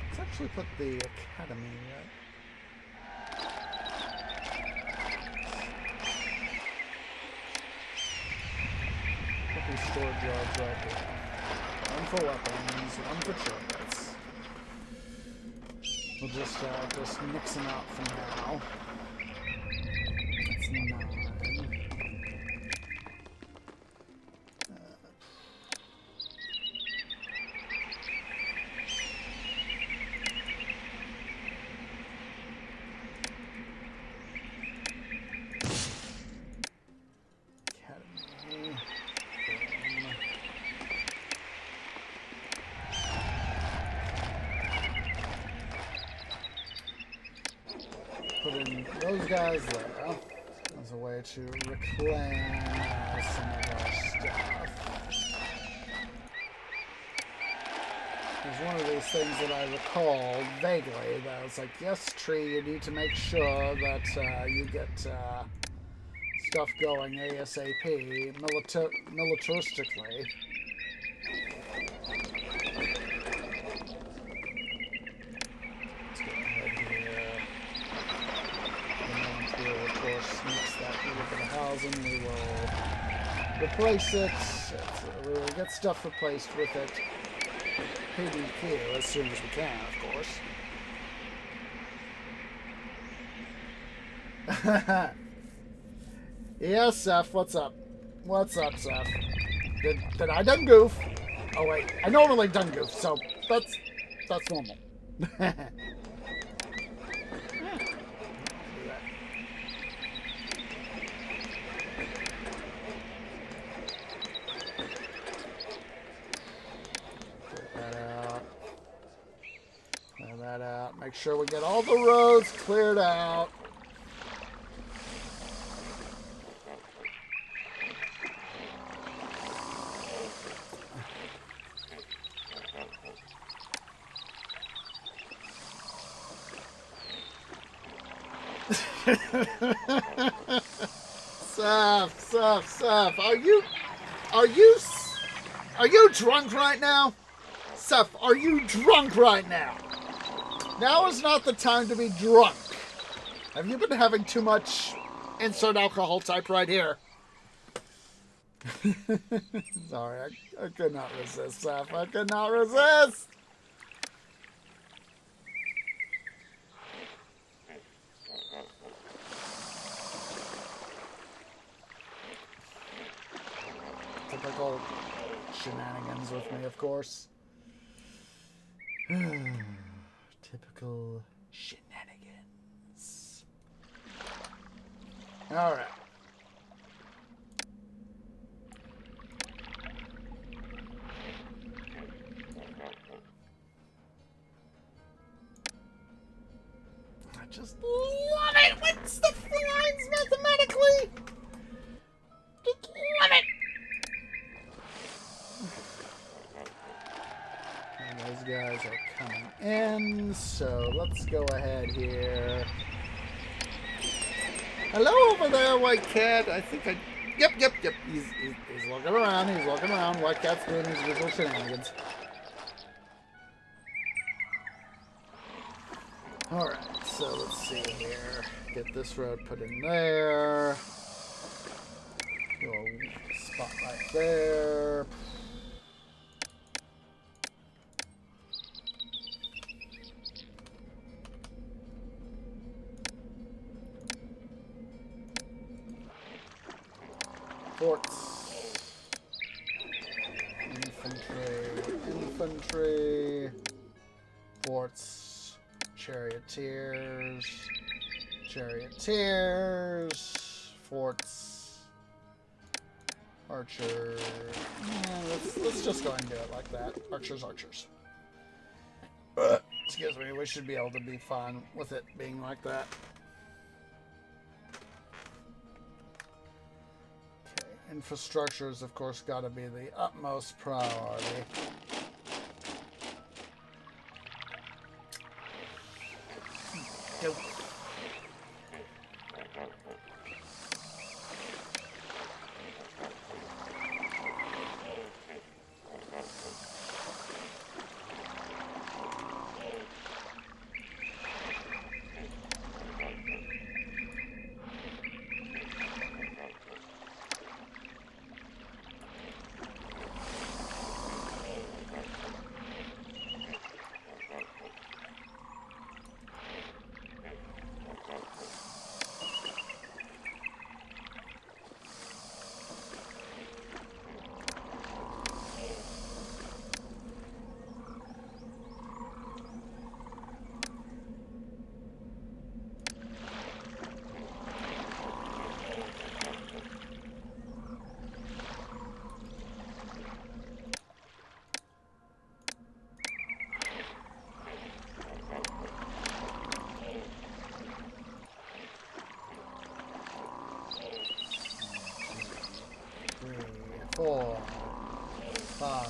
Let's actually put the academy right. these storage yards right here. One for weapons, one for chariots. We'll just mix them out for now. That's 9. Putting those guys there as a way to reclaim some of our stuff. There's one of these things that I recall vaguely that was like, yes, Tree, you need to make sure that you get stuff going ASAP, militaristically. We will replace it. We will get stuff replaced with it. PDQ as soon as we can, of course. Yes, Seth, what's up? What's up, Seth? Did I done goof? Oh wait, I normally done goof, so that's normal. Make sure we get all the roads cleared out. Seth, are you drunk right now? Seth, are you drunk right now? Now is not the time to be drunk. Have you been having too much insert alcohol type right here? Sorry, I could not resist, Seth. I could not resist. Typical shenanigans with me, of course. Typical shenanigans. All right. I just love it when stuff aligns mathematically. Just love it. Those guys are coming in, so let's go ahead here. Hello over there, White Cat. I think I... Yep. He's looking around. White Cat's doing his usual shenanigans. Alright, so let's see here. Get this road put in there. Go spot right there. Forts. Infantry. Forts. Charioteers. Forts. Archers. Let's just go ahead and do it like that. Archers. Excuse me, we should be able to be fine with it being like that. Infrastructure's, of course, got to be the utmost priority. Go. 4, 5.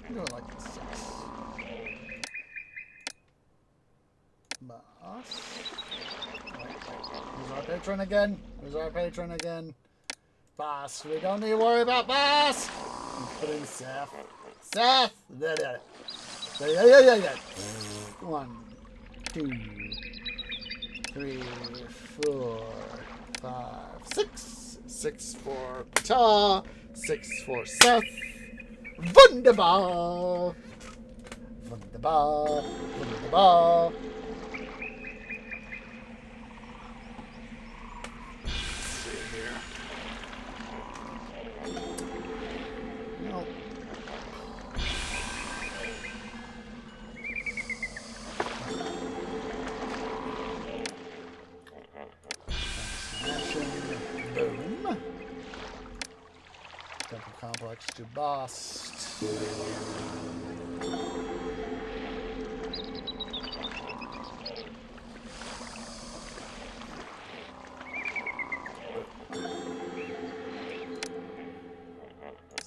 Do it like 6. Boss. Who's our patron again? Who's our patron again? Boss. We don't need to worry about Boss. Put in Seth. Seth. Yeah. 1, 2, 3, 4, 5, 6. 6 for Ptah. 6 for Seth. Wunderbar. Wunderbar. Wunderbar. Boom. Temple complex to bust.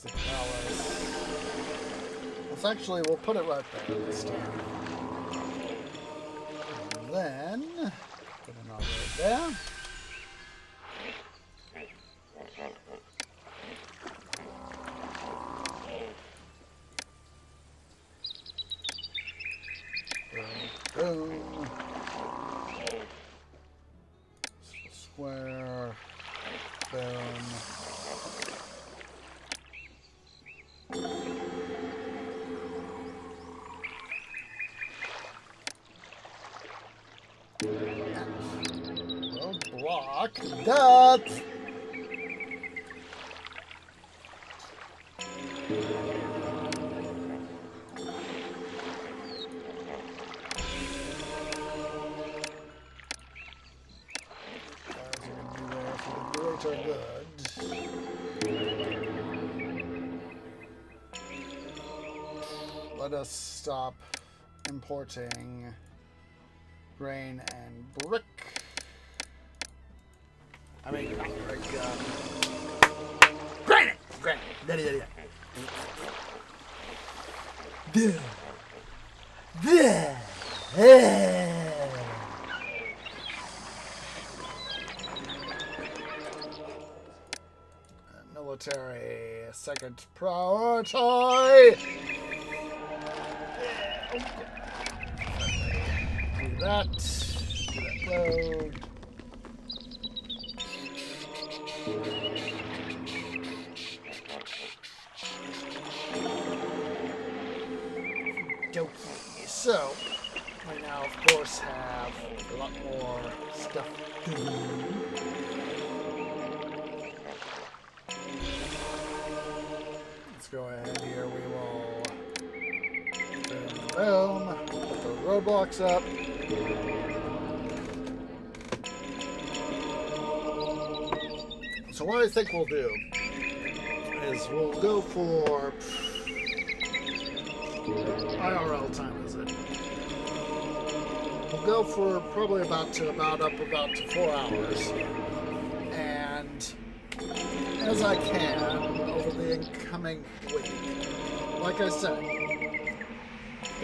The palace. Let's actually, we'll put it right there this time. And then put another right there. Boom. Square. Boom. Roadblock that. Are good. Let us stop importing grain and brick. I mean, not brick. Granite. Granite. Military second priority. Do that. Load. Dokey. So we now, of course, have a lot more stuff to do. Go ahead here. We will boom, put those roadblocks up. So what I think we'll do is we'll go for IRL time is it? We'll go for probably about to 4 hours, and as I can over the incoming week. Like I said,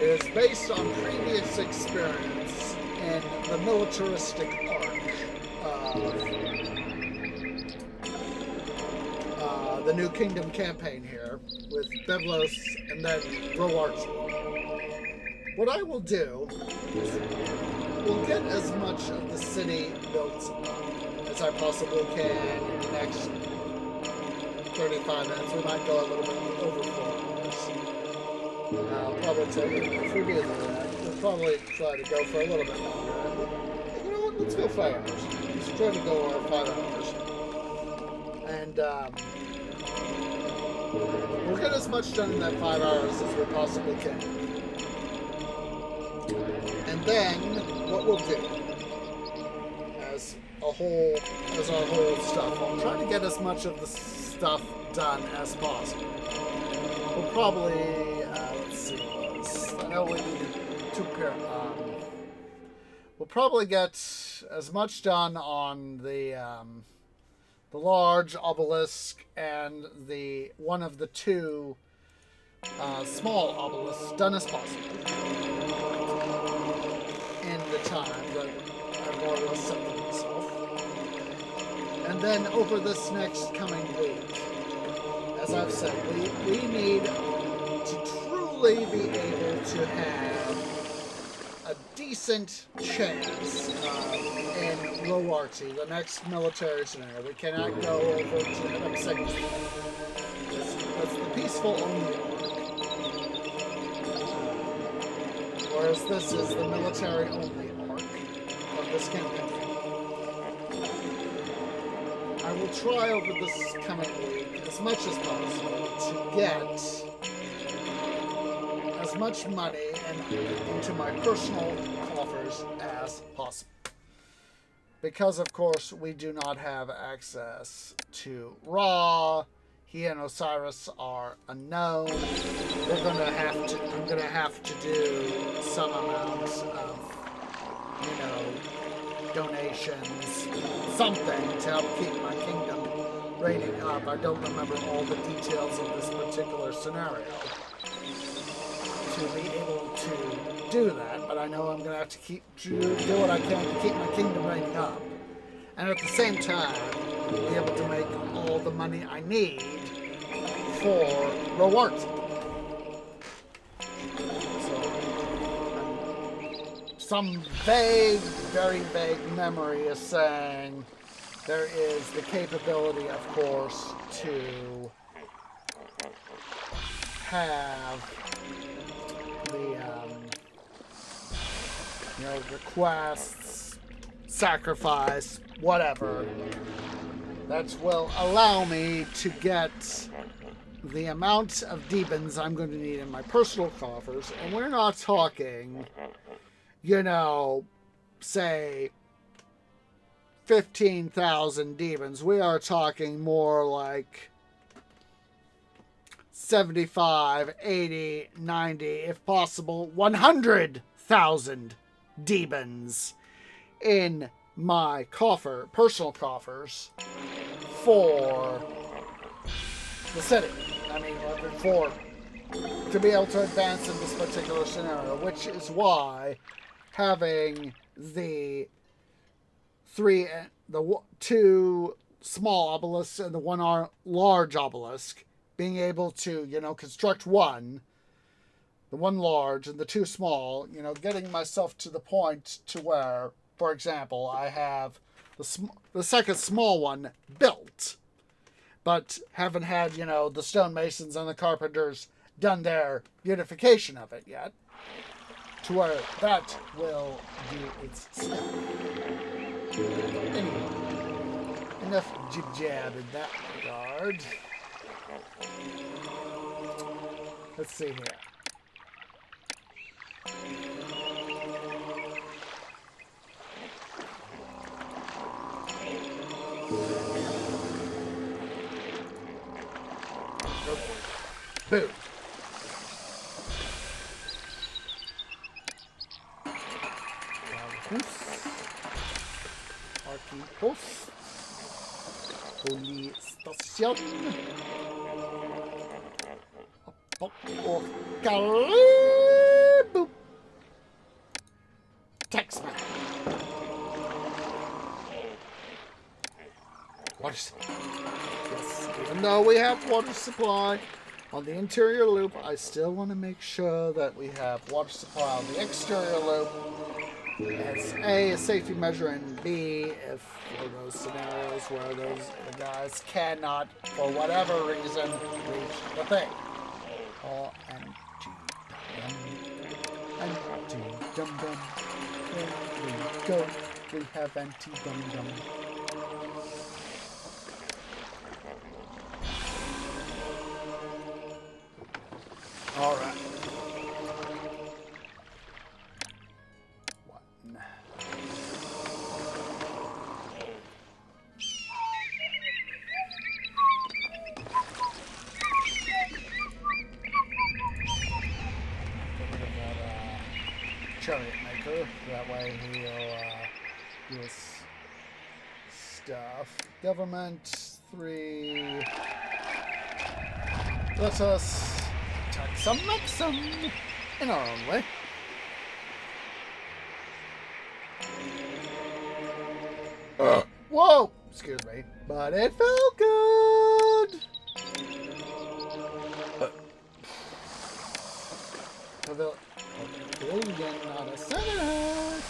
it is based on previous experience in the militaristic arc of the New Kingdom campaign here with Byblos and then Roarchy. What I will do is we'll get as much of the city built up as I possibly can in the next 35 minutes. We might go a little bit over 4 hours. Probably take, if we do that, we'll probably try to go for a little bit longer. You know what? Let's go 5 hours. Let's try to go 5 hours. And we'll get as much done in that 5 hours as we possibly can. And then what we'll do as our whole stuff, I'll try to get as much of the stuff done as possible. We'll probably, let's see, I know we need 2 pair, we'll probably get as much done on the the large obelisk and the one of the two small obelisks done as possible in the time that I more or less set for myself. And then over this next coming week, as I've said, we need to truly be able to have a decent chance in Roarty, the next military scenario. We cannot go over to Hyksos. That's the peaceful only arc. Whereas this is the military only arc of this campaign. I will try over this coming week as much as possible to get as much money into my personal coffers as possible. Because, of course, we do not have access to Ra. He and Osiris are unknown. I'm gonna have to do some amounts of, donations, something to help keep my kingdom rating up. I don't remember all the details of this particular scenario to be able to do that, but I know I'm going to have to do what I can to keep my kingdom rating up, and at the same time be able to make all the money I need for rewards. Some vague, very vague memory is saying there is the capability, of course, to have the, requests, sacrifice, whatever, that will allow me to get the amount of demons I'm going to need in my personal coffers. And we're not talking, say 15,000 demons. We are talking more like 75, 80, 90, if possible, 100,000 demons in my personal coffers for the city. To be able to advance in this particular scenario, which is why having the two small obelisks and the one large obelisk, being able to, construct the one large and the two small, getting myself to the point to where, for example, I have the second small one built, but haven't had, the stonemasons and the carpenters done their beautification of it yet, to where that will do its stuff. Anyway, enough jib-jab in that regard. Let's see here. Boom. Post. Police station. Boop. Taxman. Water supply. Yes, even though we have water supply on the interior loop, I still want to make sure that we have water supply on the exterior loop. As A, a safety measure, and B, if for those scenarios where the guys cannot, for whatever reason, reach the thing. Oh, anti-dum-dum. There we go. We have anti-dum-dum. All right. Chariot maker. That way he'll do his stuff. Government 3. Let us attack some Maxim in our own way. Whoa! Excuse me. But it felt good! Pavilion, not a senate!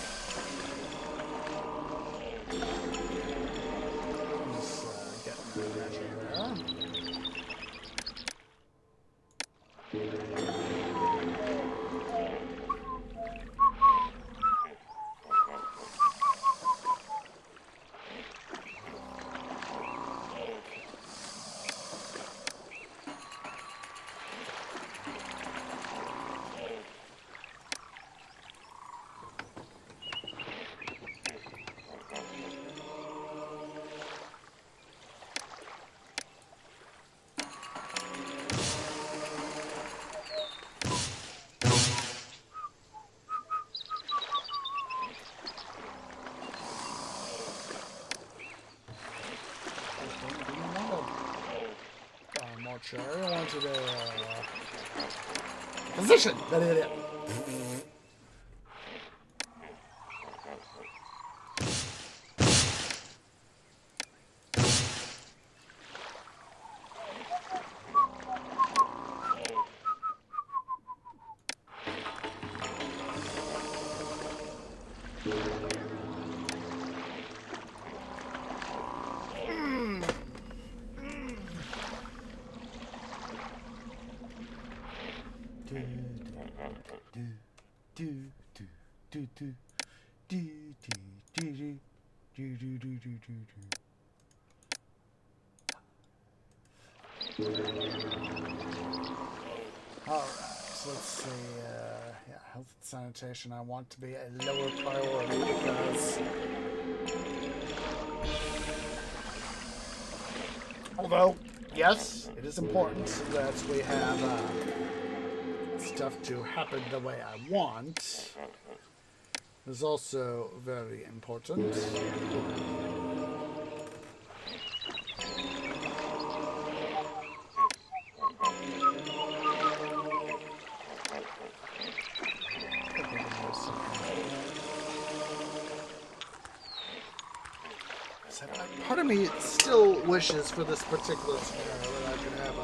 Just get my measure there. Sure, I wanted a position. That is it. Alright, so let's see, yeah, health and sanitation I want to be a lower priority because although, yes, it is important that we have stuff to happen the way I want, it is also very important. Part of me still wishes for this particular scenario that I could have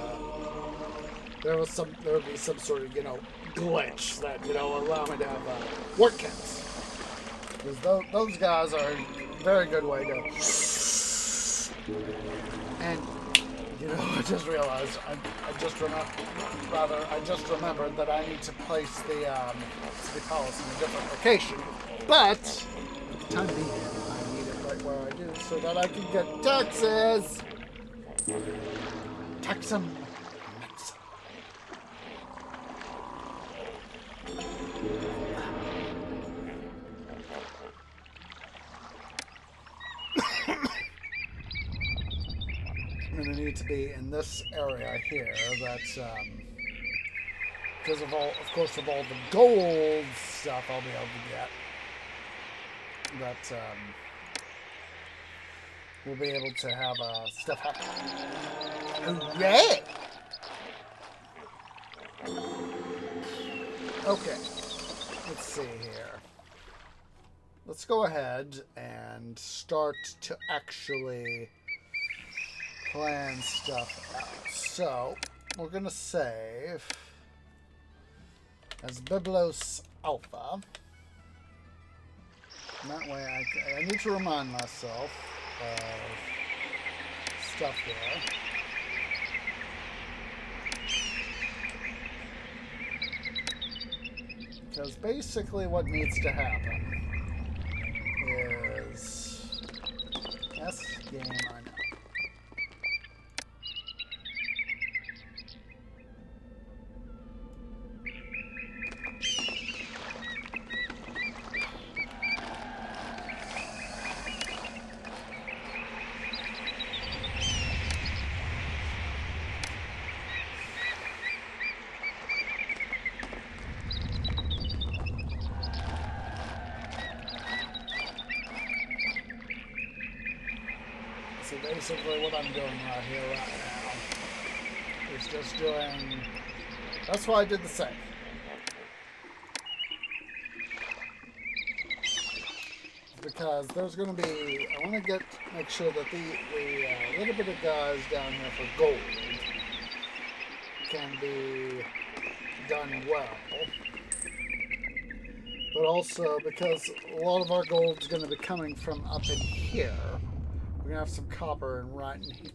there would be some sort of, glitch that, allow me to have work camps. Because those guys are a very good way to... And, I just realized, I just remembered that I need to place the city palace in a different location. But, for the time being, I need it right where I do so that I can get taxes. Tax them. I'm going to need to be in this area here. That's because of all the gold stuff I'll be able to get. That we'll be able to have stuff happen. Hooray! Okay, let's see here. Let's go ahead and start to actually plan stuff out. So, we're going to save as Byblos Alpha. And that way I need to remind myself of stuff here. Because basically what needs to happen is... Yes, game, I know. So basically what I'm doing right here, right now, is just doing... That's why I did the save. Because there's going to be... I want to make sure that the little bit of guys down here for gold can be done well. But also because a lot of our gold is going to be coming from up in here. We're going to have some copper and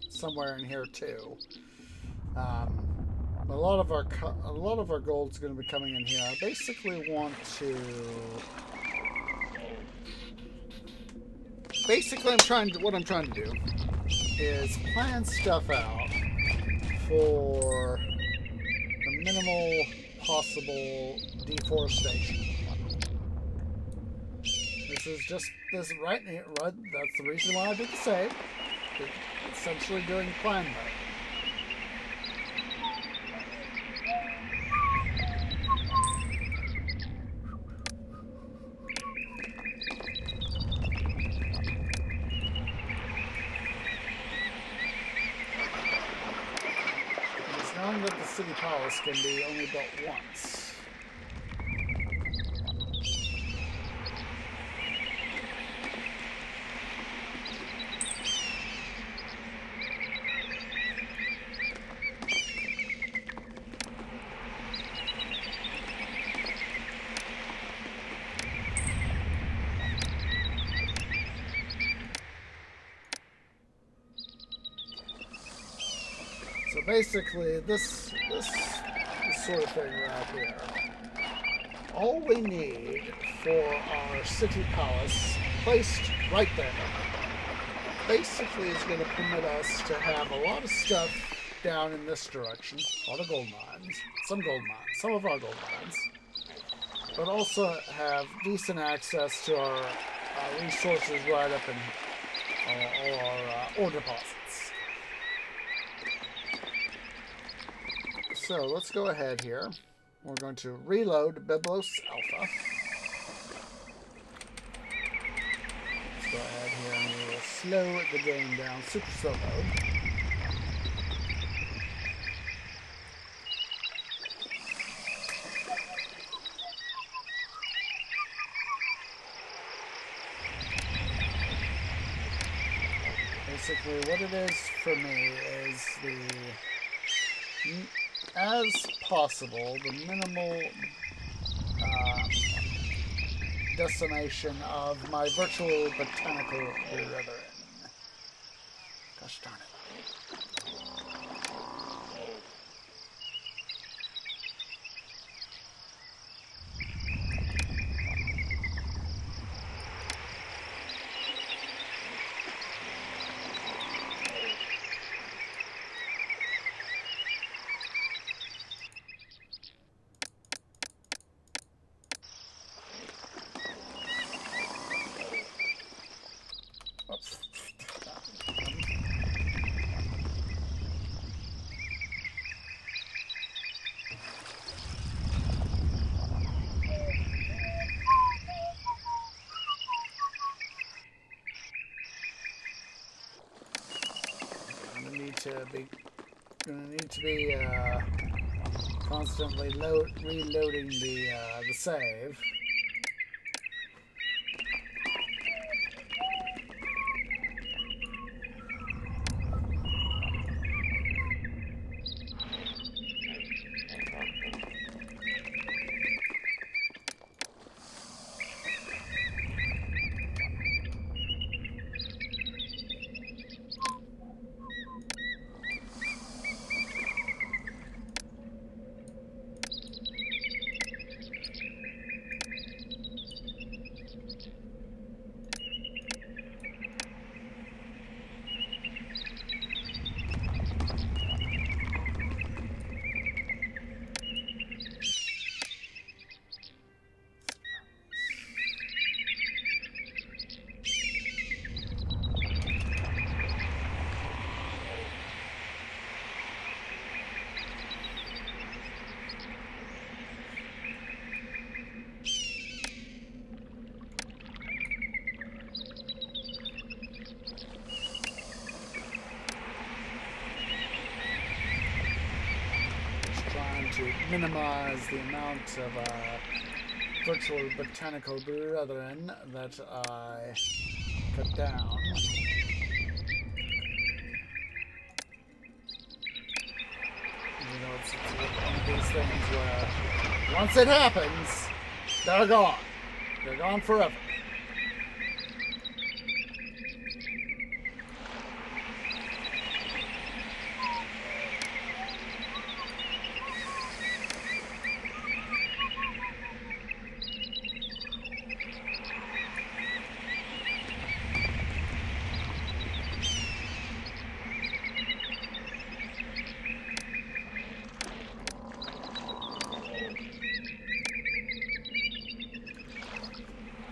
somewhere in here too. But a lot of our gold is going to be coming in here. I basically want to... Basically, what I'm trying to do is plan stuff out for the minimal possible deforestation. This right here. Right, that's the reason why I did the save. It's essentially doing plan mode. It's knowing that the city palace can be only built once. So basically, this sort of thing right here. All we need for our city palace, placed right there, basically is going to permit us to have a lot of stuff down in this direction. A lot of gold mines, some of our gold mines, but also have decent access to our resources right up in all our ore deposits. So let's go ahead here. We're going to reload Byblos Alpha. Let's go ahead here and we will slow the game down. Super slow mode. Basically what it is for me is as possible, the minimal decimation of my virtual botanical brethren. Gosh darn it. Gonna need to be constantly reloading the save. to minimize the amount of virtual botanical brethren that I cut down. You know, it's one of these things where once it happens, they're gone. They're gone forever.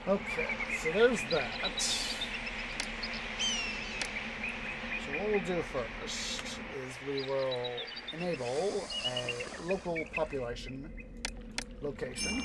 Okay, so there's that. So what we'll do first is we will enable a local population location.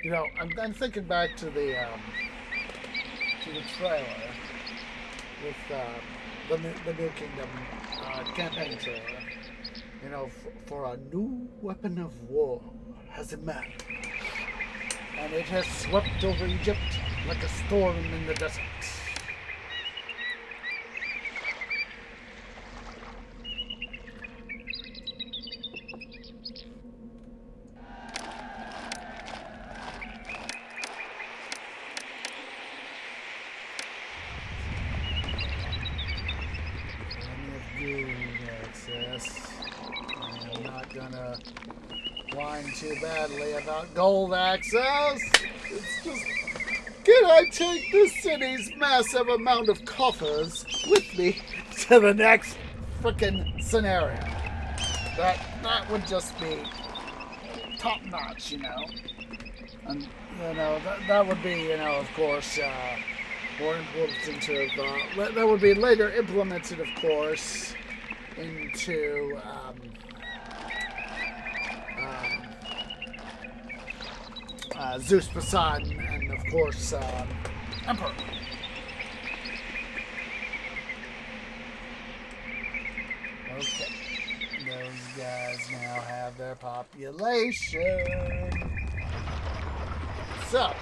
You know, I'm thinking back to the trailer with the New Kingdom campaign trailer. You know, for a new weapon of war has emerged, and it has swept over Egypt like a storm in the desert. I'm not gonna whine too badly about gold access. It's just, can I take the city's massive amount of coffers with me to the next frickin' scenario? That would just be top notch, you know. And you know that would be, you know, of course, more important that would be later implemented, of course, into Zeus Poseidon and, of course, Emperor. Okay. Those guys now have their population. So,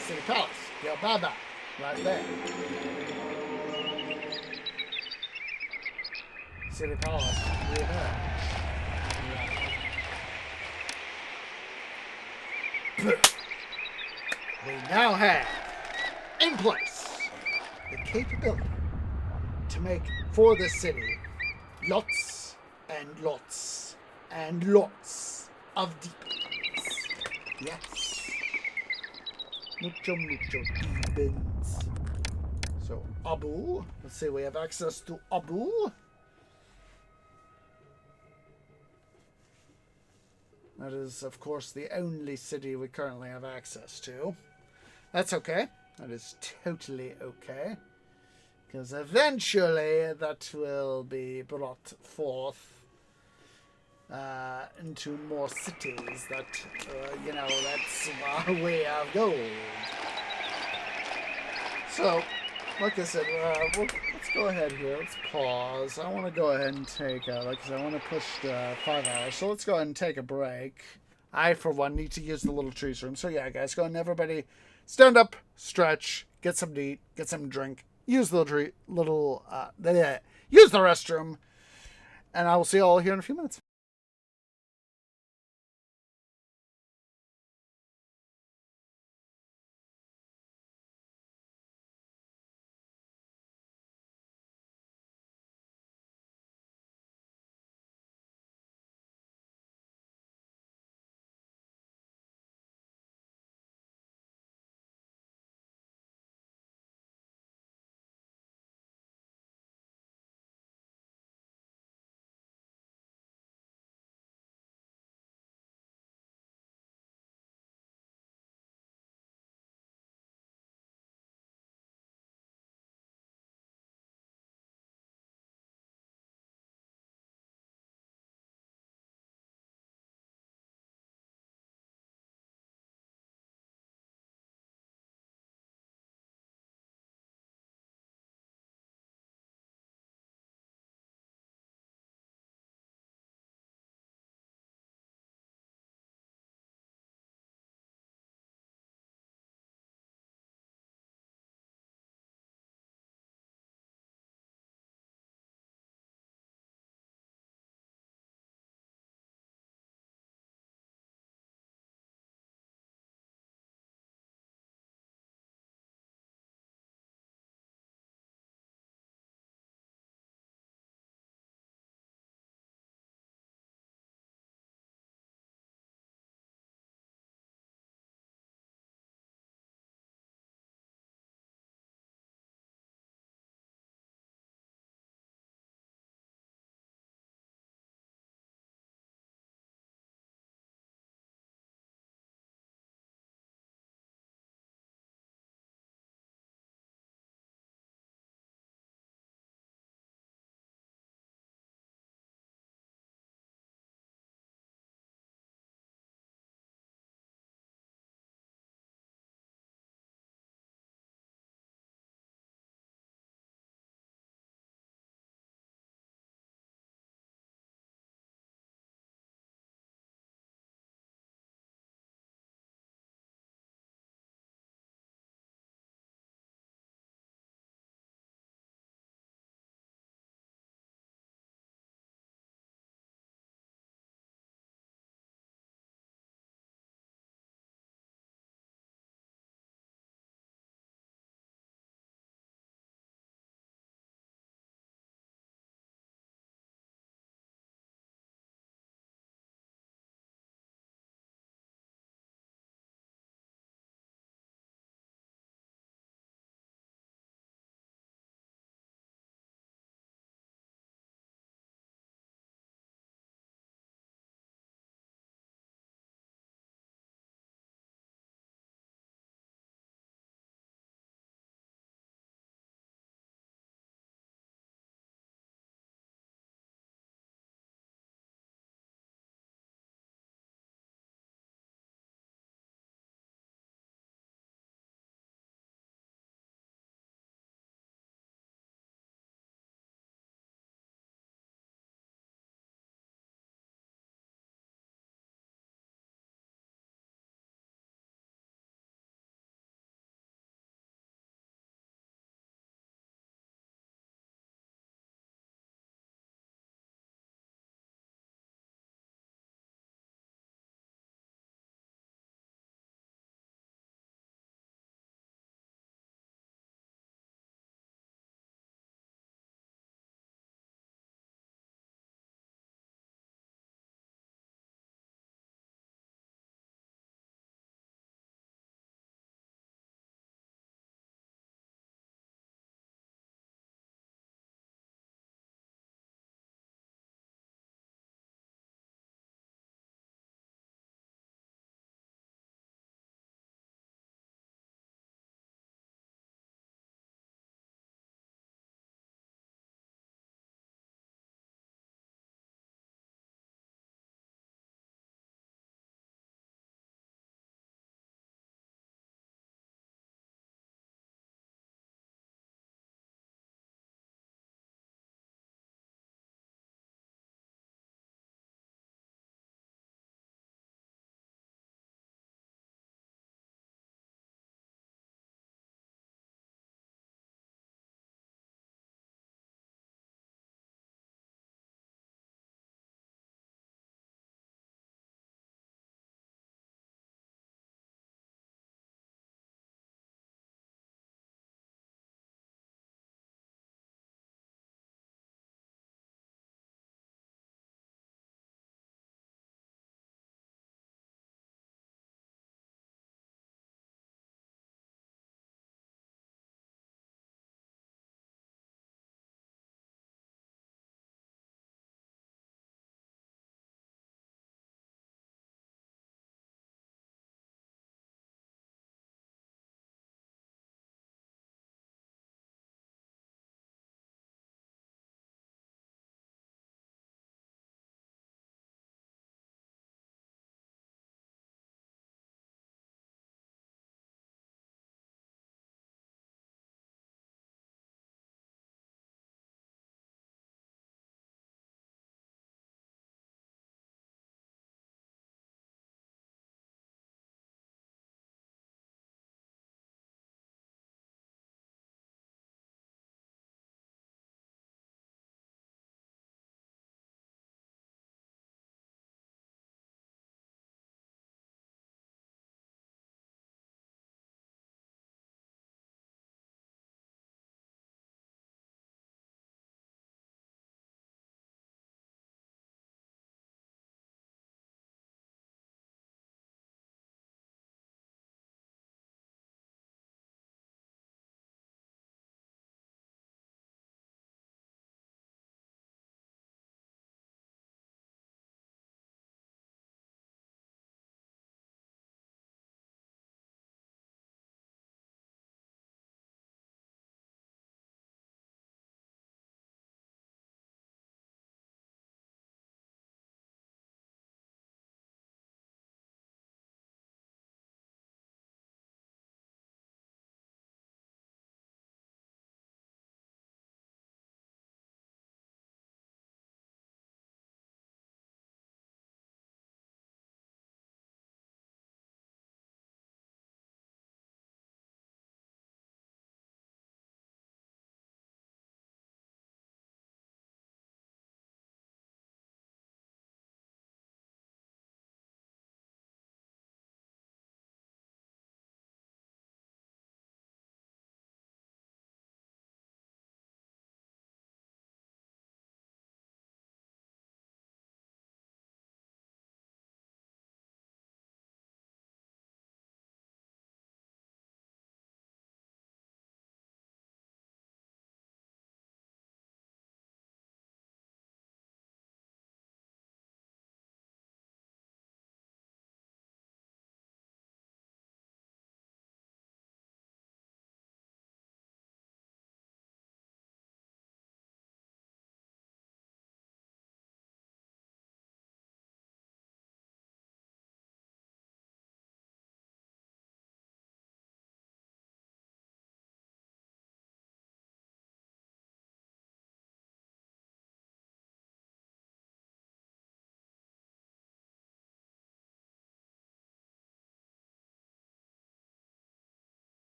City Palace. Yo, bye-bye. Right there. City Palace. We now have in place the capability to make for the city lots and lots and lots of deepens. Yes. Mucho deepens. So Abu, let's say we have access to Abu. That is, of course, the only city we currently have access to. That's okay. That is totally okay. Because eventually that will be brought forth into more cities that, you know, that's our way of gold. So, like I said, let's go ahead here. Let's pause. I want to go ahead and take, like I said, I want to push the 5 hours. So let's go ahead and take a break. I, for one, need to use the little trees room. So yeah, guys, go ahead and everybody stand up, stretch, get some to eat, get some to drink, use the use the restroom, and I will see you all here in a few minutes.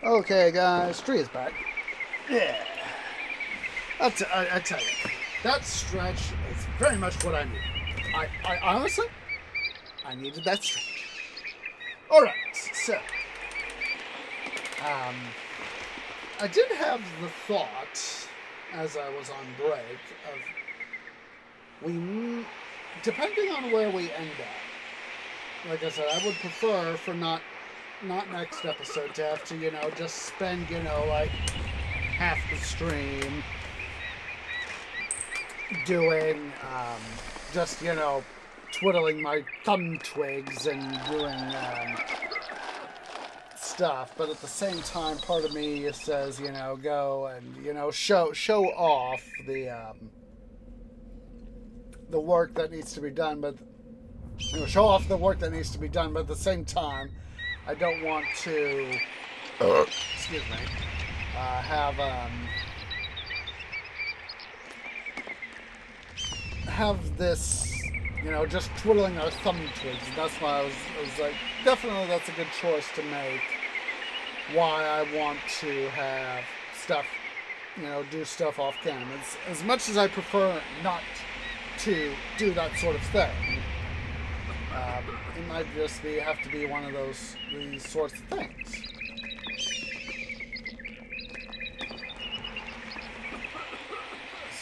Okay, guys, tree is back. Yeah. I tell you, that stretch is very much what I need. I honestly, I needed that stretch. Alright, so, I did have the thought, as I was on break, of depending on where we end up, like I said, I would prefer for not next episode to have to, just spend, like half the stream doing, just, twiddling my thumb twigs and doing, stuff. But at the same time, part of me says, go and, show off the work that needs to be done, but, show off the work that needs to be done, but at the same time, I don't want to, excuse me, have this, just twiddling our thumb twigs. That's why I was like, definitely that's a good choice to make. Why I want to have stuff, do stuff off camera. As much as I prefer not to do that sort of thing, it might just have to be one of these sorts of things.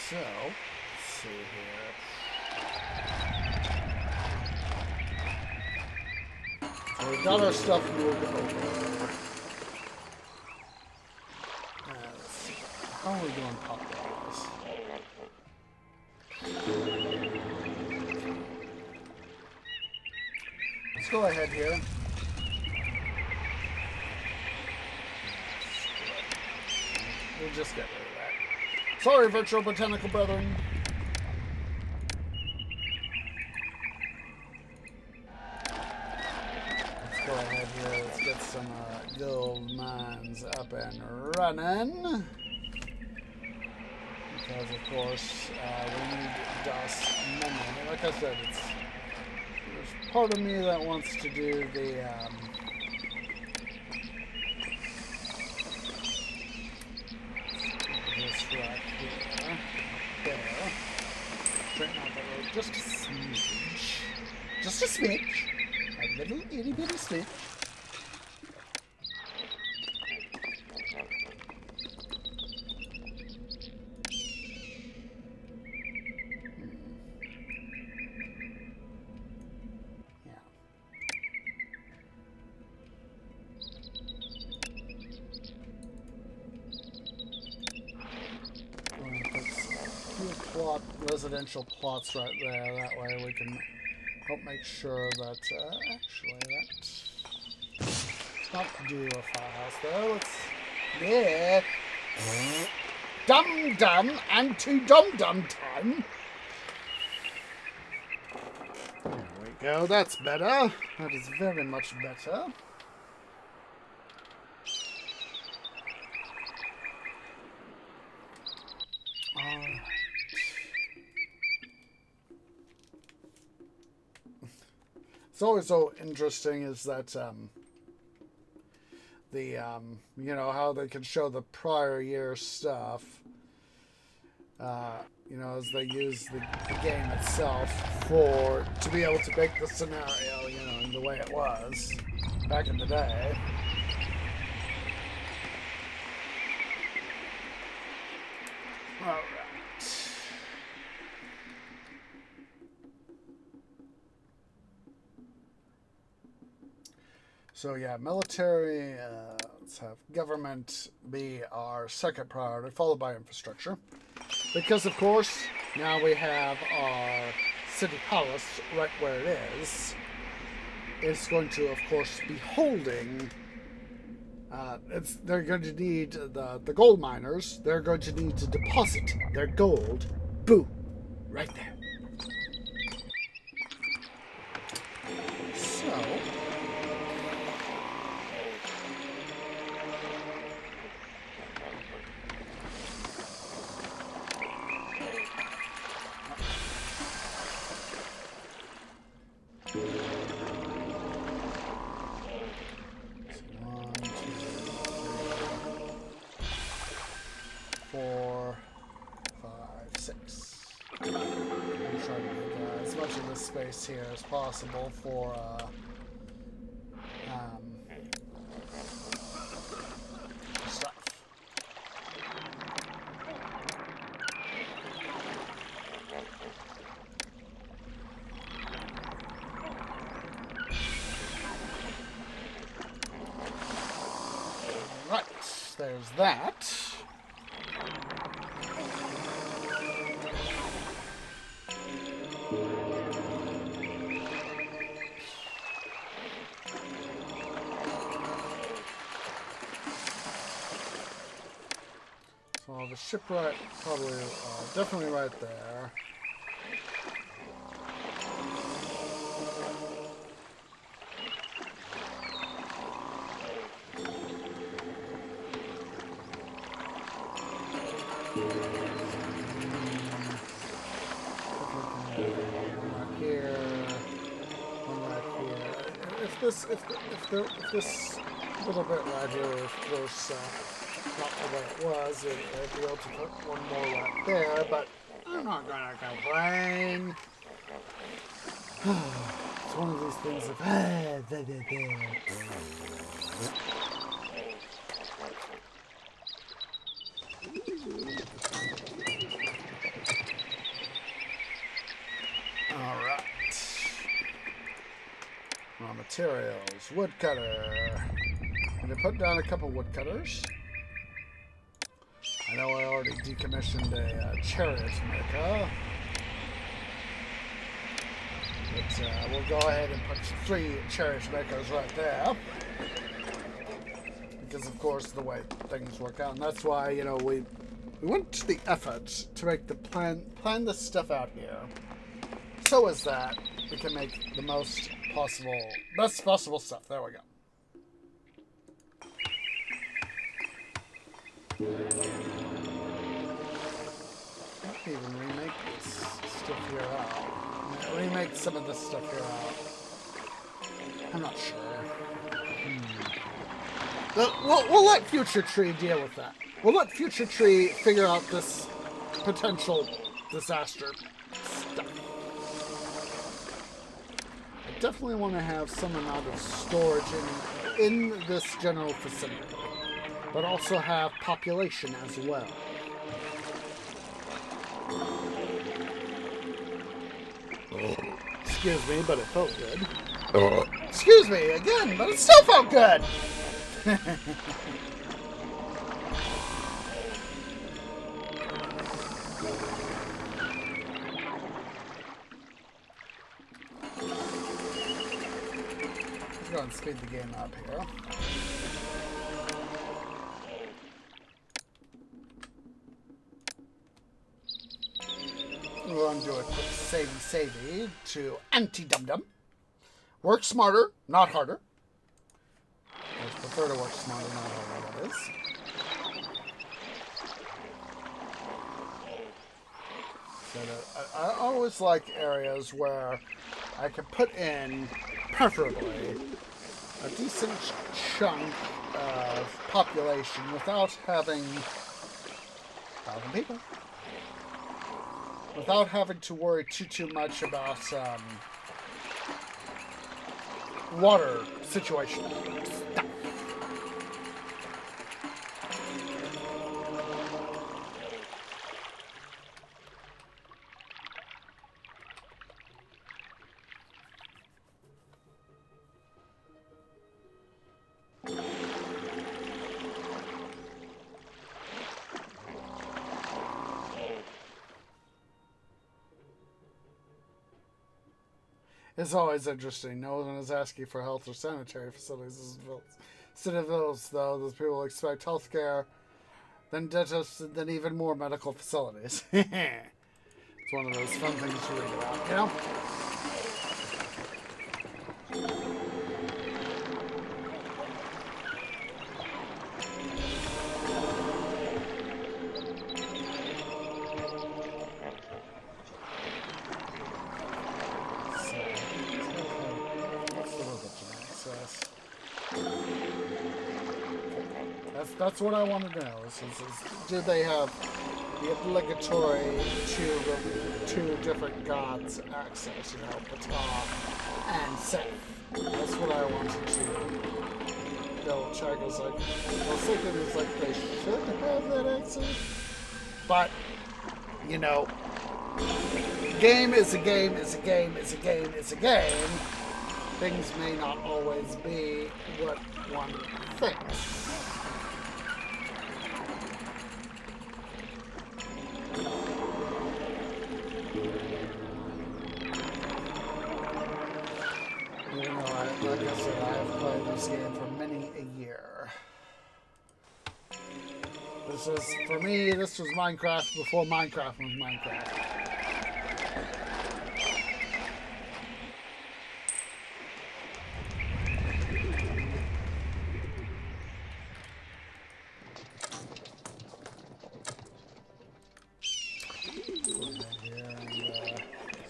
So, let's see here. So we've got our stuff moved over. Let's see. How are we doing pop-wise? Let's go ahead here. We'll just get rid of that. Sorry, virtual botanical brethren. Let's go ahead here. Let's get some gold mines up and running. Because, of course, we need dust money. Like I said, there's part of me that wants to do the this right here, there, straighten out the road just a smidge, a little itty bitty smidge. Residential plots right there. That way we can help make sure that actually let's not do a firehouse though. Let's dum and to dum time. There we go. That's better. That is very much better. It's always so interesting is that how they can show the prior year stuff, as they use the game itself to be able to make the scenario, in the way it was back in the day. All right. So yeah, military, let's have government be our second priority, followed by infrastructure. Because of course, now we have our city palace right where it is. It's going to, of course, be holding, they're going to need the gold miners, they're going to need to deposit their gold, boom, right there. So, this space here as possible for stuff. Right, there's that. So the shipwreck probably, definitely right there. If this little bit right here, of course, not the way it was, I'd be able to put one more right there, but I'm not gonna complain. It's one of these things of Alright. Raw materials. Woodcutter. I'm going to put down a couple woodcutters. I know I already decommissioned a chariot maker. But we'll go ahead and put 3 chariot makers right there. Because, of course, the way things work out. And that's why, you know, we went to the effort to make the plan this stuff out here. So as that we can make the best possible stuff. There we go. I can even remake this stuff here out. Remake some of this stuff here out. I'm not sure. We'll let Future Tree deal with that. We'll let Future Tree figure out this potential disaster stuff. I definitely want to have some amount of storage in this general vicinity, but also have population as well. Excuse me, but it felt good. Excuse me again, but it still felt good. Let's go and speed the game up here. We're going to do a quick savey to anti-dum-dum. Work smarter, not harder. I prefer to work smarter, not harder, that is. So I always like areas where I can put in, preferably, a decent chunk of population without having 1,000 people. Without having to worry too much about water situation. Stuff. It's always interesting. No one is asking for health or sanitary facilities. Instead of those, though, those people expect healthcare, then dentists, and then even more medical facilities. It's one of those fun things to read about, you know? That's what I want to know. Is do they have the obligatory two different gods access, Ptah and Seth. That's what I wanted to double check. I was thinking it's like they should have that access. But, game is a game, is a game, is a game, is a game. Things may not always be what one thinks. Even though, like I said, I have played this game for many a year. For me, this was Minecraft before Minecraft was Minecraft.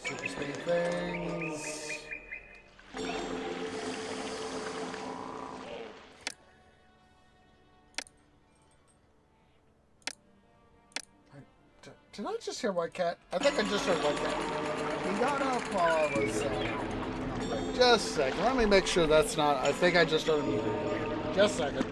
Super speed things. Did I just hear White Cat? I think I just heard White Cat. He got up while I was... just a second. Let me make sure that's not... I think I just heard him. Just a second.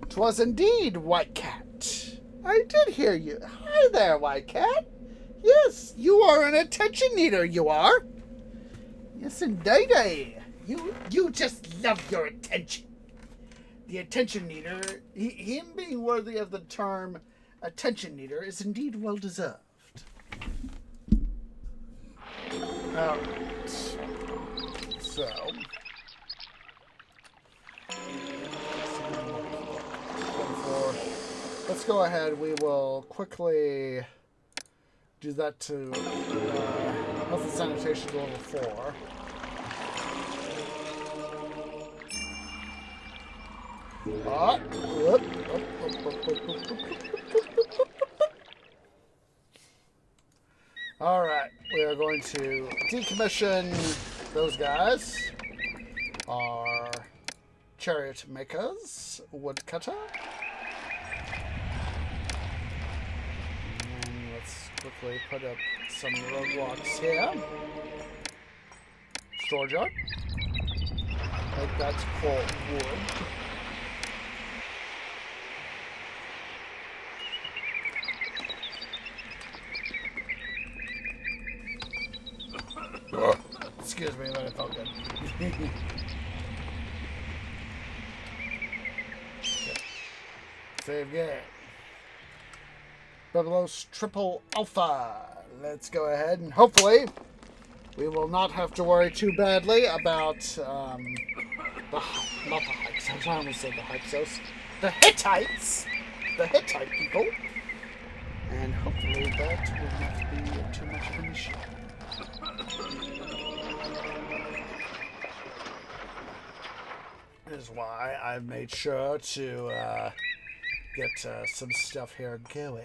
"'Twas indeed, White Cat. I did hear you. Hi there, White Cat. Yes, you are an attention eater, you are. Yes, indeed. You just love your attention. The attention eater, him being worthy of the term attention eater, is indeed well deserved." Alright. So... let's go ahead. We will quickly do that to health and sanitation to level 4. Alright, we are going to decommission those guys. Our chariot makers, woodcutter. Quickly put up some roadblocks here. Storage yard. Like that's for wood. Excuse me, but it felt good. Okay. Save game. Byblos Triple Alpha. Let's go ahead and hopefully we will not have to worry too badly about not the Hyksos. I almost said the Hyksos. The Hittites. The Hittite people. And hopefully that will not be too much of an issue. That is why I've made sure to get some stuff here going.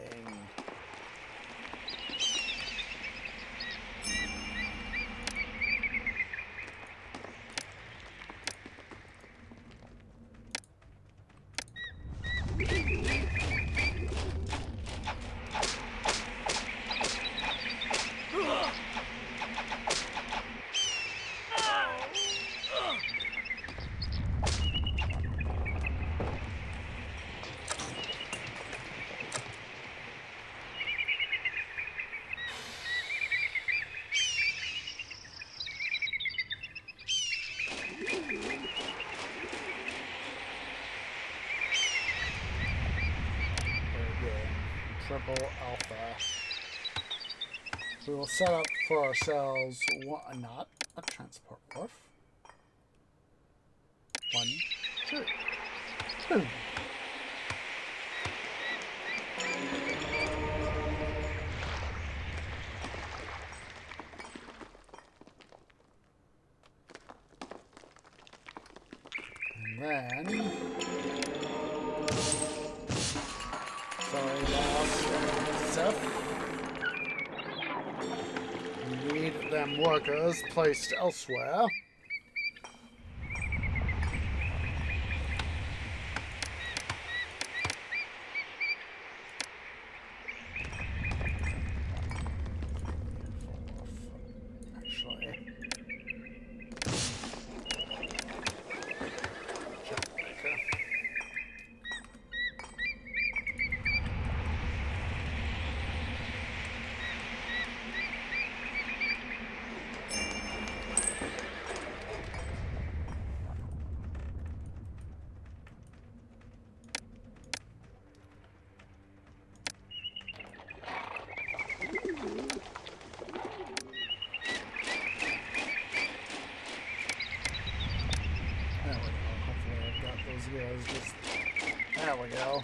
Triple Alpha. We will set up for ourselves not a transport wharf. 1, 2. Boom. then... Sorry, boss. Seth. We need them workers placed elsewhere. There we go.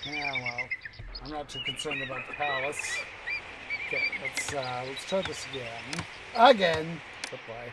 Yeah, well, I'm not too concerned about the palace. Okay, let's try this again. Again! Good play.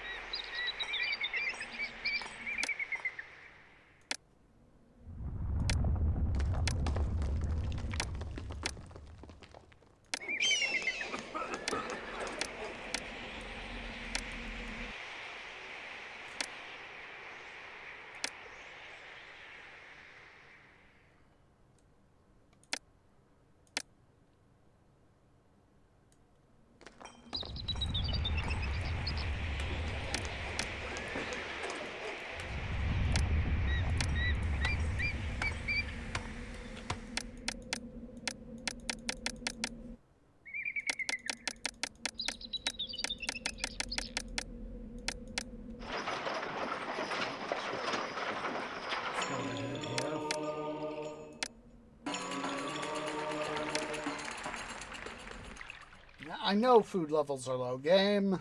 I know food levels are low, game.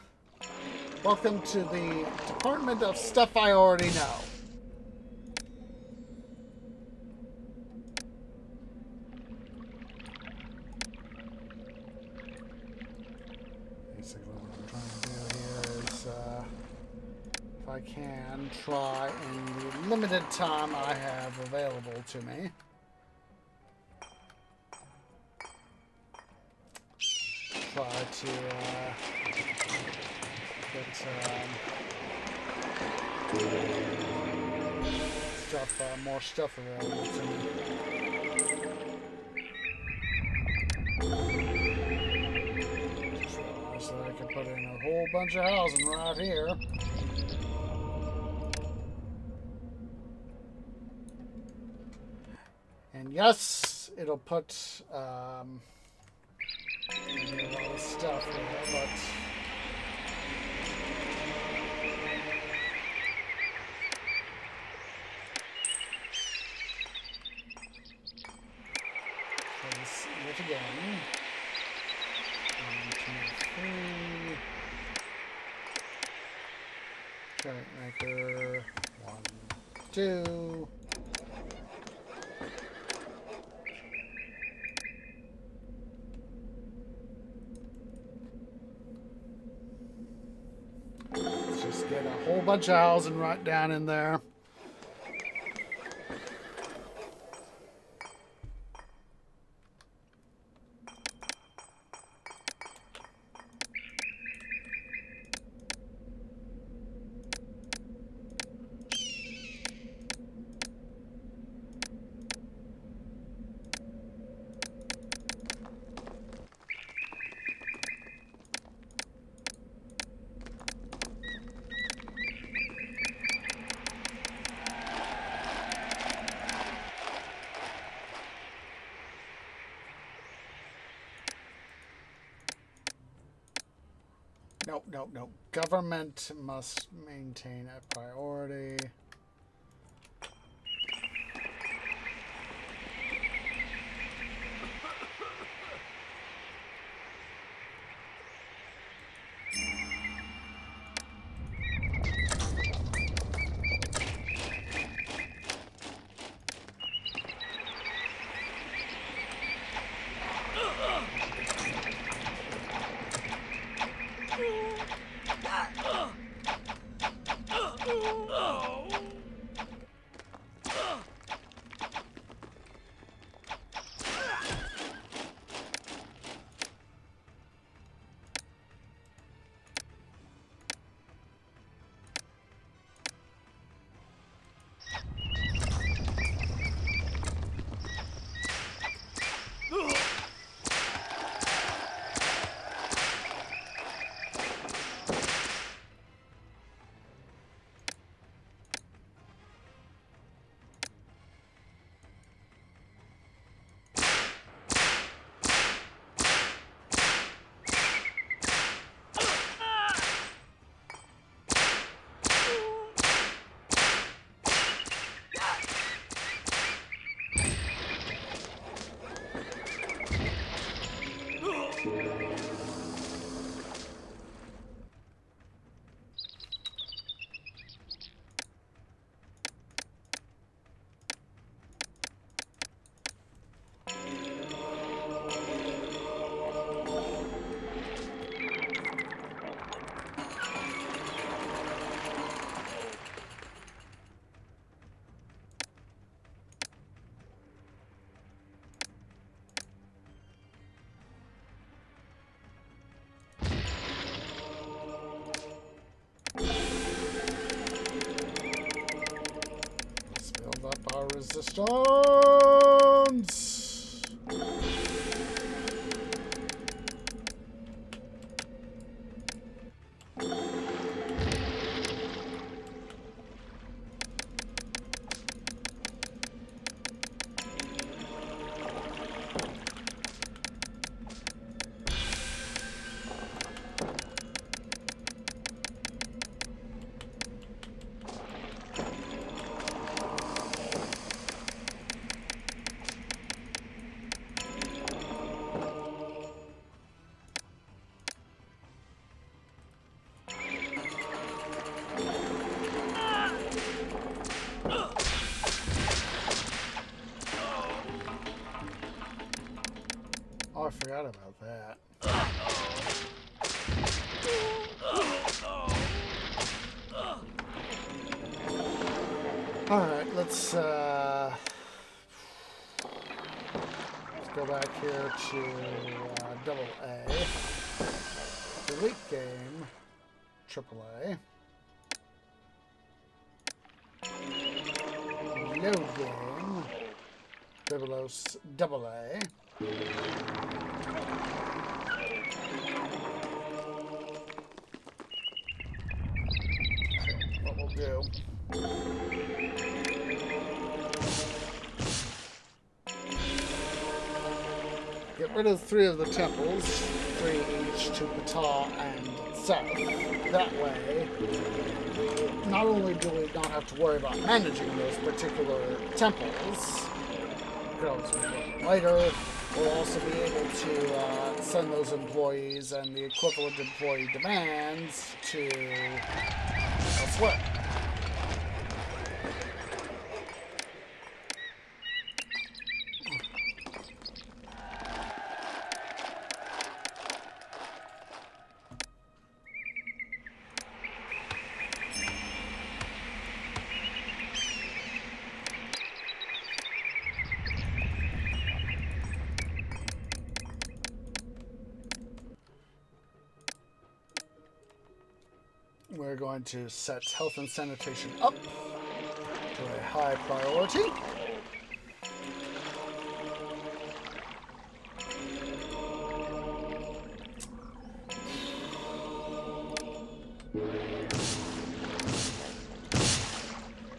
Welcome to the Department of Stuff I Already Know. Basically what I'm trying to do here is, if I can, try in the limited time I have available to me. Try to get more stuff available to me. Just realized that I could put in a whole bunch of housing right here. And yes, it'll put a lot of stuff here, but let's see it again. 1, 2, 3. Giant maker. 1, 2. Get a whole bunch of housing right down in there. No. Government must maintain a priority. resistance. Oh, I forgot about that. Alright, let's go back here to double A. Delete game. Triple A. Load game. Byblos double A. What we'll do. Get rid of 3 of the temples, 3 each to Ptah and South. That way, not only do we not have to worry about managing those particular temples, we could always make it later. We'll also be able to send those employees and the equivalent employee demands to elsewhere. We're going to set health and sanitation up to a high priority.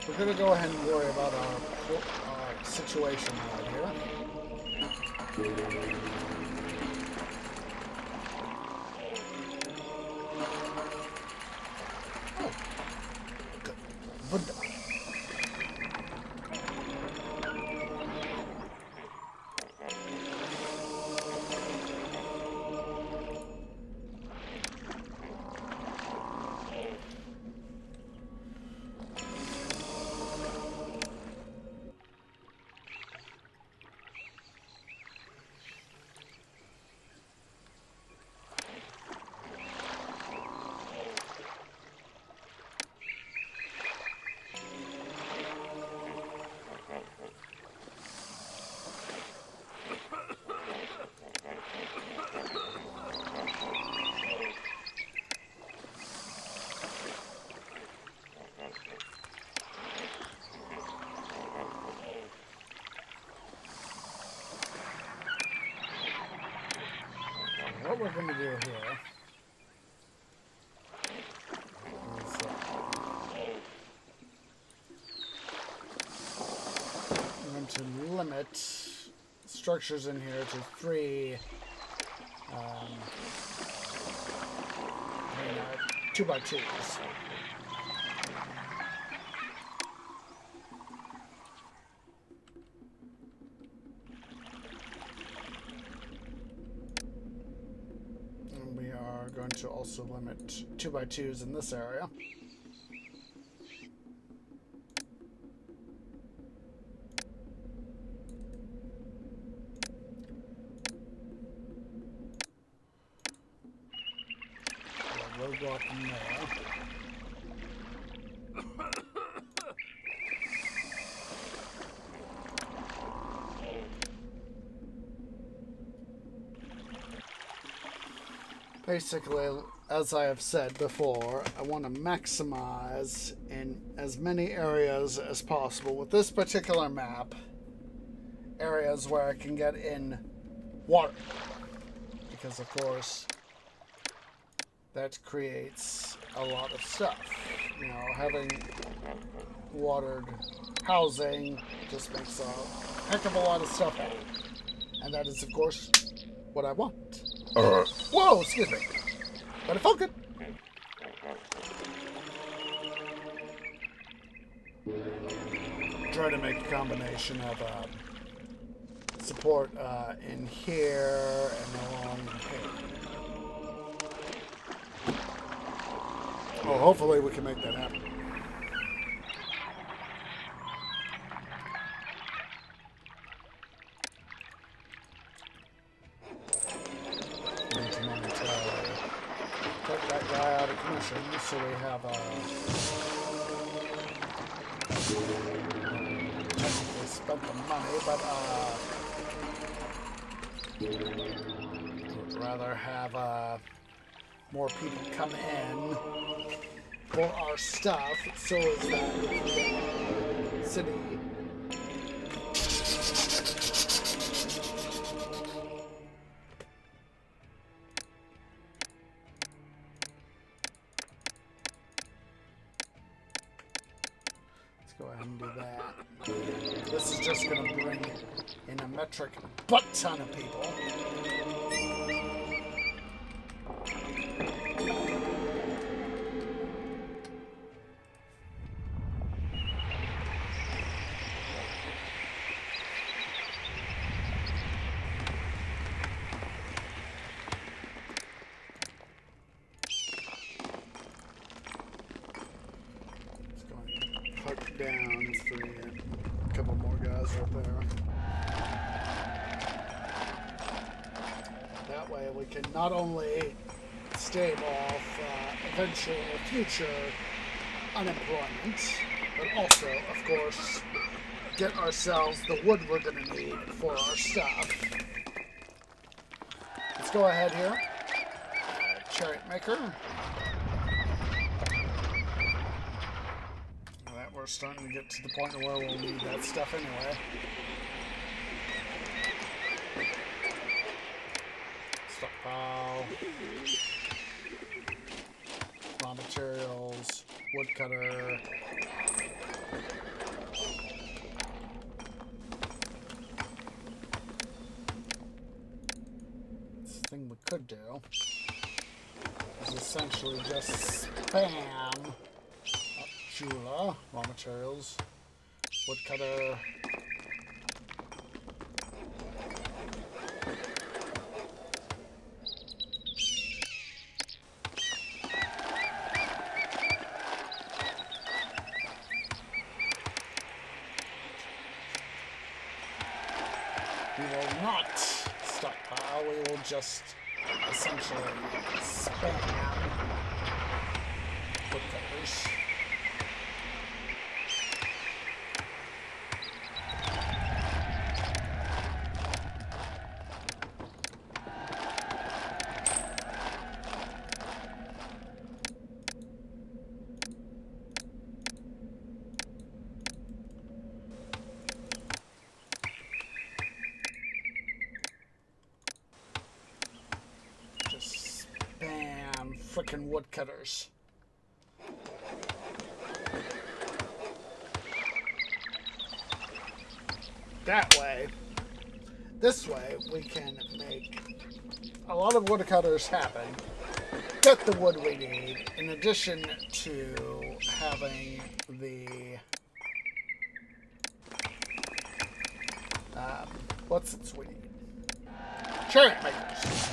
We're going to go ahead and worry about our situation right here. What we're going to do here is I'm going to limit structures in here to 3 2x2s. Going to also limit 2x2s in this area. Roadblock in there. Basically, as I have said before, I want to maximize in in as many areas as possible with this particular map. Areas where I can get in water. Because, of course, that creates a lot of stuff. You know, having watered housing just makes a heck of a lot of stuff happen. And that is, of course, what I want. Whoa, excuse me. But it felt good. Try to make a combination of support in here and along here. Oh, hopefully we can make that happen. Take that guy out of commission so we have technically spent the money, but would rather have more people come in for our stuff so as that we can get our city. Let's go ahead and do that. This is just going to bring in a metric butt ton of people. Down for a couple more guys right there. That way we can not only stave off eventual future unemployment, but also, of course, get ourselves the wood we're going to need for our stuff. Let's go ahead here. Chariot maker. We're starting to get to the point where we'll need that stuff anyway. Stockpile. Raw materials. Woodcutter. This thing we could do is essentially just spam Jula, raw materials, woodcutter, we will not stockpile, we will just essentially spam woodcutters. Frickin' woodcutters. That way, this way, we can make a lot of woodcutters happen, get the wood we need, in addition to having the what's it we need? Chariot makers.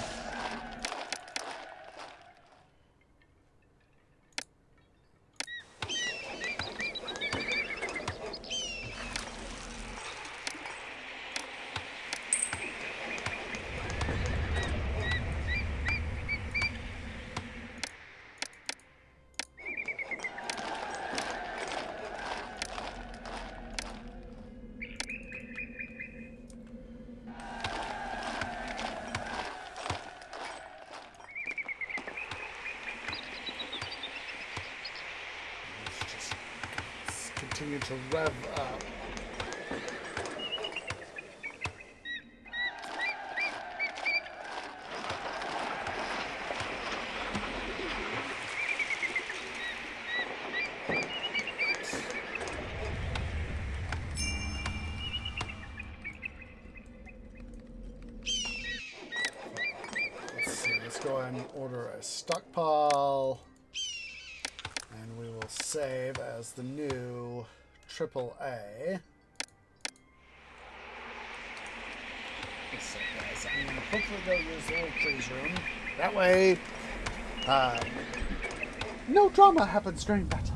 continue to rev up. Go ahead and order a stockpile, and we will save as the new AAA. So guys, I'm going to quickly go use the little freeze room. That way, no drama happens during battle.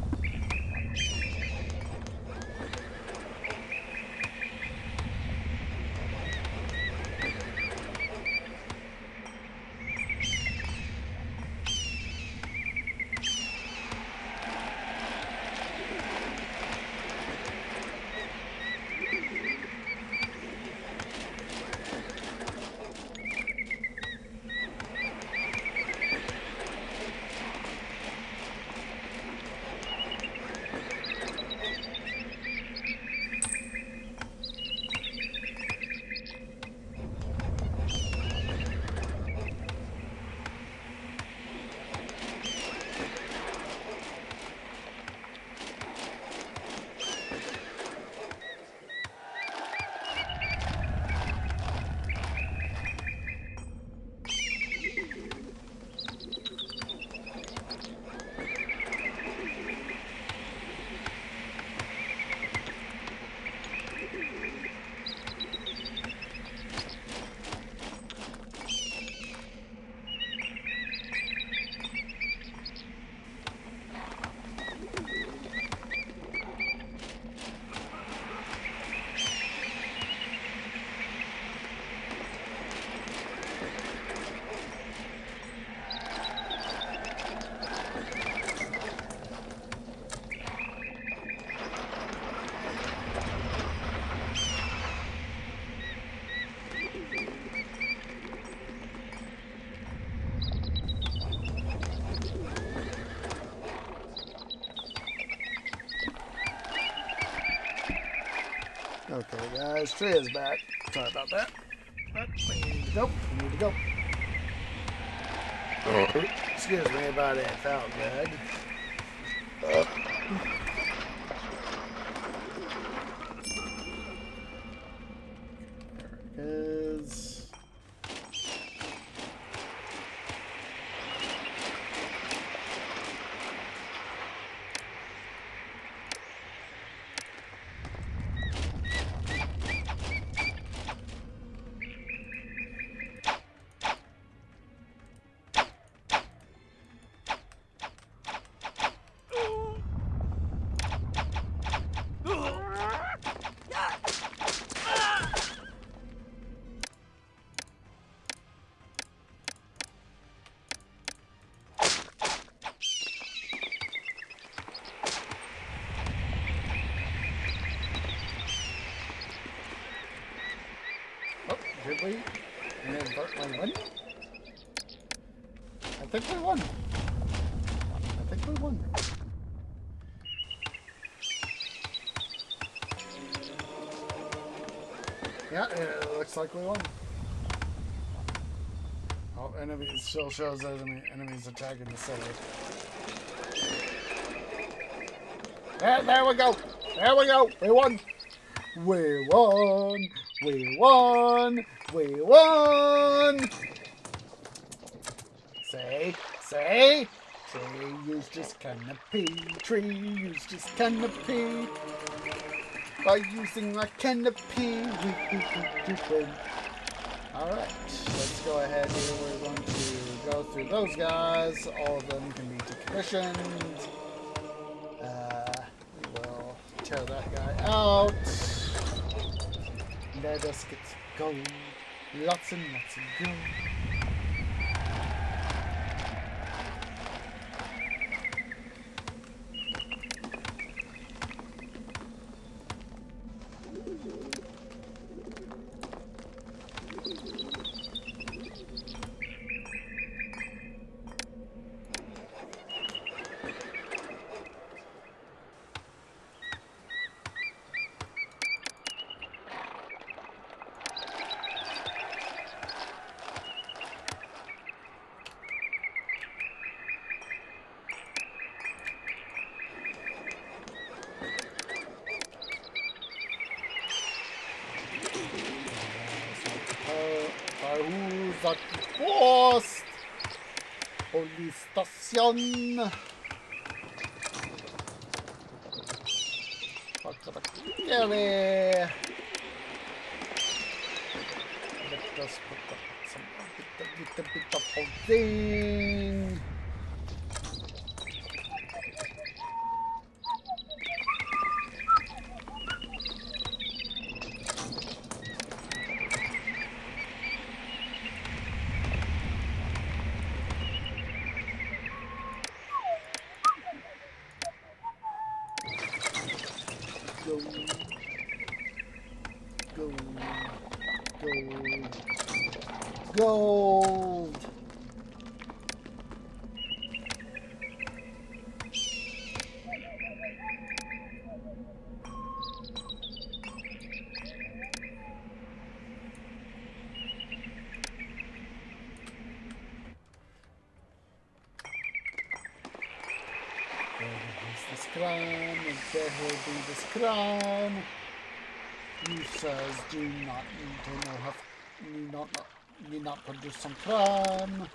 Okay, guys, tree is back. Sorry about that. But we need to go. We need to go. Excuse me about it. Felt good. There it is. Did we inadvertently win? I think we won. I think we won. Yeah, it looks like we won. Oh, enemy still shows enemies attacking the city. There we go! There we go! We won! We won! We won! We won! Say, tree used his canopy, tree used his canopy. By using our canopy, we win. Alright, let's go ahead here. We're going to go through those guys. All of them can be decommissioned. We will tear that guy out. Let us get gold. Lots and lots of gold. that post. Police station. Let us put up some little bit of housing. Gold. There is this crown, and there will be this crown. You sirs do not need to know how need not produce some crime.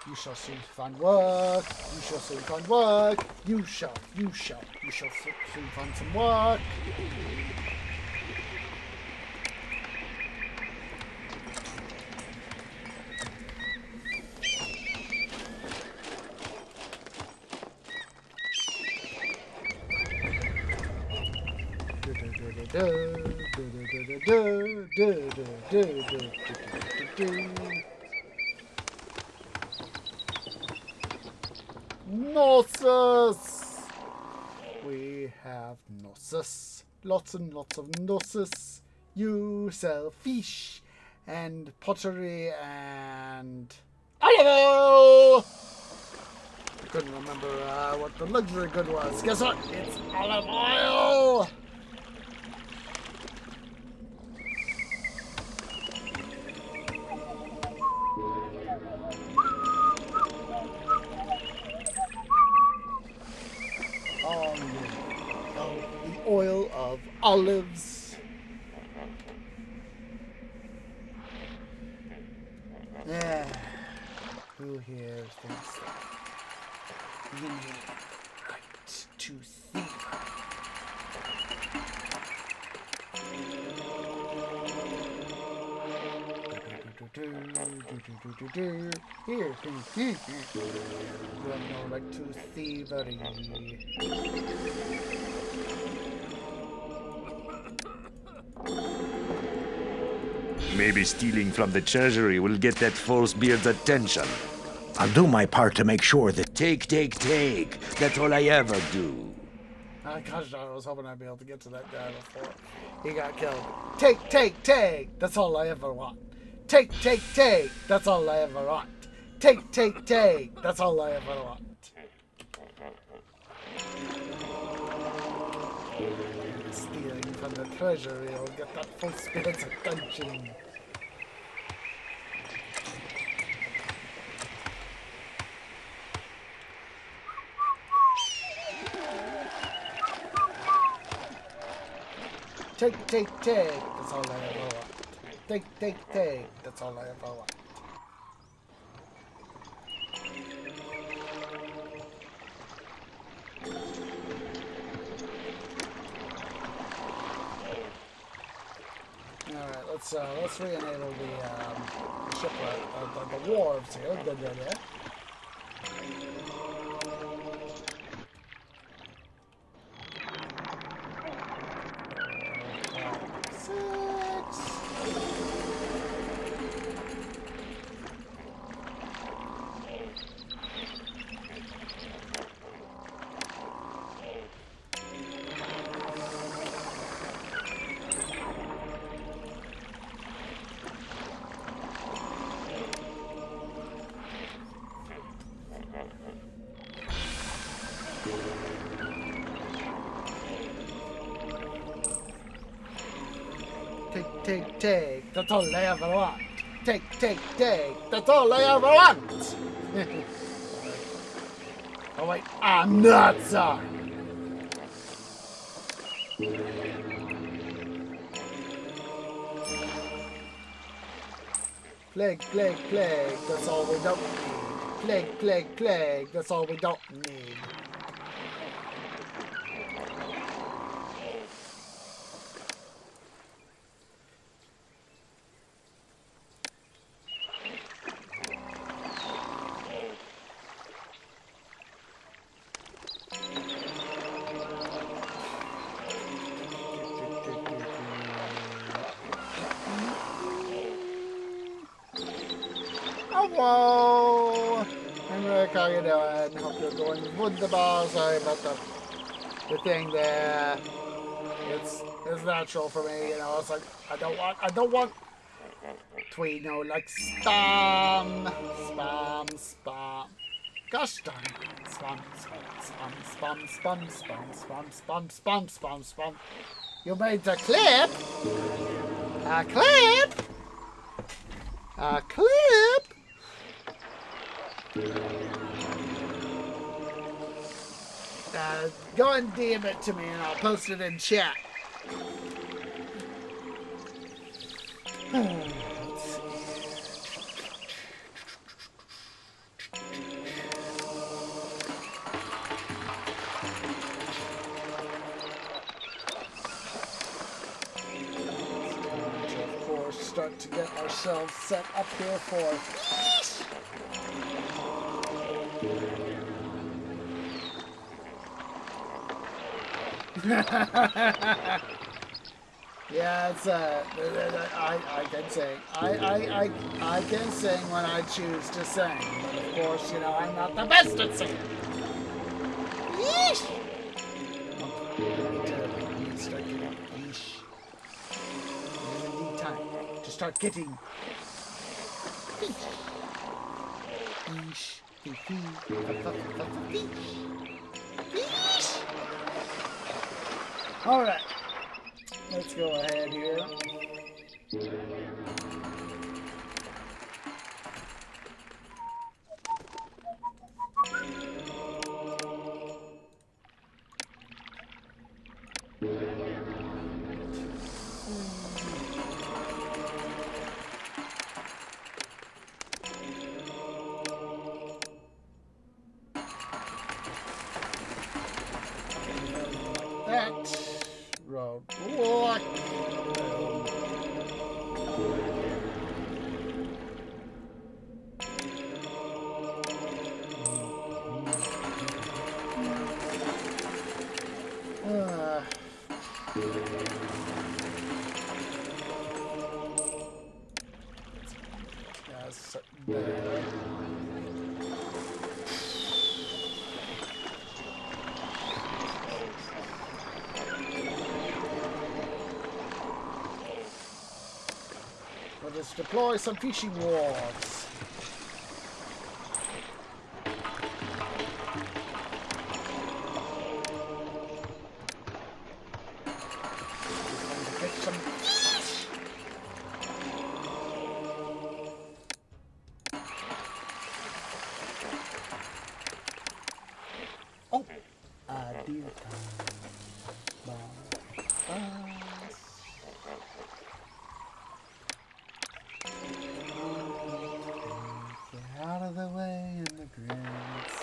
You shall soon find work. You shall soon find work. You shall soon find some work. Gnosis! We have gnosis. Lots and lots of gnosis. You sell fish and pottery and olive oil! I couldn't remember what the luxury good was. Guess what? It's olive oil! The oil of olives. Who here thinks that you need right to thieve? Here, you have no right to thievery. Maybe stealing from the treasury will get that false beard's attention. I'll do my part to make sure that... Take. That's all I ever do. Gosh, I was hoping I'd be able to get to that guy before he got killed. Take. That's all I ever want. Take. That's all I ever want. Take. That's all I ever want. Stealing from the treasury will get that full spirit's attention. Take. That's all I ever want. Take. That's all I ever want. All right, let's re-enable the shipwright, the wharves here. Take. That's all I ever want. Take. That's all I ever want. Oh wait, I'm not sorry. Plague, plague, plague, that's all we don't need. Plague, plague, plague, that's all we don't need. Hello! Henrik, how you doing? Hope you're going wunderbar. Sorry about the thing there. It's natural for me, you know. It's like I don't want tweet, no, like spam. Gosh darn it. Spam. You made a clip. A clip. Go and DM it to me and I'll post it in chat. Let's see. Of course, start to get ourselves set up here for. Yeah, it's I can sing. I can sing when I choose to sing, but of course, you know, I'm not the best at singing. Yeesh! I need to start getting yeesh. There's indeed time to start getting yeesh. Yeesh. Yeesh. Yeesh. All right. Let's go ahead here. That road block. Let us deploy some fishing rods. Get some fish. Oh, dear time. Get out of the way, immigrants.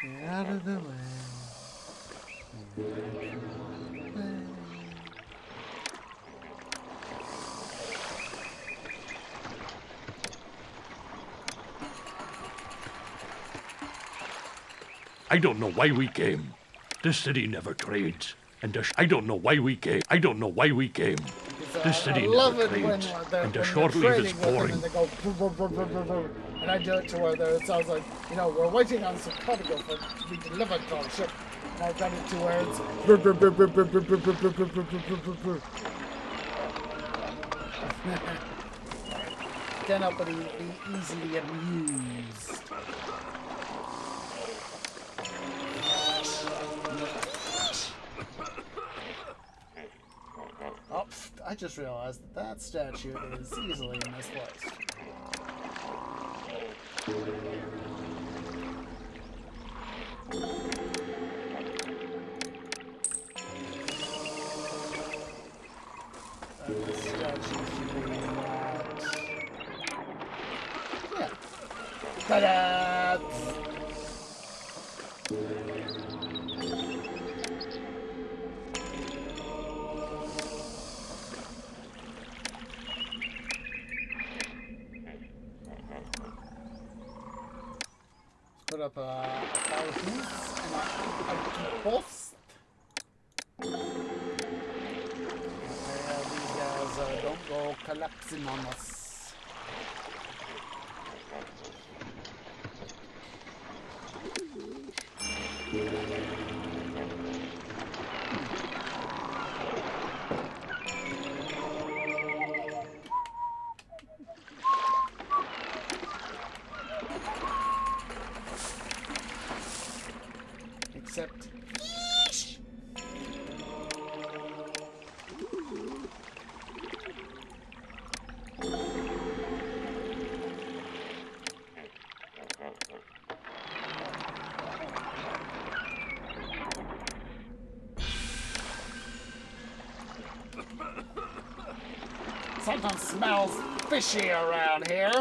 Get out of the way. Get out of the way. I don't know why we came. This city never trades. And I don't know why we came. I don't know why we came. This city never trades. And the short leave is boring. And they go, and I do it to where it sounds like, you know, we're waiting on some cargo to be delivered to our ship. And I've got it to where it's can't help but be easily amused. Oh, I just realized that statue is easily misplaced. This statue should be minutes. Put up a thousands and a post. These guys don't go collapsing on us. Except something smells fishy around here.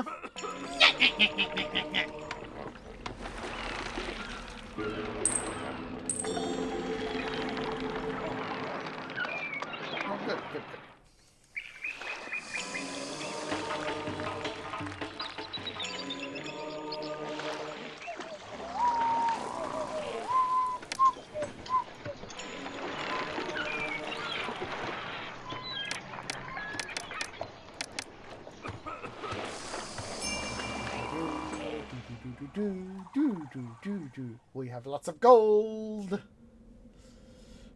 Good. We have lots of gold.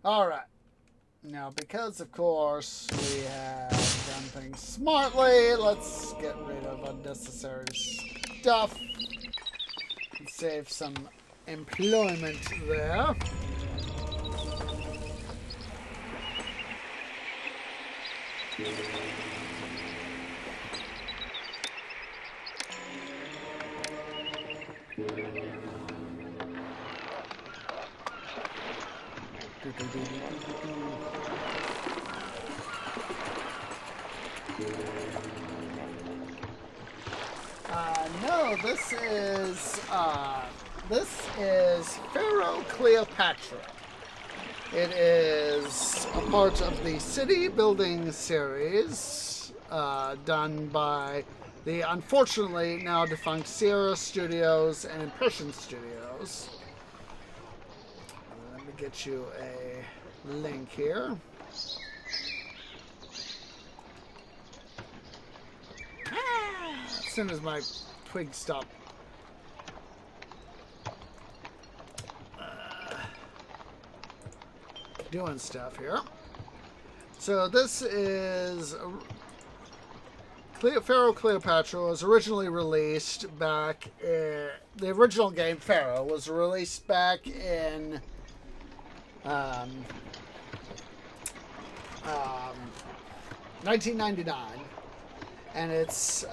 All right. Now, because, of course, we have done things smartly, let's get rid of unnecessary stuff and save some employment there. No, this is Pharaoh Cleopatra. It is a part of the city building series done by the unfortunately now defunct Sierra Studios and Impression Studios. Let me get you a link here. As soon as my twig stop doing stuff here. So this is Pharaoh Cleopatra was originally released back in the original game. Pharaoh was released back in 1999, and its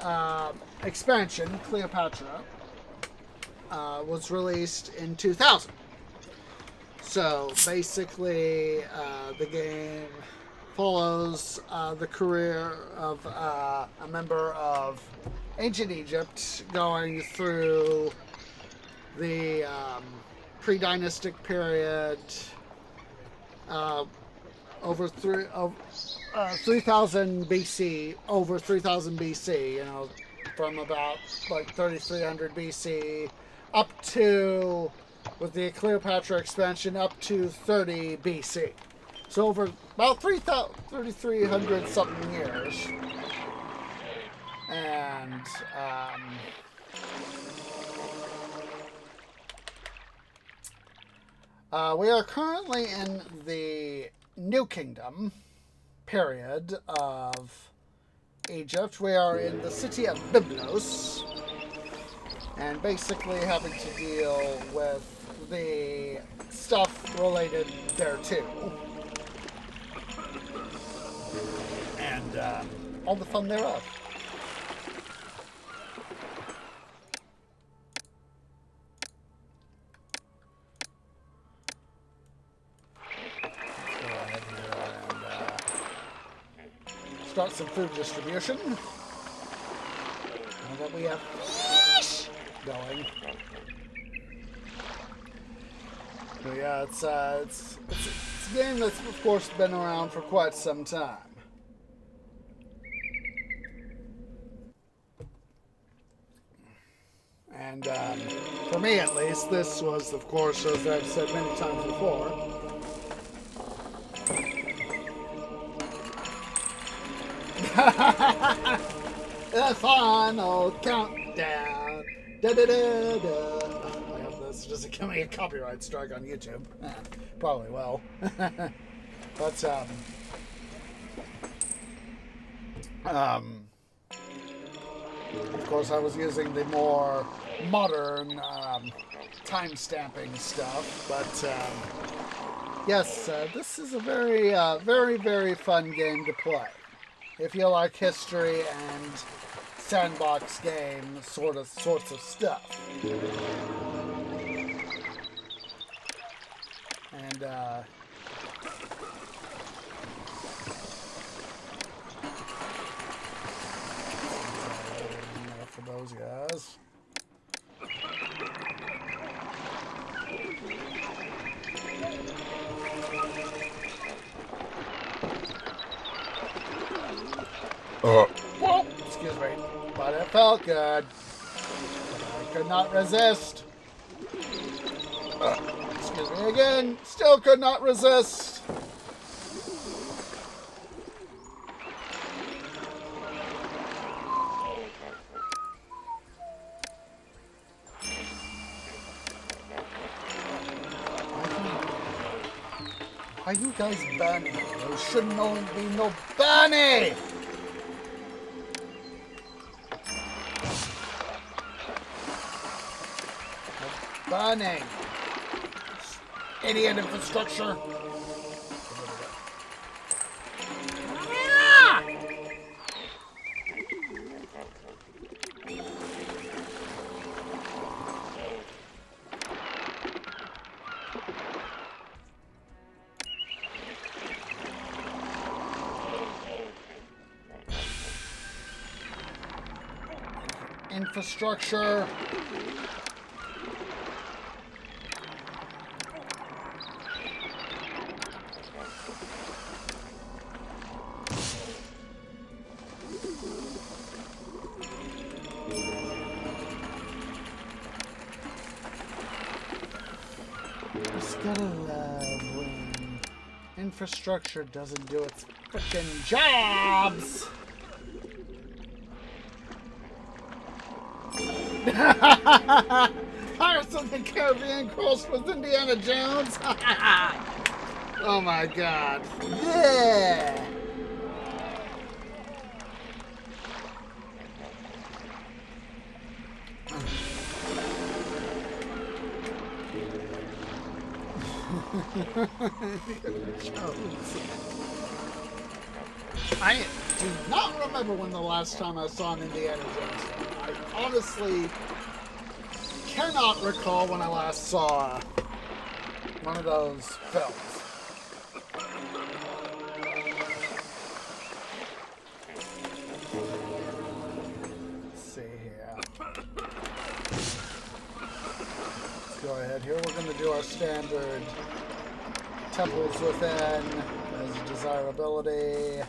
expansion Cleopatra was released in 2000. So basically, the game follows the career of a member of ancient Egypt going through the pre-dynastic period over 3000 BC, over 3000 BC, you know, from about like 3300 BC up to, with the Cleopatra expansion, up to 30 BC. So over about 3,300 something years. And we are currently in the New Kingdom period of Egypt. We are in the city of Byblos, and basically having to deal with the stuff related thereto, and all the fun thereof. Let's go ahead here and start some food distribution. Now that we have fish, going. But yeah, it's a game that's of course been around for quite some time. And for me at least, this was of course, as I've said many times before, the final countdown. Da da da da. I hope this doesn't give me a copyright strike on YouTube. Probably will. But of course, I was using the more modern time-stamping stuff. But yes, this is a very, very, very fun game to play. If you like history and sandbox game sorts of stuff. And for those guys. Whoa, excuse me, but it felt good. I could not resist. Excuse me again, still could not resist. Why are you guys banning? There shouldn't only be no banning! Burning! Idiot infrastructure! Ah! Infrastructure! Gotta love when infrastructure doesn't do its frickin' jobs. Pirates of the Caribbean crossed with Indiana Jones. Oh my god. Yeah. I do not remember when the last time I saw an Indiana Jones film. I honestly cannot recall when I last saw one of those films. Let's see here. Let's go ahead here. We're going to do our standard temples within as desirability.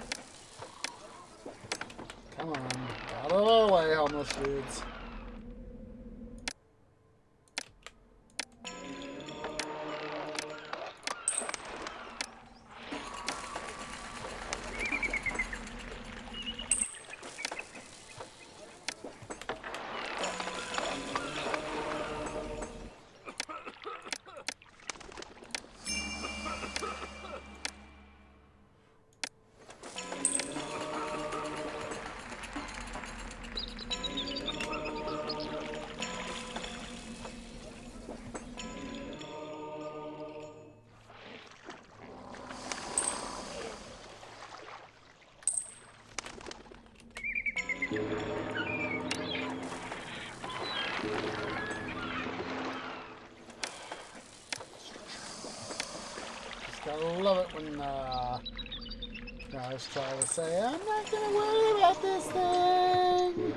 Come on, out of our way, homeless dudes. I love it when guys try to say, I'm not going to worry about this thing.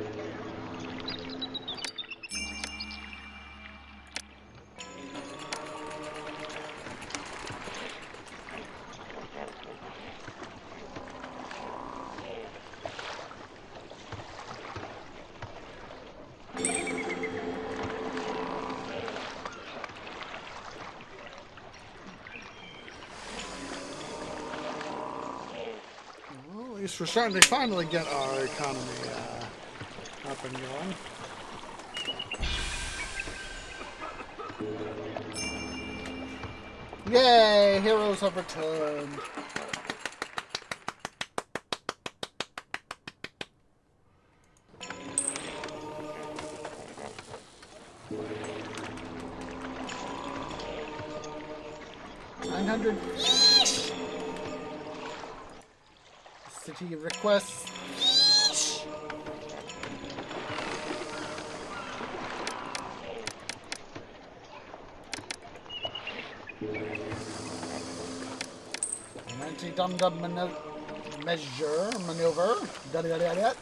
least we're starting to finally get our economy up and going. Yay! Heroes have returned. City requests. An anti-dum-dum maneuver. Da-da-da-da-da.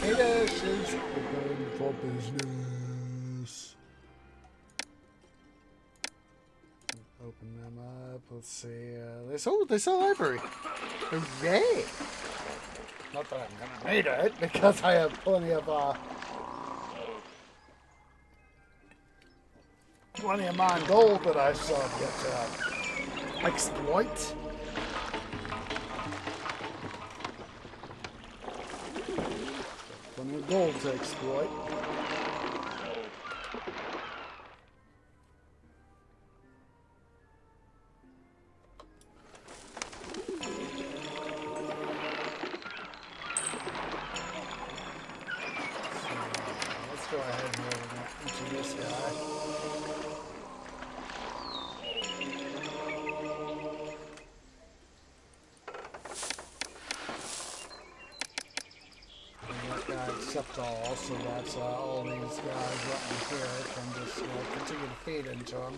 Hyksos is open for business. Open them up. Let's see. They sell ivory. Hooray! Not that I'm gonna need it because I have plenty of mine gold that I still have yet to exploit. Plenty of gold to exploit. Let's go ahead and move into this guy. Except all, so that's all these guys right in here can just continue to feed into them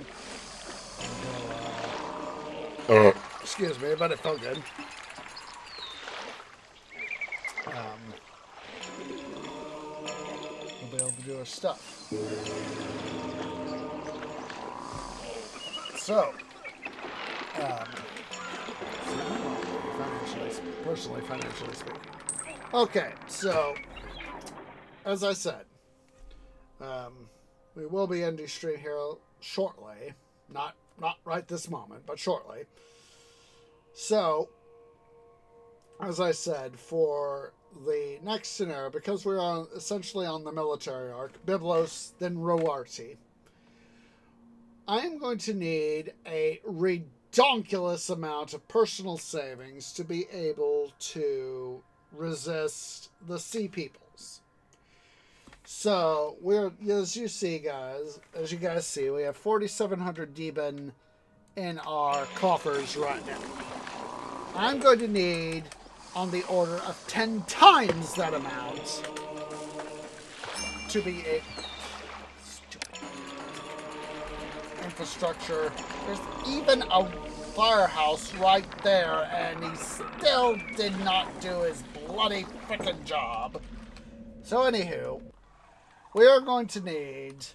until, excuse me, but it felt good. We'll be able to do our stuff. So, financially speaking. Okay, so as I said, we will be ending stream here shortly. Not right this moment, but shortly. So, as I said, for the next scenario, because we're essentially on the military arc, Byblos, then Roarty, I am going to need a redonkulous amount of personal savings to be able to resist the Sea Peoples. So, as you guys see, we have 4,700 Deben in our coffers right now. I'm going to need on the order of 10 times that amount to be a infrastructure. There's even a firehouse right there, and he still did not do his bloody frickin' job. So anywho, we are going to need,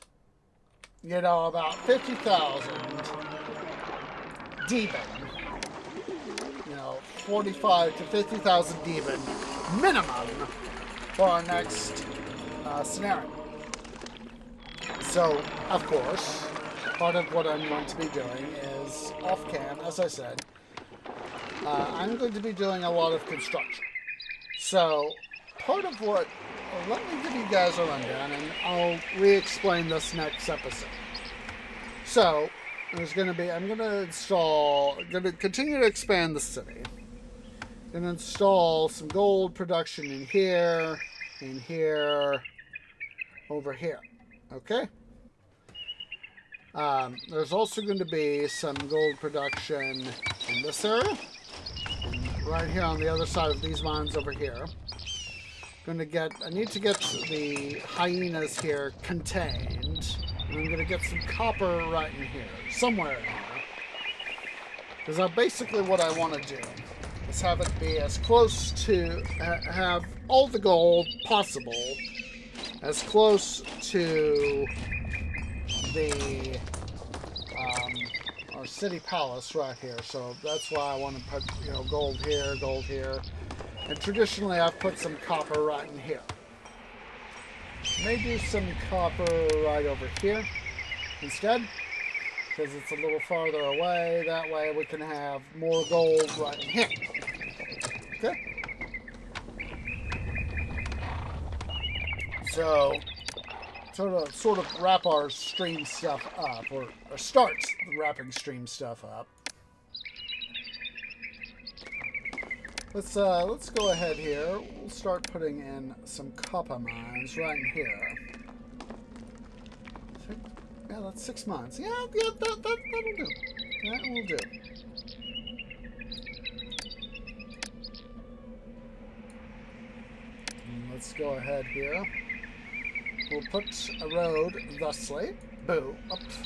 about 50,000 Deben. 45 to 50,000 Deben minimum for our next scenario. So, of course, part of what I'm going to be doing is off-cam, as I said. I'm going to be doing a lot of construction. So, part of what... let me give you guys a rundown, and I'll re-explain this next episode. So, there's going to be... I'm going to continue to expand the city. Going to install some gold production in here, over here. Okay? There's also going to be some gold production in this area, right here on the other side of these mines over here. I need to get the hyenas here contained. And I'm gonna get some copper right in here. Somewhere in here. Because basically what I want to do is have it be as close to, have all the gold possible, as close to the, our city palace right here. So that's why I want to put, gold here. And traditionally I've put some copper right in here. May do some copper right over here instead, because it's a little farther away. That way we can have more gold right in here. Okay? So, sort of wrap our stream stuff up, or start wrapping stream stuff up. Let's go ahead here. We'll start putting in some copper mines right in here. Yeah, that's 6 months. Yeah, that'll do. That will do. Let's go ahead here. We'll put a road thusly. Boom. Oops.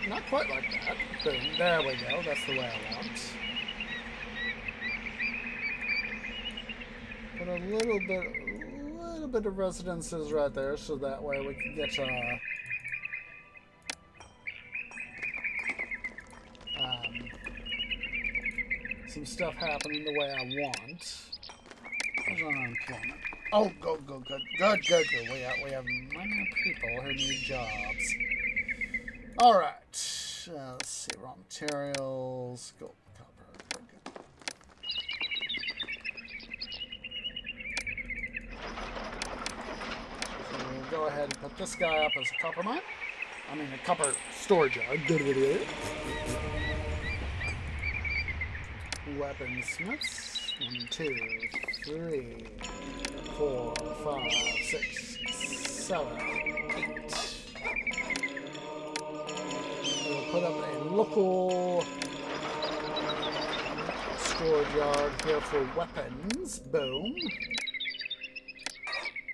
Not quite like that. Boom. There we go. That's the way I want. Put a little bit of residences right there, so that way we can get some stuff happening the way I want. Where's our unemployment? Oh, good. We have many people who need jobs. All right. Let's see. Raw materials. Gold, copper. Good. So we'll go ahead and put this guy up as a copper mine. I mean, a copper storage yard. Weaponsmiths. 1, 2, 3, 4, 5, 6, 7, 8. We'll put up a local storage yard here for weapons. Boom.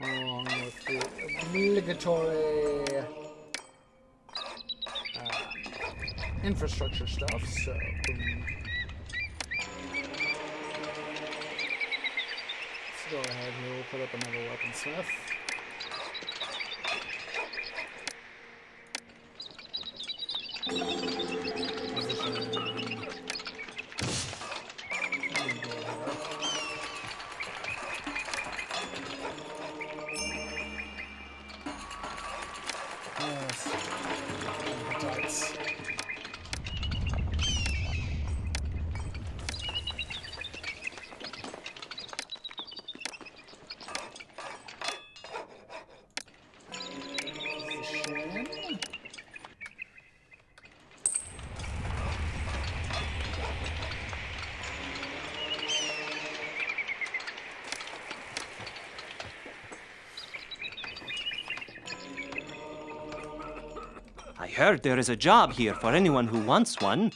Along with the obligatory infrastructure stuff. So, boom. Go ahead here, we'll put up another weaponsmith. I heard there is a job here for anyone who wants one.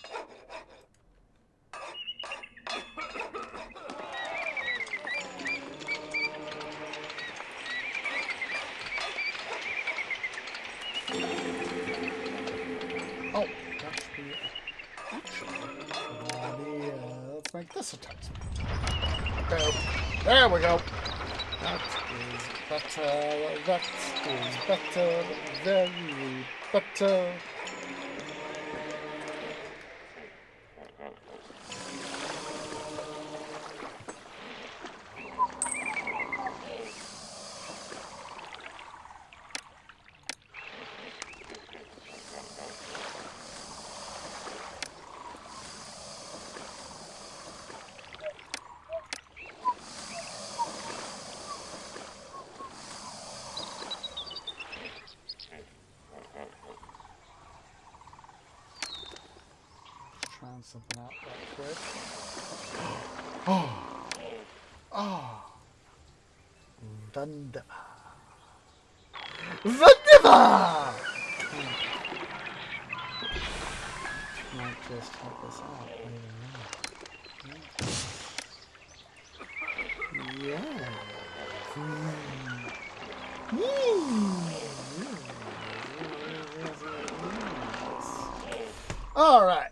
Oh, that should be actually. Let's make this a text. There we go. That is better. That is better. Very better. Trying something out right quick. Oh. Vandiva. Might just help us out later on. Yeah. All right.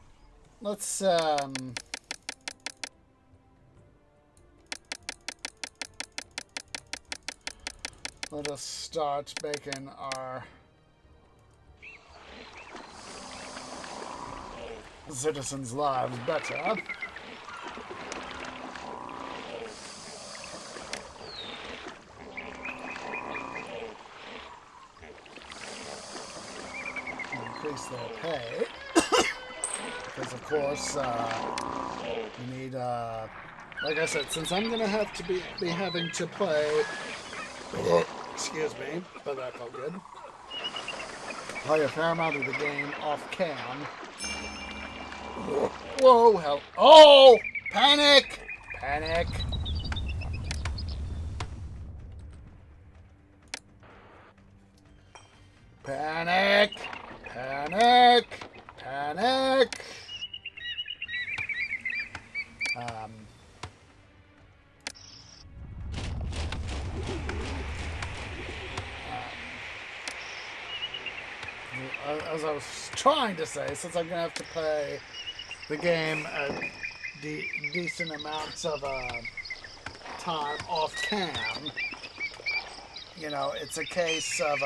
Let's let us start making our citizens' lives better. Increase their pay. Because, of course, you need, like I said, since I'm going to have to be having to play, excuse me, but that felt good, play a fair amount of the game off cam. Whoa, hell. Oh! Panic! Panic. Panic! Panic! Panic! As I was trying to say, since I'm going to have to play the game a decent amounts of time off cam, you know, it's a case of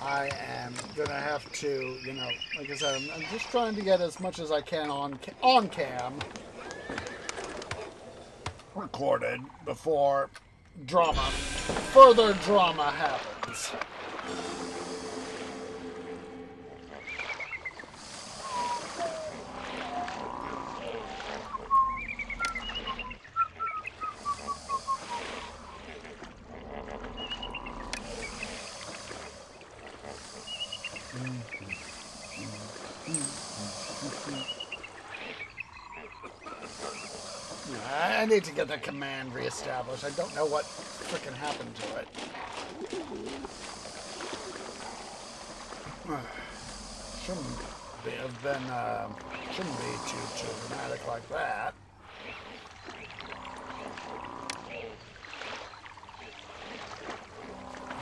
I am going to have to, you know, like I said, I'm just trying to get as much as I can on cam recorded before further drama happens. I need to get the command reestablished. I don't know what frickin' happened to it. Shouldn't be too dramatic like that.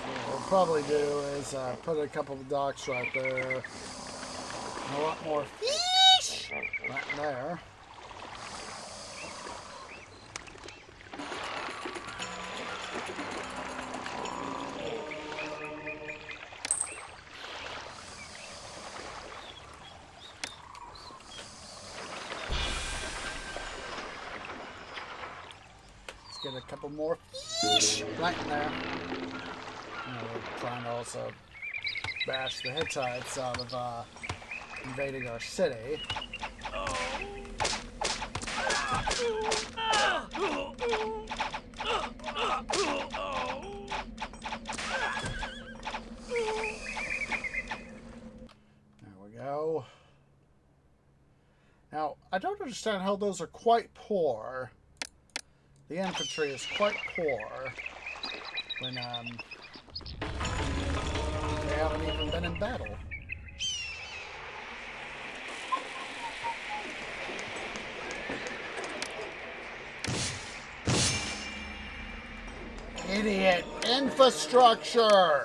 What we'll probably do is put a couple of docks right there. And a lot more fish right there. Get a couple more fish right in there. We're trying to also bash the Hittites out of invading our city. There we go. Now, I don't understand how those are quite poor. The infantry is quite poor when they haven't even been in battle. Idiot infrastructure!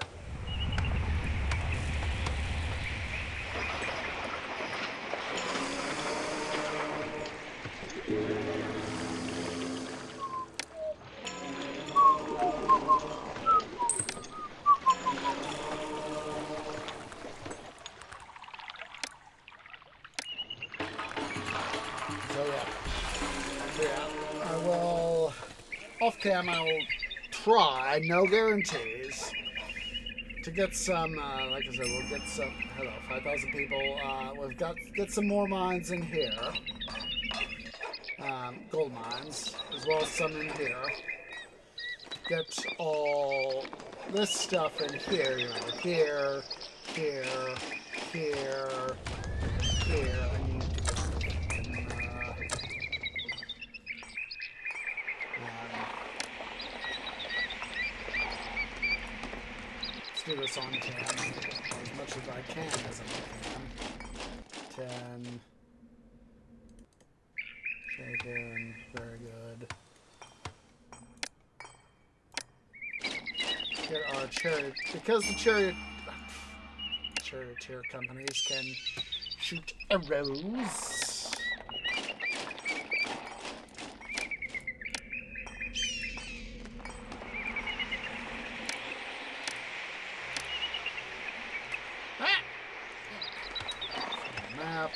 Off-cam, I will try, no guarantees, to get some, like I said, we'll get some, 5,000 people, we've get some more mines in here, gold mines, as well as some in here, get all this stuff in here, you know, here, here, here, here. I need to let's do this on 10 as much as I can as I can. 10. Shaken. Very good. Get our chariot, because the charioteer companies can shoot arrows. Map.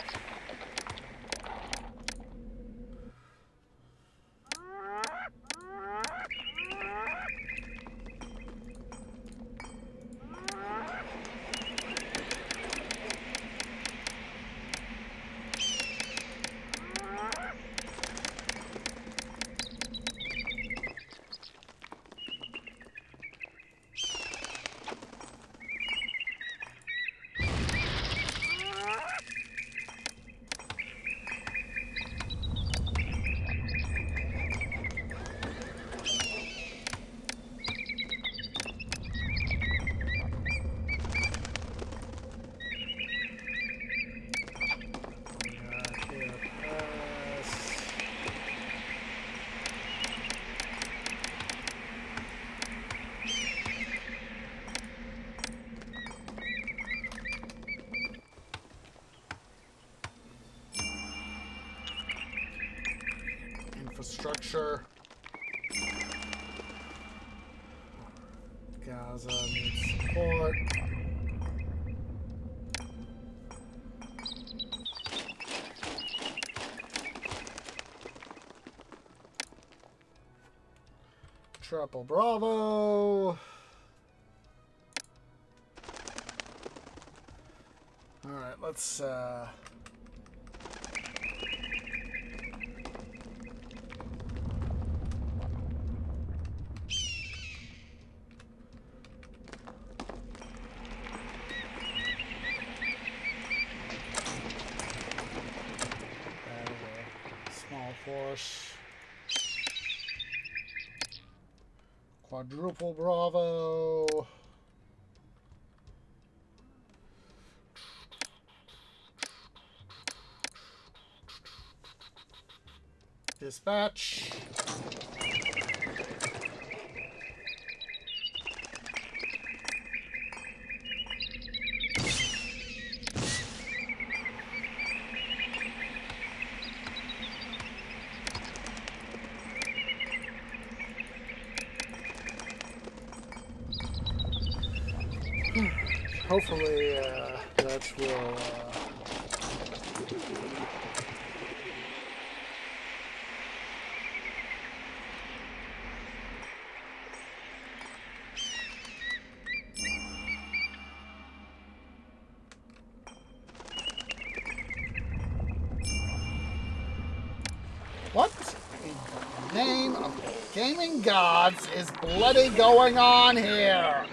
Infrastructure. Gaza needs support. Triple Bravo. Alright, let's small force. Quadruple Bravo. Dispatch. Hopefully that will what in the name of the gaming gods is bloody going on here?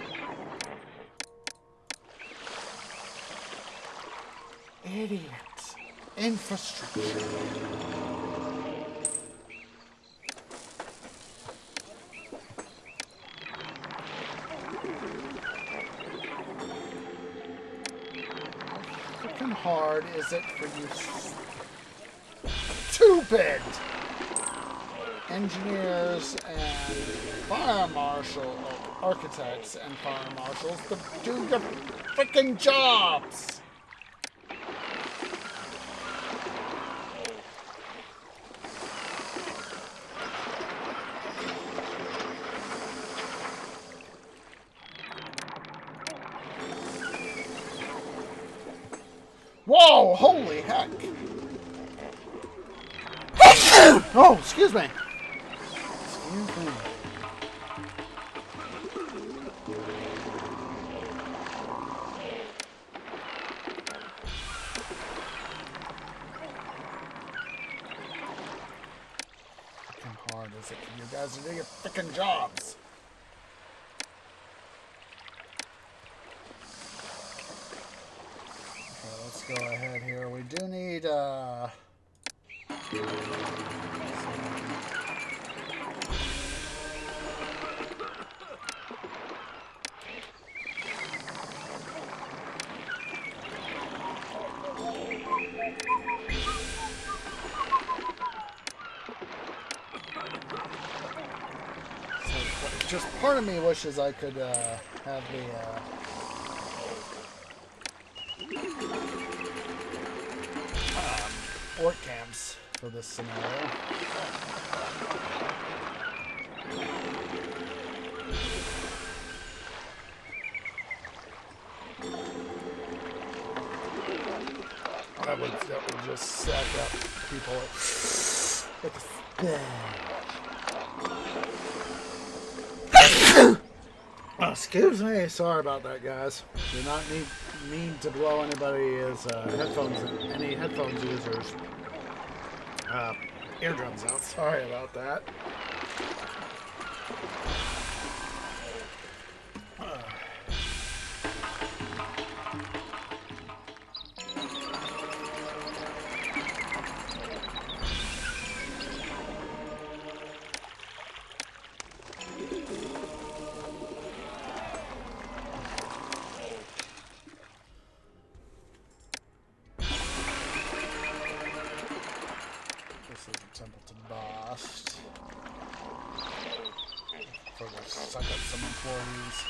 Idiot. Infrastructure. How freaking hard is it for you stupid engineers and fire marshal architects and fire marshals to do your freaking jobs? Whoa, holy heck. Oh, excuse me. Excuse me. How hard is it for you guys to do your freaking jobs? Let's go ahead here. We do need just part of me wishes I could have the for this scenario. That would just sack up people. Oh, excuse me. Sorry about that, guys. Do not mean to blow anybody's any headphones users' eardrums out. Sorry about that. Templeton Bast. For to suck up some employees.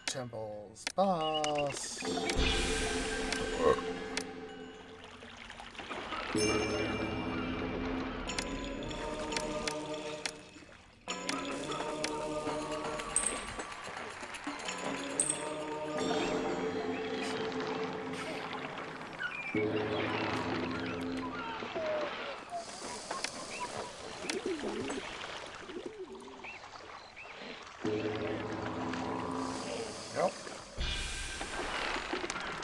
Temple's boss. Yep.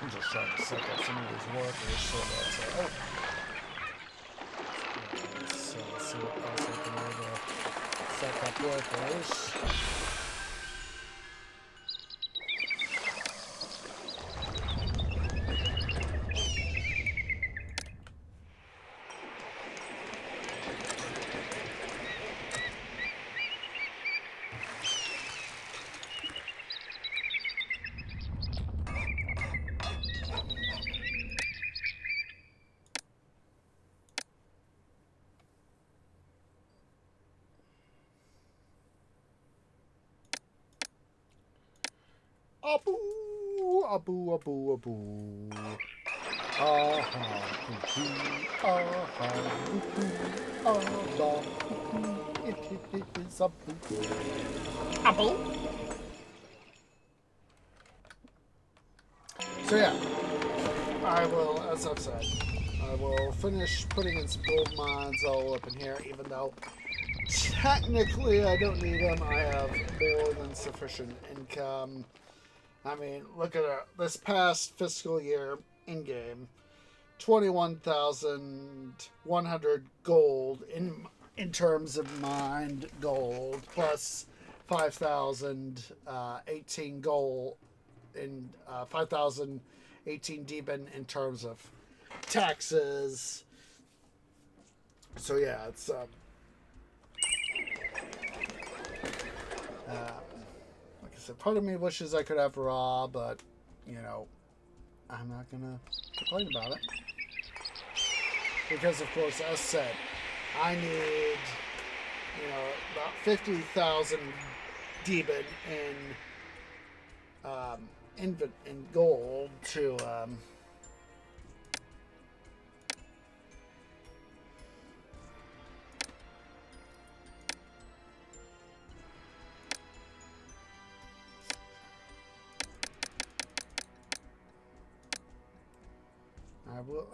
I'm just trying to suck up some of these workers so that's let's see what else I can do to suck up workers. Abu, abu, abu, abu. Aha, aha, aha, it is a boo. Abu. So yeah, I will, as I've said, I will finish putting in some gold mines all up in here, even though technically I don't need them. I have more than sufficient income. I mean, look at this past fiscal year in-game, 21,100 gold in terms of mined gold, plus 5,018 gold in 5,018 Deben in terms of taxes. So yeah, it's so part of me wishes I could have raw, but, you know, I'm not going to complain about it. Because, of course, as said, I need, you know, about 50,000 Deben in gold to,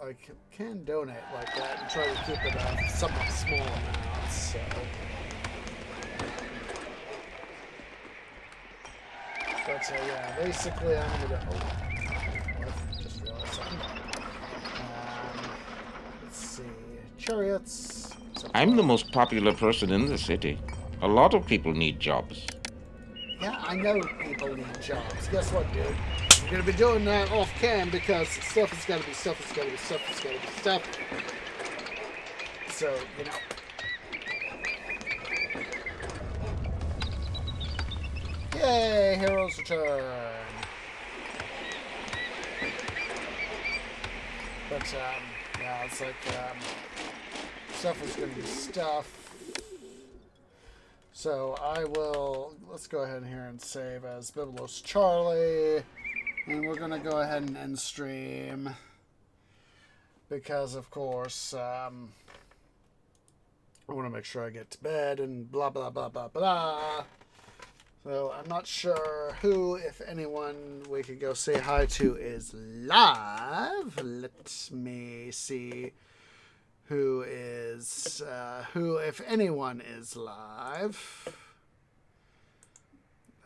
I can donate like that and try to keep it a somewhat small amount, so. But yeah, basically I'm gonna, I just realized something. Let's see, chariots. I'm the most popular person in the city. A lot of people need jobs. Yeah, I know people need jobs. Guess what, dude? I'm gonna be doing that off cam because stuff is gotta be stuff, it's gotta be stuff, it's gotta be stuff. So, you know. Yay, Heroes Return. But, yeah, it's like, stuff is gonna be stuff. So I will, let's go ahead here and save as Byblos Charlie. And we're going to go ahead and end stream. Because, of course, I want to make sure I get to bed and blah, blah, blah, blah, blah. So I'm not sure who, if anyone, we could go say hi to is live. Let me see. Who is, who, if anyone, is live.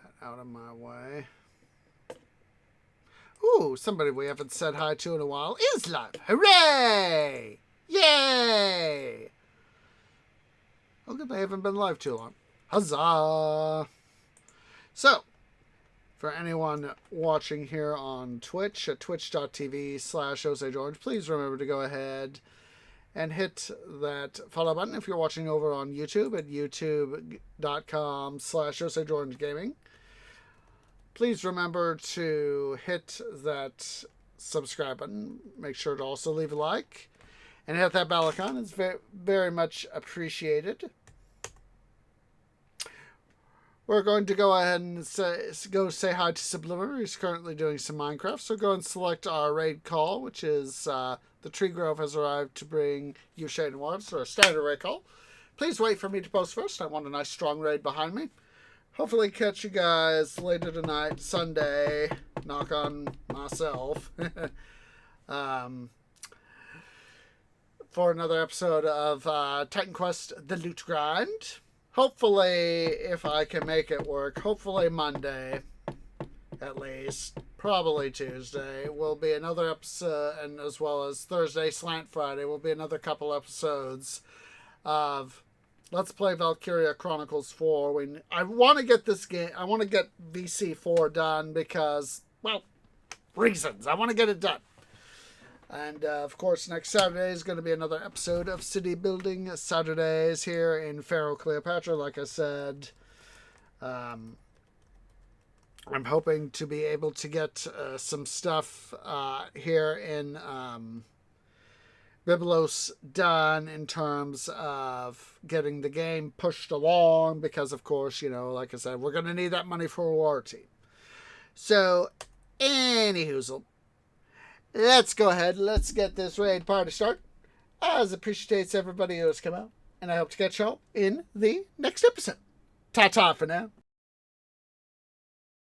That out of my way. Ooh, somebody we haven't said hi to in a while is live. Hooray! Yay! Look at they haven't been live too long. Huzzah! So, for anyone watching here on Twitch at twitch.tv/OseGeorge, please remember to go ahead and hit that follow button if you're watching over on YouTube at youtube.com/OseGeorgeGaming. Please remember to hit that subscribe button. Make sure to also leave a like. And hit that bell icon. It's very, very much appreciated. We're going to go ahead and say hi to Sublimer. He's currently doing some Minecraft. So go and select our raid call, which is the Tree Grove has arrived to bring you Shade and Waters, or a standard raid call. Please wait for me to post first. I want a nice strong raid behind me. Hopefully catch you guys later tonight, Sunday. Knock on myself. For another episode of Titan Quest: The Loot Grind. Hopefully, if I can make it work, hopefully Monday, at least, probably Tuesday, will be another episode, and as well as Thursday, Slant Friday, will be another couple episodes of Let's Play Valkyria Chronicles 4. I want to get this game, I want to get VC4 done because, well, reasons. I want to get it done. And, of course, next Saturday is going to be another episode of City Building Saturdays here in Pharaoh, Cleopatra, like I said. I'm hoping to be able to get some stuff here in Byblos done in terms of getting the game pushed along because, of course, you know, like I said, we're going to need that money for a war team. So, anyhoozle. Let's go ahead. Let's get this raid party started. As appreciates everybody who has come out. And I hope to catch y'all in the next episode. Ta-ta for now.